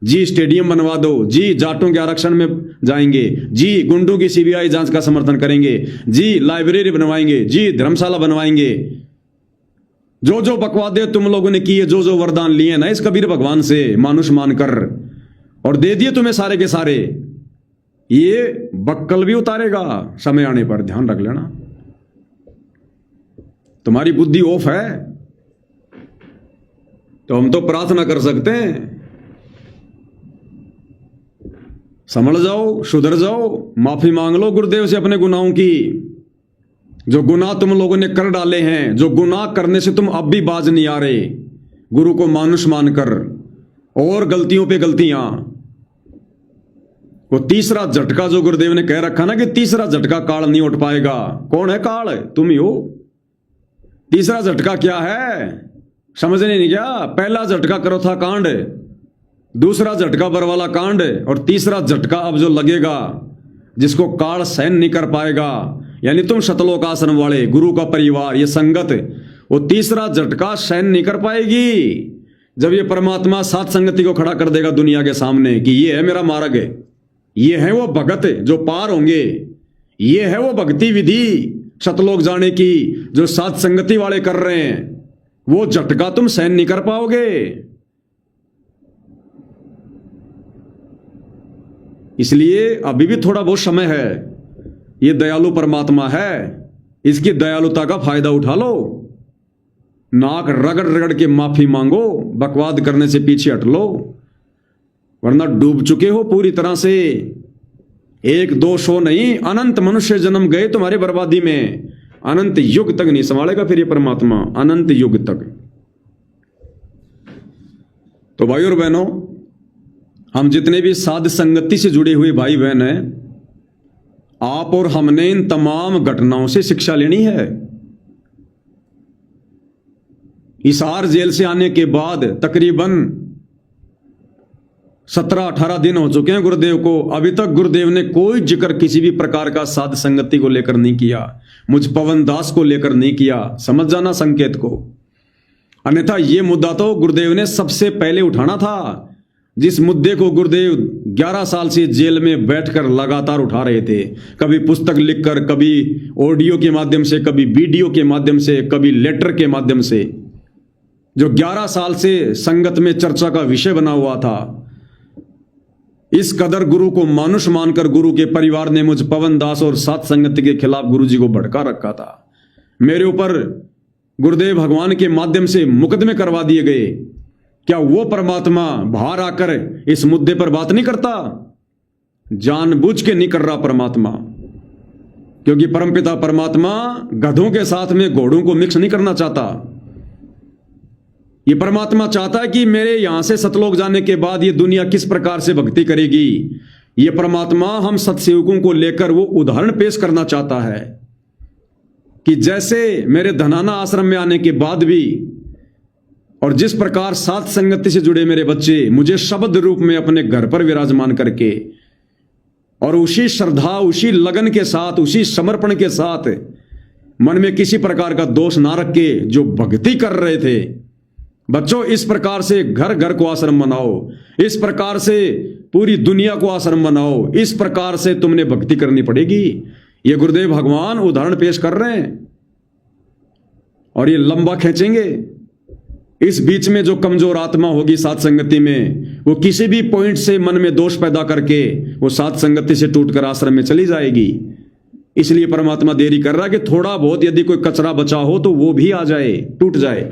जी स्टेडियम बनवा दो, जी जाटों के आरक्षण में जाएंगे, जी गुंडों की सीबीआई जांच का समर्थन करेंगे, जी लाइब्रेरी बनवाएंगे, जी धर्मशाला बनवाएंगे, जो जो बकवादे तुम लोगों ने किए, जो जो वरदान लिए ना इस कबीर भगवान से मानुष मानकर, और दे दिए तुम्हें सारे के सारे, ये बक्कल भी उतारेगा समय आने पर, ध्यान रख लेना। तुम्हारी बुद्धि ऑफ है तो हम तो प्रार्थना कर सकते हैं, संभल जाओ, सुधर जाओ, माफी मांग लो गुरुदेव से अपने गुनाहों की। जो गुनाह तुम लोगों ने कर डाले हैं, जो गुनाह करने से तुम अब भी बाज नहीं आ रहे, गुरु को मानुष मानकर, और गलतियों पे गलतियां। वो तीसरा झटका जो गुरुदेव ने कह रखा ना कि तीसरा झटका काल नहीं उठ पाएगा। कौन है काल? तुम ही हो। तीसरा झटका क्या है समझने नहीं क्या? पहला झटका करो था कांड, दूसरा झटका बरवाला कांड, और तीसरा झटका अब जो लगेगा जिसको काल सहन नहीं कर पाएगा, यानी तुम शतलोक आसन वाले, गुरु का परिवार, ये संगत, वो तीसरा झटका सहन नहीं कर पाएगी। जब ये परमात्मा सात संगति को खड़ा कर देगा दुनिया के सामने कि ये है मेरा मार्ग, ये है वो भगत जो पार होंगे, ये है वो भक्ति विधि शतलोक जाने की जो सात संगति वाले कर रहे हैं, वो झटका तुम सहन नहीं कर पाओगे। इसलिए अभी भी थोड़ा बहुत समय है। ये दयालु परमात्मा है, इसकी दयालुता का फायदा उठा लो। नाक रगड़ रगड़ के माफी मांगो, बकवाद करने से पीछे हट लो, वरना डूब चुके हो पूरी तरह से। 1-2 नहीं, अनंत मनुष्य जन्म गए तुम्हारी बर्बादी में। अनंत युग तक नहीं संभालेगा फिर ये परमात्मा, अनंत युग तक। तो भाई और बहनों, हम जितने भी साध संगति से जुड़े हुए भाई बहन हैं, आप और हमने इन तमाम घटनाओं से शिक्षा लेनी है। हिसार जेल से आने के बाद तकरीबन 17-18 दिन हो चुके हैं गुरुदेव को। अभी तक गुरुदेव ने कोई जिक्र किसी भी प्रकार का साध संगति को लेकर नहीं किया, मुझ पवन दास को लेकर नहीं किया। समझ जाना संकेत को, अन्यथा यह मुद्दा तो गुरुदेव ने सबसे पहले उठाना था। जिस मुद्दे को गुरुदेव 11 साल से जेल में बैठकर लगातार उठा रहे थे, कभी पुस्तक लिखकर, कभी ऑडियो के माध्यम से, कभी वीडियो के माध्यम से, कभी लेटर के माध्यम से, जो 11 साल से संगत में चर्चा का विषय बना हुआ था। इस कदर गुरु को मानुष मानकर गुरु के परिवार ने मुझ पवन दास और सात संगति के खिलाफ गुरु जी को भड़का रखा था। मेरे ऊपर गुरुदेव भगवान के माध्यम से मुकदमे करवा दिए गए। क्या वो परमात्मा बाहर आकर इस मुद्दे पर बात नहीं करता? जानबूझ के नहीं कर रहा परमात्मा, क्योंकि परमपिता परमात्मा गधों के साथ में घोड़ों को मिक्स नहीं करना चाहता। ये परमात्मा चाहता है कि मेरे यहां से सतलोक जाने के बाद ये दुनिया किस प्रकार से भक्ति करेगी। ये परमात्मा हम सत्सेवकों को लेकर वो उदाहरण पेश करना चाहता है कि जैसे मेरे धनाना आश्रम में आने के बाद भी, और जिस प्रकार सात संगति से जुड़े मेरे बच्चे मुझे शब्द रूप में अपने घर पर विराजमान करके, और उसी श्रद्धा, उसी लगन के साथ, उसी समर्पण के साथ, मन में किसी प्रकार का दोष ना रख के जो भक्ति कर रहे थे। बच्चों, इस प्रकार से घर घर को आश्रम बनाओ, इस प्रकार से पूरी दुनिया को आश्रम बनाओ, इस प्रकार से तुमने भक्ति करनी पड़ेगी। ये गुरुदेव भगवान उदाहरण पेश कर रहे हैं, और ये लंबा खींचेंगे। इस बीच में जो कमजोर आत्मा होगी सात संगति में, वो किसी भी पॉइंट से मन में दोष पैदा करके वो सात संगति से टूटकर आश्रम में चली जाएगी। इसलिए परमात्मा देरी कर रहा है कि थोड़ा बहुत यदि कोई कचरा बचा हो तो वो भी आ जाए, टूट जाए।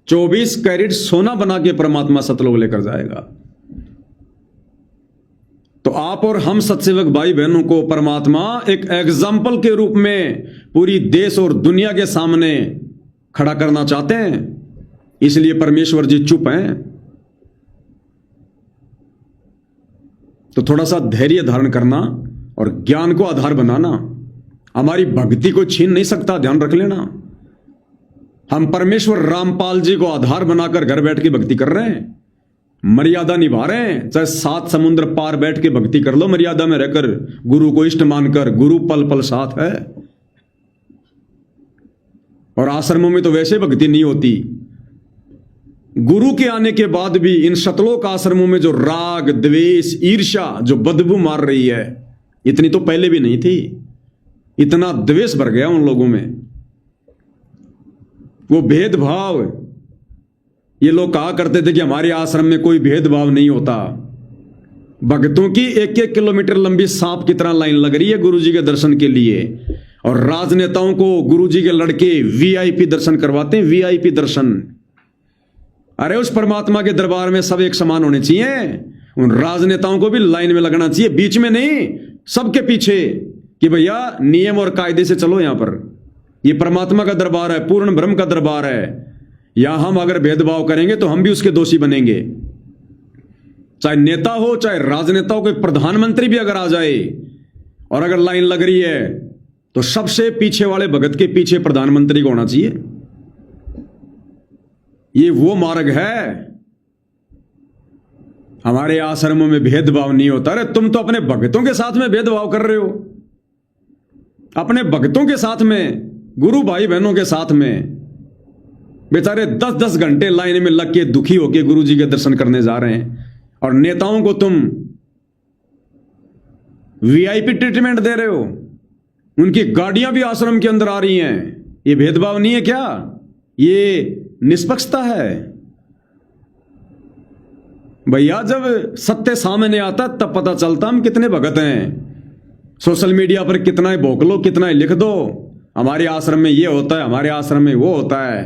24 कैरेट सोना बना के परमात्मा सतलोक लेकर जाएगा। तो आप और हम सत्सेवक भाई बहनों को परमात्मा एक एग्जाम्पल के रूप में पूरी देश और दुनिया के सामने खड़ा करना चाहते हैं। इसलिए परमेश्वर जी चुप हैं। तो थोड़ा सा धैर्य धारण करना और ज्ञान को आधार बनाना हमारी भक्ति को छीन नहीं सकता, ध्यान रख लेना। हम परमेश्वर रामपाल जी को आधार बनाकर घर बैठ के भक्ति कर रहे हैं, मर्यादा निभा रहे हैं। चाहे 7 समुद्र पार बैठ के भक्ति कर लो, मर्यादा में रहकर, गुरु को इष्ट मानकर। गुरु पल पल साथ है। और आश्रमों में तो वैसे भक्ति नहीं होती। गुरु के आने के बाद भी इन शतलोक आश्रमों में जो राग, द्वेष, ईर्ष्या जो बदबू मार रही है, इतनी तो पहले भी नहीं थी। इतना द्वेष भर गया उन लोगों में, वो भेदभाव। ये लोग कहा करते थे कि हमारे आश्रम में कोई भेदभाव नहीं होता। भक्तों की 1-1 किलोमीटर लंबी सांप की तरह लाइन लग रही है गुरुजी के दर्शन के लिए, और राजनेताओं को गुरुजी के लड़के वीआईपी दर्शन करवाते हैं, वीआईपी दर्शन। अरे उस परमात्मा के दरबार में सब एक समान होने चाहिए। उन राजनेताओं को भी लाइन में लगना चाहिए, बीच में नहीं, सबके पीछे, कि भैया नियम और कायदे से चलो। यहां पर ये परमात्मा का दरबार है, पूर्ण ब्रह्म का दरबार है। यहां हम अगर भेदभाव करेंगे तो हम भी उसके दोषी बनेंगे। चाहे नेता हो, चाहे राजनेता हो, कोई प्रधानमंत्री भी अगर आ जाए और अगर लाइन लग रही है तो सबसे पीछे वाले भगत के पीछे प्रधानमंत्री को होना चाहिए। ये वो मार्ग है। हमारे आश्रमों में भेदभाव नहीं होता। अरे तुम तो अपने भक्तों के साथ में भेदभाव कर रहे हो, अपने भक्तों के साथ में, गुरु भाई बहनों के साथ में। बेचारे 10-10 घंटे लाइन में लग के दुखी होके गुरु जी के दर्शन करने जा रहे हैं, और नेताओं को तुम वीआईपी ट्रीटमेंट दे रहे हो। उनकी गाड़ियां भी आश्रम के अंदर आ रही हैं। ये भेदभाव नहीं है क्या? ये निष्पक्षता है। भैया जब सत्य सामने आता तब पता चलता हम कितने भगत हैं। सोशल मीडिया पर कितना ही भोंक लो, कितना ही लिख दो, हमारे आश्रम में ये होता है, हमारे आश्रम में वो होता है।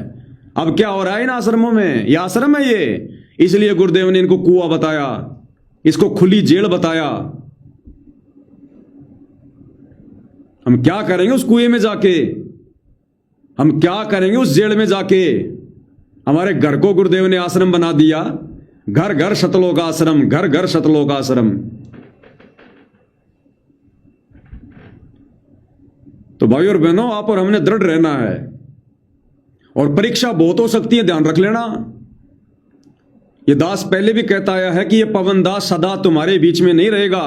अब क्या हो रहा है इन आश्रमों में? ये आश्रम है ये, इसलिए गुरुदेव ने इनको कुआं बताया, इसको खुली जेल बताया। हम क्या करेंगे उस कुएं में जाके? हम क्या करेंगे उस जेल में जाके? हमारे घर को गुरुदेव ने आश्रम बना दिया। घर घर शतलोक आश्रम, घर घर शतलोक आश्रम। तो भाई और बहनों, आप और हमने दृढ़ रहना है। और परीक्षा बहुत हो सकती है, ध्यान रख लेना। ये दास पहले भी कहता आया है कि ये पवन दास सदा तुम्हारे बीच में नहीं रहेगा।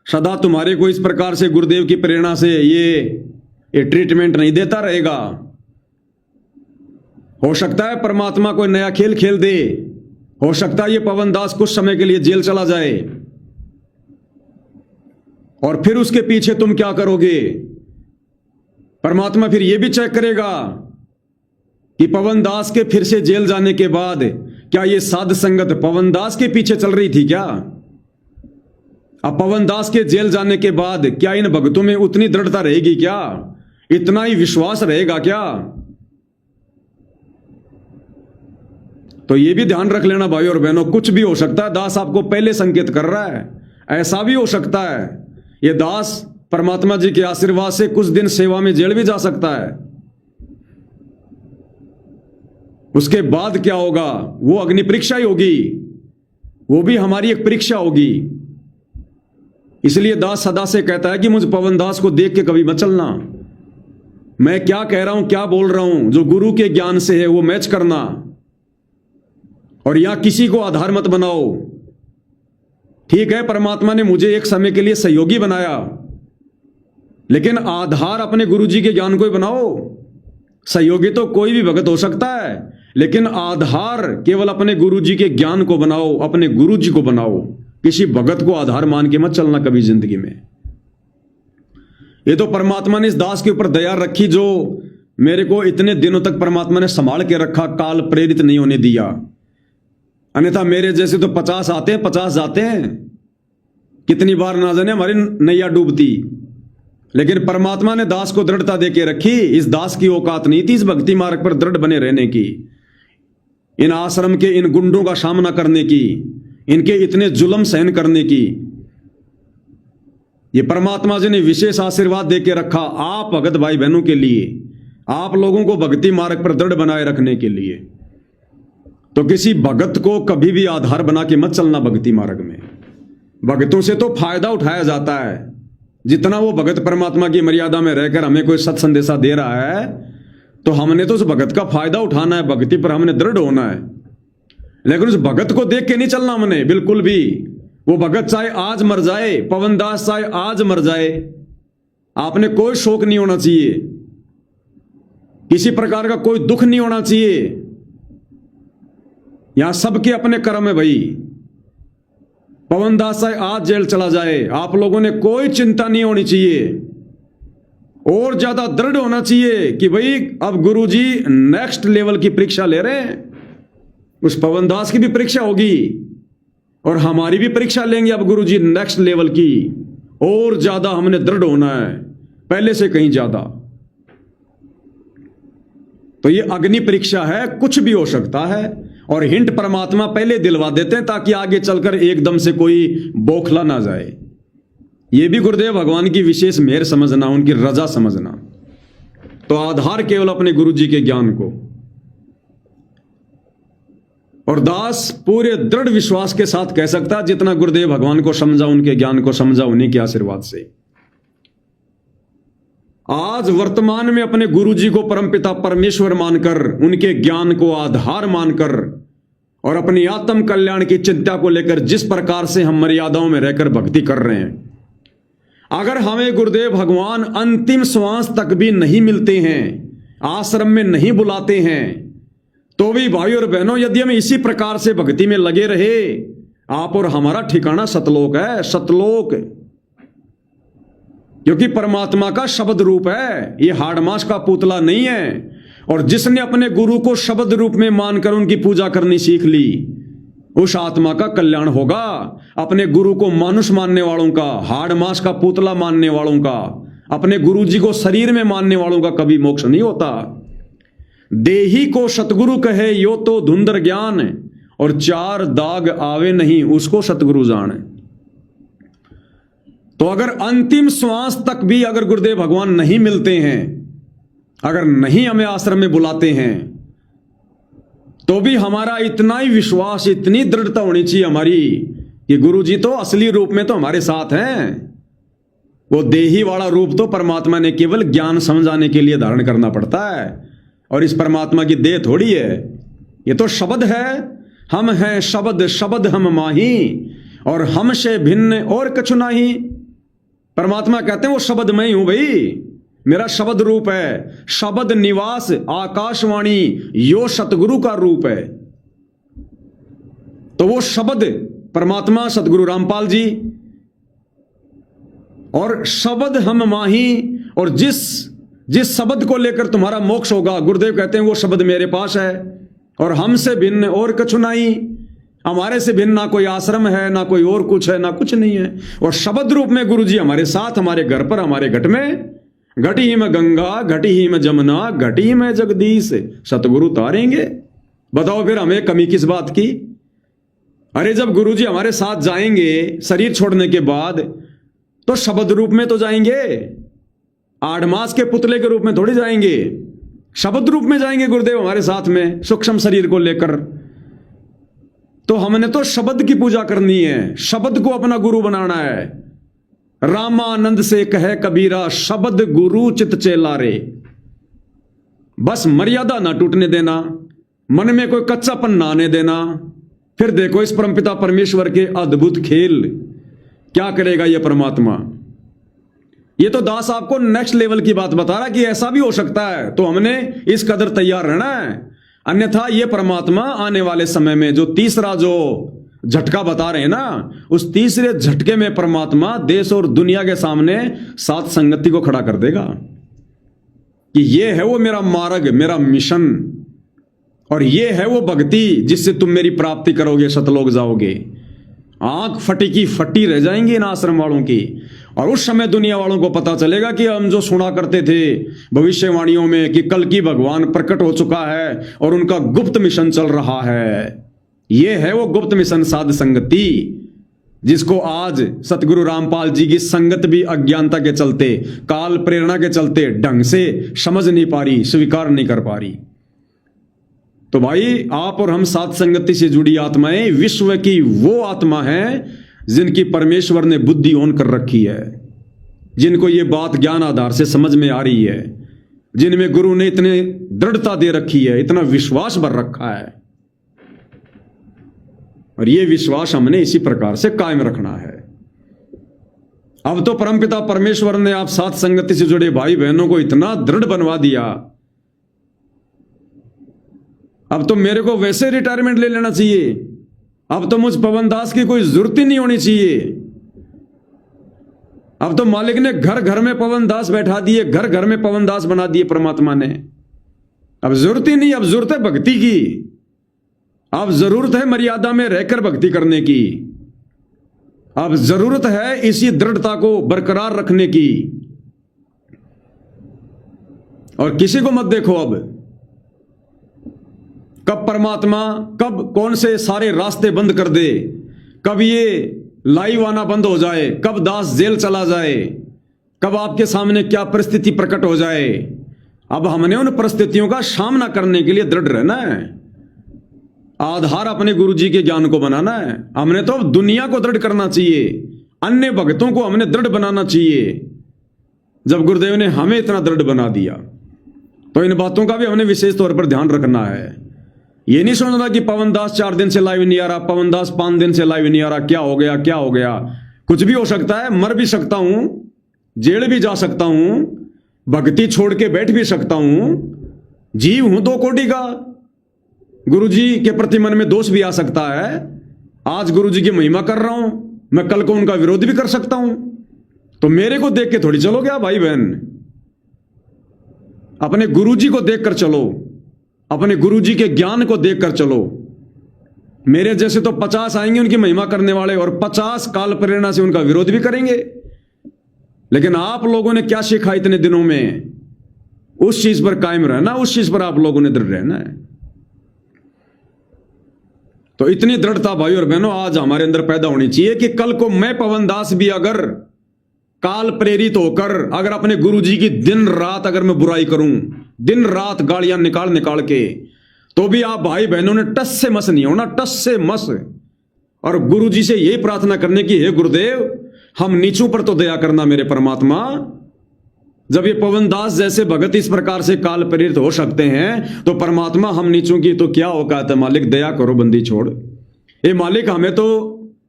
सदा तुम्हारे को इस प्रकार से गुरुदेव की प्रेरणा से ये ट्रीटमेंट नहीं देता रहेगा। हो सकता है परमात्मा कोई नया खेल खेल दे। हो सकता है ये पवन दास कुछ समय के लिए जेल चला जाए, और फिर उसके पीछे तुम क्या करोगे? परमात्मा फिर यह भी चेक करेगा कि पवन दास के फिर से जेल जाने के बाद क्या ये साध संगत पवन दास के पीछे चल रही थी क्या? अब पवन दास के जेल जाने के बाद क्या इन भक्तों में उतनी दृढ़ता रहेगी क्या? इतना ही विश्वास रहेगा क्या? तो यह भी ध्यान रख लेना भाई और बहनों, कुछ भी हो सकता है। दास आपको पहले संकेत कर रहा है। ऐसा भी हो सकता है ये दास परमात्मा जी के आशीर्वाद से कुछ दिन सेवा में जेल भी जा सकता है। उसके बाद क्या होगा वो अग्नि परीक्षा ही होगी, वो भी हमारी एक परीक्षा होगी। इसलिए दास सदा से कहता है कि मुझ पवन दास को देख के कभी मत चलना। मैं क्या कह रहा हूं, क्या बोल रहा हूं, जो गुरु के ज्ञान से है वो मैच करना। और यहां किसी को आधार मत बनाओ। ठीक है, परमात्मा ने मुझे एक समय के लिए सहयोगी बनाया, लेकिन आधार अपने गुरु जी के ज्ञान को ही बनाओ। सहयोगी तो कोई भी भगत हो सकता है, लेकिन आधार केवल अपने गुरु जी के ज्ञान को बनाओ, अपने गुरु जी को बनाओ। किसी भगत को आधार मान के मत चलना कभी जिंदगी में। ये तो परमात्मा ने इस दास के ऊपर दया रखी, जो मेरे को इतने दिनों तक परमात्मा ने संभाल के रखा, काल प्रेरित नहीं होने दिया। अन्यथा मेरे जैसे तो 50 आते हैं, 50 जाते हैं। कितनी बार ना जाने हमारी नैया डूबती, लेकिन परमात्मा ने दास को दृढ़ता देके रखी। इस दास की औकात नहीं थी इस भक्ति मार्ग पर दृढ़ बने रहने की, इन आश्रम के इन गुंडों का सामना करने की, इनके इतने जुल्म सहन करने की। ये परमात्मा जी ने विशेष आशीर्वाद देके रखा आप भगत भाई बहनों के लिए, आप लोगों को भक्ति मार्ग पर दृढ़ बनाए रखने के लिए। तो किसी भगत को कभी भी आधार बना के मत चलना भक्ति मार्ग में। भगतों से तो फायदा उठाया जाता है। जितना वो भगत परमात्मा की मर्यादा में रहकर हमें कोई सत संदेशा दे रहा है, तो हमने तो उस भगत का फायदा उठाना है, भक्ति पर हमने दृढ़ होना है, लेकिन उस भगत को देख के नहीं चलना हमने बिल्कुल भी। वो भगत चाहे आज मर जाए, पवन दास चाहे आज मर जाए, आपने कोई शोक नहीं होना चाहिए, किसी प्रकार का कोई दुख नहीं होना चाहिए। यहां सबके अपने कर्म है भाई। पवन दास चाहे आज जेल चला जाए, आप लोगों ने कोई चिंता नहीं होनी चाहिए, और ज्यादा दृढ़ होना चाहिए कि भाई अब गुरुजी नेक्स्ट लेवल की परीक्षा ले रहे हैं। उस पवन दास की भी परीक्षा होगी और हमारी भी परीक्षा लेंगे अब गुरुजी नेक्स्ट लेवल की, और ज्यादा हमने दृढ़ होना है, पहले से कहीं ज्यादा। तो ये अग्नि परीक्षा है, कुछ भी हो सकता है, और हिंट परमात्मा पहले दिलवा देते हैं ताकि आगे चलकर एकदम से कोई बौखला ना जाए। ये भी गुरुदेव भगवान की विशेष मेहर समझना, उनकी रजा समझना। तो आधार केवल अपने गुरुजी के ज्ञान को, और दास पूरे दृढ़ विश्वास के साथ कह सकता जितना गुरुदेव भगवान को समझा, उनके ज्ञान को समझा, उन्हीं के आशीर्वाद से आज वर्तमान में अपने गुरुजी को परमपिता परमेश्वर मानकर, उनके ज्ञान को आधार मानकर, और अपनी आत्म कल्याण की चिंता को लेकर जिस प्रकार से हम मर्यादाओं में रहकर भक्ति कर रहे हैं, अगर हमें गुरुदेव भगवान अंतिम श्वास तक भी नहीं मिलते हैं, आश्रम में नहीं बुलाते हैं, तो भी भाई और बहनों यदि हम इसी प्रकार से भक्ति में लगे रहे, आप और हमारा ठिकाना सतलोक है, सतलोक। क्योंकि परमात्मा का शब्द रूप है, ये हाड़मास का पुतला नहीं है। और जिसने अपने गुरु को शब्द रूप में मानकर उनकी पूजा करनी सीख ली, उस आत्मा का कल्याण होगा। अपने गुरु को मानुष मानने वालों का, हाड़मास का पुतला मानने वालों का, अपने गुरु जी को शरीर में मानने वालों का कभी मोक्ष नहीं होता। देही को सतगुरु कहे यो तो धुंधर ज्ञान, और चार दाग आवे नहीं उसको सतगुरु जाने। तो अगर अंतिम श्वास तक भी अगर गुरुदेव भगवान नहीं मिलते हैं, अगर नहीं हमें आश्रम में बुलाते हैं, तो भी हमारा इतना ही विश्वास, इतनी दृढ़ता होनी चाहिए हमारी कि गुरुजी तो असली रूप में तो हमारे साथ हैं। वो देही वाला रूप तो परमात्मा ने केवल ज्ञान समझाने के लिए धारण करना पड़ता है, और इस परमात्मा की देह थोड़ी है, ये तो शब्द है। हम हैं शब्द, शब्द हम माही, और हमसे भिन्न और कछु नहीं। परमात्मा कहते हैं वो शब्द मैं ही हूं भाई, मेरा शब्द रूप है। शब्द निवास आकाशवाणी यो सतगुरु का रूप है। तो वो शब्द परमात्मा सतगुरु रामपाल जी, और शब्द हम माही, और जिस शब्द को लेकर तुम्हारा मोक्ष होगा, गुरुदेव कहते हैं वो शब्द मेरे पास है, और हमसे भिन्न और कछु नहीं। हमारे से भिन्न ना कोई आश्रम है, ना कोई और कुछ है, ना कुछ नहीं है। और शब्द रूप में गुरुजी हमारे साथ, हमारे घर पर, हमारे घट में, घटी ही में गंगा, घटी ही में जमुना, घटी ही में जगदीश, सतगुरु तारेंगे। बताओ फिर हमें कमी किस बात की? अरे जब गुरुजी हमारे साथ जाएंगे शरीर छोड़ने के बाद, तो शब्द रूप में तो जाएंगे, आड़मास के पुतले के रूप में थोड़ी जाएंगे, शब्द रूप में जाएंगे गुरुदेव हमारे साथ में, सूक्ष्म शरीर को लेकर। तो हमने तो शब्द की पूजा करनी है, शब्द को अपना गुरु बनाना है। रामानंद से कहे कबीरा, शब्द गुरु चित चेला रे। बस मर्यादा ना टूटने देना, मन में कोई कच्चापन ना आने देना। फिर देखो इस परमपिता परमेश्वर के अद्भुत खेल क्या करेगा ये परमात्मा। ये तो दास आपको नेक्स्ट लेवल की बात बता रहा कि ऐसा भी हो सकता है, तो हमने इस कदर तैयार रहना है। अन्यथा ये परमात्मा आने वाले समय में जो तीसरा जो झटका बता रहे हैं ना, उस तीसरे झटके में परमात्मा देश और दुनिया के सामने सात संगति को खड़ा कर देगा कि ये है वो मेरा मार्ग, मेरा मिशन, और ये है वो भक्ति जिससे तुम मेरी प्राप्ति करोगे, सतलोक जाओगे। आंख फटी की फटी रह जाएंगी इन आश्रम वालों की। और उस समय दुनिया वालों को पता चलेगा कि हम जो सुना करते थे भविष्यवाणियों में कि कल की भगवान प्रकट हो चुका है और उनका गुप्त मिशन चल रहा है, ये है वो गुप्त मिशन साध संगति, जिसको आज सतगुरु रामपाल जी की संगत भी अज्ञानता के चलते, काल प्रेरणा के चलते ढंग से समझ नहीं पा रही, स्वीकार नहीं कर पा रही। तो भाई आप और हम साथ संगति से जुड़ी आत्माएं विश्व की वो आत्मा है जिनकी परमेश्वर ने बुद्धि ऑन कर रखी है, जिनको ये बात ज्ञान आधार से समझ में आ रही है, जिनमें गुरु ने इतने दृढ़ता दे रखी है, इतना विश्वास भर रखा है, और ये विश्वास हमने इसी प्रकार से कायम रखना है। अब तो परमपिता परमेश्वर ने आप साथ संगति से जुड़े भाई बहनों को इतना दृढ़ बनवा दिया, अब तो मेरे को वैसे रिटायरमेंट ले लेना चाहिए, अब तो मुझ पवन दास की कोई जरूरत ही नहीं होनी चाहिए। अब तो मालिक ने घर घर में पवन दास बैठा दिए, घर घर में पवन दास बना दिए परमात्मा ने। अब जरूरत ही नहीं, अब जरूरत है भक्ति की, अब जरूरत है मर्यादा में रहकर भक्ति करने की, अब जरूरत है इसी दृढ़ता को बरकरार रखने की। और किसी को मत देखो अब, कब परमात्मा कब कौन से सारे रास्ते बंद कर दे, कब ये लाइव आना बंद हो जाए, कब दास जेल चला जाए, कब आपके सामने क्या परिस्थिति प्रकट हो जाए। अब हमने उन परिस्थितियों का सामना करने के लिए दृढ़ रहना है, आधार अपने गुरु जी के ज्ञान को बनाना है। हमने तो अब दुनिया को दृढ़ करना चाहिए, अन्य भक्तों को हमने दृढ़ बनाना चाहिए। जब गुरुदेव ने हमें इतना दृढ़ बना दिया तो इन बातों का भी हमने विशेष तौर पर ध्यान रखना है। ये नहीं सोचना कि पवन दास 4 दिन से लाइव नहीं आ रहा, पवन दास 5 दिन से लाइव नहीं आ रहा, क्या हो गया क्या हो गया। कुछ भी हो सकता है, मर भी सकता हूं, जेल भी जा सकता हूं, भक्ति छोड़ के बैठ भी सकता हूं, जीव हूं 2 कोटि का, गुरुजी के प्रति मन में दोष भी आ सकता है। आज गुरुजी की महिमा कर रहा हूं, मैं कल को उनका विरोध भी कर सकता हूं, तो मेरे को देख के थोड़ी चलोगे आप भाई बहन, अपने गुरुजी को देखकर चलो, अपने गुरुजी के ज्ञान को देखकर चलो। मेरे जैसे तो 50 आएंगे उनकी महिमा करने वाले, और 50 काल प्रेरणा से उनका विरोध भी करेंगे। लेकिन आप लोगों ने क्या सीखा इतने दिनों में, उस चीज पर कायम रहना, उस चीज पर आप लोगों ने दृढ़ रहना है। तो इतनी दृढ़ता भाई और बहनों आज हमारे अंदर पैदा होनी चाहिए कि कल को मैं पवन दास भी अगर काल प्रेरित होकर अगर अपने गुरुजी की दिन रात अगर मैं बुराई करूं, दिन रात गालियां निकाल निकाल के, तो भी आप भाई बहनों ने टस से मस नहीं होना, टस से मस। और गुरुजी से यही प्रार्थना करने की, हे गुरुदेव हम नीचों पर तो दया करना मेरे परमात्मा। जब ये पवन दास जैसे भगत इस प्रकार से काल प्रेरित हो सकते हैं, तो परमात्मा हम नीचों की तो क्या औकात है। मालिक दया करो, बंदी छोड़। ए मालिक हमें तो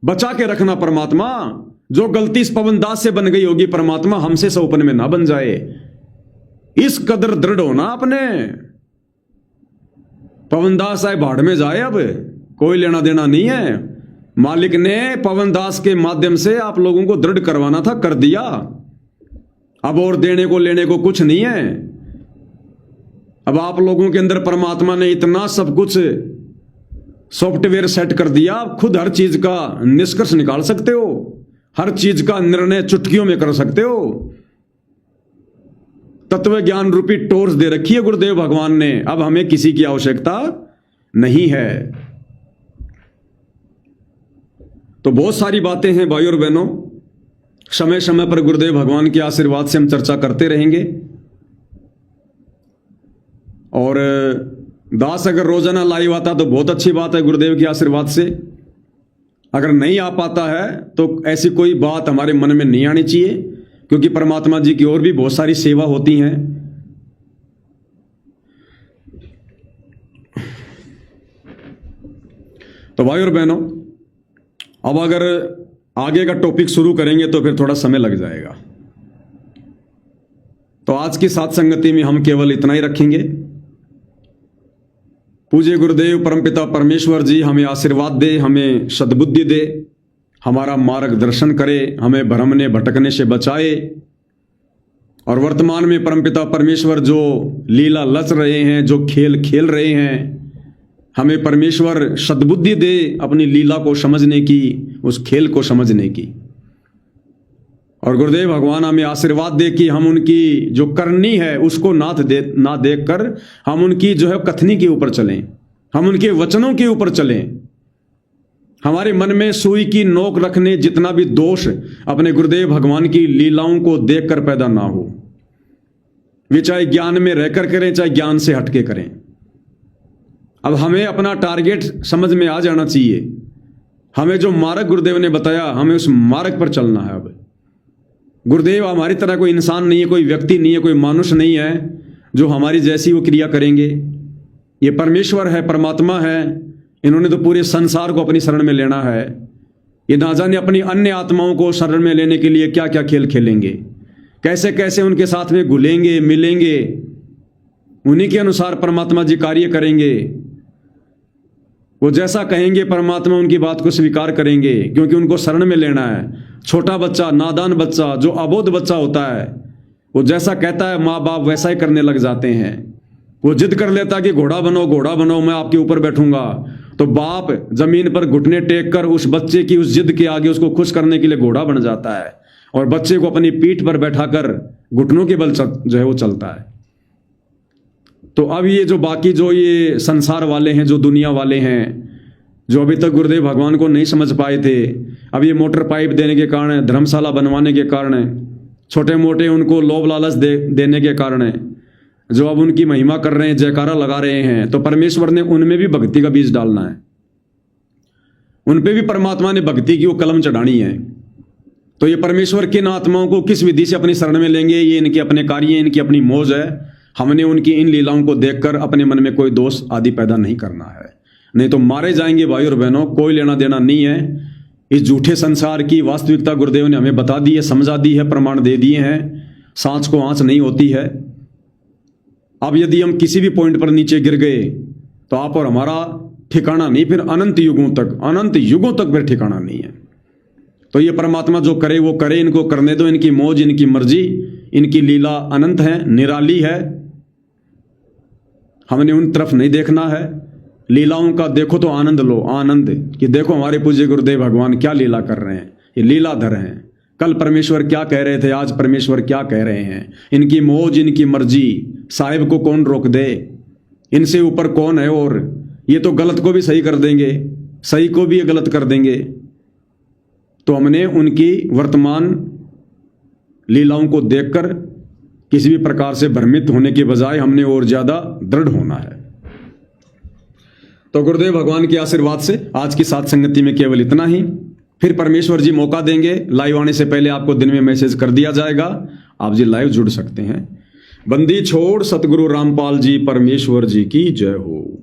बचा के रखना परमात्मा, जो गलती इस पवन दास से बन गई होगी परमात्मा हमसे सौपन में ना बन जाए। इस कदर दृढ़ होना अपने। पवन दास आए भाड़ में जाए, अब कोई लेना देना नहीं है। मालिक ने पवन दास के माध्यम से आप लोगों को दृढ़ करवाना था, कर दिया। अब और देने को लेने को कुछ नहीं है। अब आप लोगों के अंदर परमात्मा ने इतना सब कुछ सॉफ्टवेयर सेट कर दिया, आप खुद हर चीज का निष्कर्ष निकाल सकते हो, हर चीज का निर्णय चुटकियों में कर सकते हो। तत्व ज्ञान रूपी टोर्च दे रखी है गुरुदेव भगवान ने, अब हमें किसी की आवश्यकता नहीं है। तो बहुत सारी बातें हैं भाई और बहनों, समय समय पर गुरुदेव भगवान के आशीर्वाद से हम चर्चा करते रहेंगे। और दास अगर रोजाना लाइव आता तो बहुत अच्छी बात है गुरुदेव के आशीर्वाद से। अगर नहीं आ पाता है तो ऐसी कोई बात हमारे मन में नहीं आनी चाहिए, क्योंकि परमात्मा जी की और भी बहुत सारी सेवा होती हैं। तो भाई और बहनों, अब अगर आगे का टॉपिक शुरू करेंगे तो फिर थोड़ा समय लग जाएगा। तो आज की साथ संगति में हम केवल इतना ही रखेंगे। पूज्य गुरुदेव परमपिता परमेश्वर जी हमें आशीर्वाद दे, हमें सद्बुद्धि दे, हमारा मार्गदर्शन करे, हमें भ्रमने भटकने से बचाए। और वर्तमान में परमपिता परमेश्वर जो लीला लच रहे हैं, जो खेल खेल रहे हैं, हमें परमेश्वर सद्बुद्धि दे अपनी लीला को समझने की, उस खेल को समझने की। और गुरुदेव भगवान हमें आशीर्वाद दे कि हम उनकी जो करनी है उसको ना देखकर हम उनकी जो है कथनी के ऊपर चलें, हम उनके वचनों के ऊपर चलें। हमारे मन में सुई की नोक रखने जितना भी दोष अपने गुरुदेव भगवान की लीलाओं को देखकर पैदा ना हो। वे चाहे ज्ञान में रहकर करें, चाहे ज्ञान से हटके करें। अब हमें अपना टारगेट समझ में आ जाना चाहिए। हमें जो मार्ग गुरुदेव ने बताया, हमें उस मार्ग पर चलना है। अब गुरुदेव हमारी तरह कोई इंसान नहीं है, कोई व्यक्ति नहीं है, कोई मानुष नहीं है जो हमारी जैसी वो क्रिया करेंगे। ये परमेश्वर है, परमात्मा है, इन्होंने तो पूरे संसार को अपनी शरण में लेना है। ये ना जाने अपनी अन्य आत्माओं को शरण में लेने के लिए क्या क्या खेल खेलेंगे, कैसे कैसे उनके साथ में घुलेंगे मिलेंगे, उन्हीं के अनुसार परमात्मा जी कार्य करेंगे। वो जैसा कहेंगे परमात्मा उनकी बात को स्वीकार करेंगे, क्योंकि उनको शरण में लेना है। छोटा बच्चा, नादान बच्चा, जो अबोध बच्चा होता है, वो जैसा कहता है माँ बाप वैसा ही करने लग जाते हैं। वो जिद कर लेता कि घोड़ा बनो, घोड़ा बनो, मैं आपके ऊपर बैठूंगा। तो बाप जमीन पर घुटने टेक कर उस बच्चे की उस जिद के आगे उसको खुश करने के लिए घोड़ा बन जाता है, और बच्चे को अपनी पीठ पर बैठाकर घुटनों के बल जो है वो चलता है। तो अब ये जो बाकी जो ये संसार वाले हैं, जो दुनिया वाले हैं, जो अभी तक गुरुदेव भगवान को नहीं समझ पाए थे, अब ये मोटर पाइप देने के कारण, धर्मशाला बनवाने के कारण, छोटे मोटे उनको लोभ लालच देने के कारण, जो अब उनकी महिमा कर रहे हैं, जयकारा लगा रहे हैं, तो परमेश्वर ने उनमें भी भक्ति का बीज डालना है। उन पे भी परमात्मा ने भक्ति की वो कलम चढ़ानी है। तो ये परमेश्वर किन आत्माओं को किस विधि से अपनी शरण में लेंगे, ये इनके अपने कार्य, इनकी अपनी मौज है। हमने उनकी इन लीलाओं को देखकर अपने मन में कोई दोष आदि पैदा नहीं करना है, नहीं तो मारे जाएंगे भाई और बहनों। कोई लेना देना नहीं है। इस झूठे संसार की वास्तविकता गुरुदेव ने हमें बता दी है, समझा दी है, प्रमाण दे दिए हैं। सांच को आंच नहीं होती है। अब यदि हम किसी भी पॉइंट पर नीचे गिर गए तो आप और हमारा ठिकाना नहीं, फिर अनंत युगों तक फिर ठिकाना नहीं है। तो ये परमात्मा जो करे वो करे, इनको करने दो, इनकी मौज, इनकी मर्जी, इनकी लीला अनंत है, निराली है। हमने उन तरफ नहीं देखना है। लीलाओं का देखो तो आनंद लो, आनंद कि देखो हमारे पूज्य गुरुदेव भगवान क्या लीला कर रहे हैं। ये लीलाधर हैं। कल परमेश्वर क्या कह रहे थे, आज परमेश्वर क्या कह रहे हैं। इनकी मौज, इनकी मर्जी, साहिब को कौन रोक दे, इनसे ऊपर कौन है। और ये तो गलत को भी सही कर देंगे, सही को भी गलत कर देंगे। तो हमने उनकी वर्तमान लीलाओं को देखकर किसी भी प्रकार से भ्रमित होने के बजाय हमने और ज्यादा दृढ़ होना है। तो गुरुदेव भगवान के आशीर्वाद से आज की साथ संगति में केवल इतना ही। फिर परमेश्वर जी मौका देंगे, लाइव आने से पहले आपको दिन में मैसेज कर दिया जाएगा, आप जी लाइव जुड़ सकते हैं। बंदी छोड़ सतगुरु रामपाल जी परमेश्वर जी की जय हो।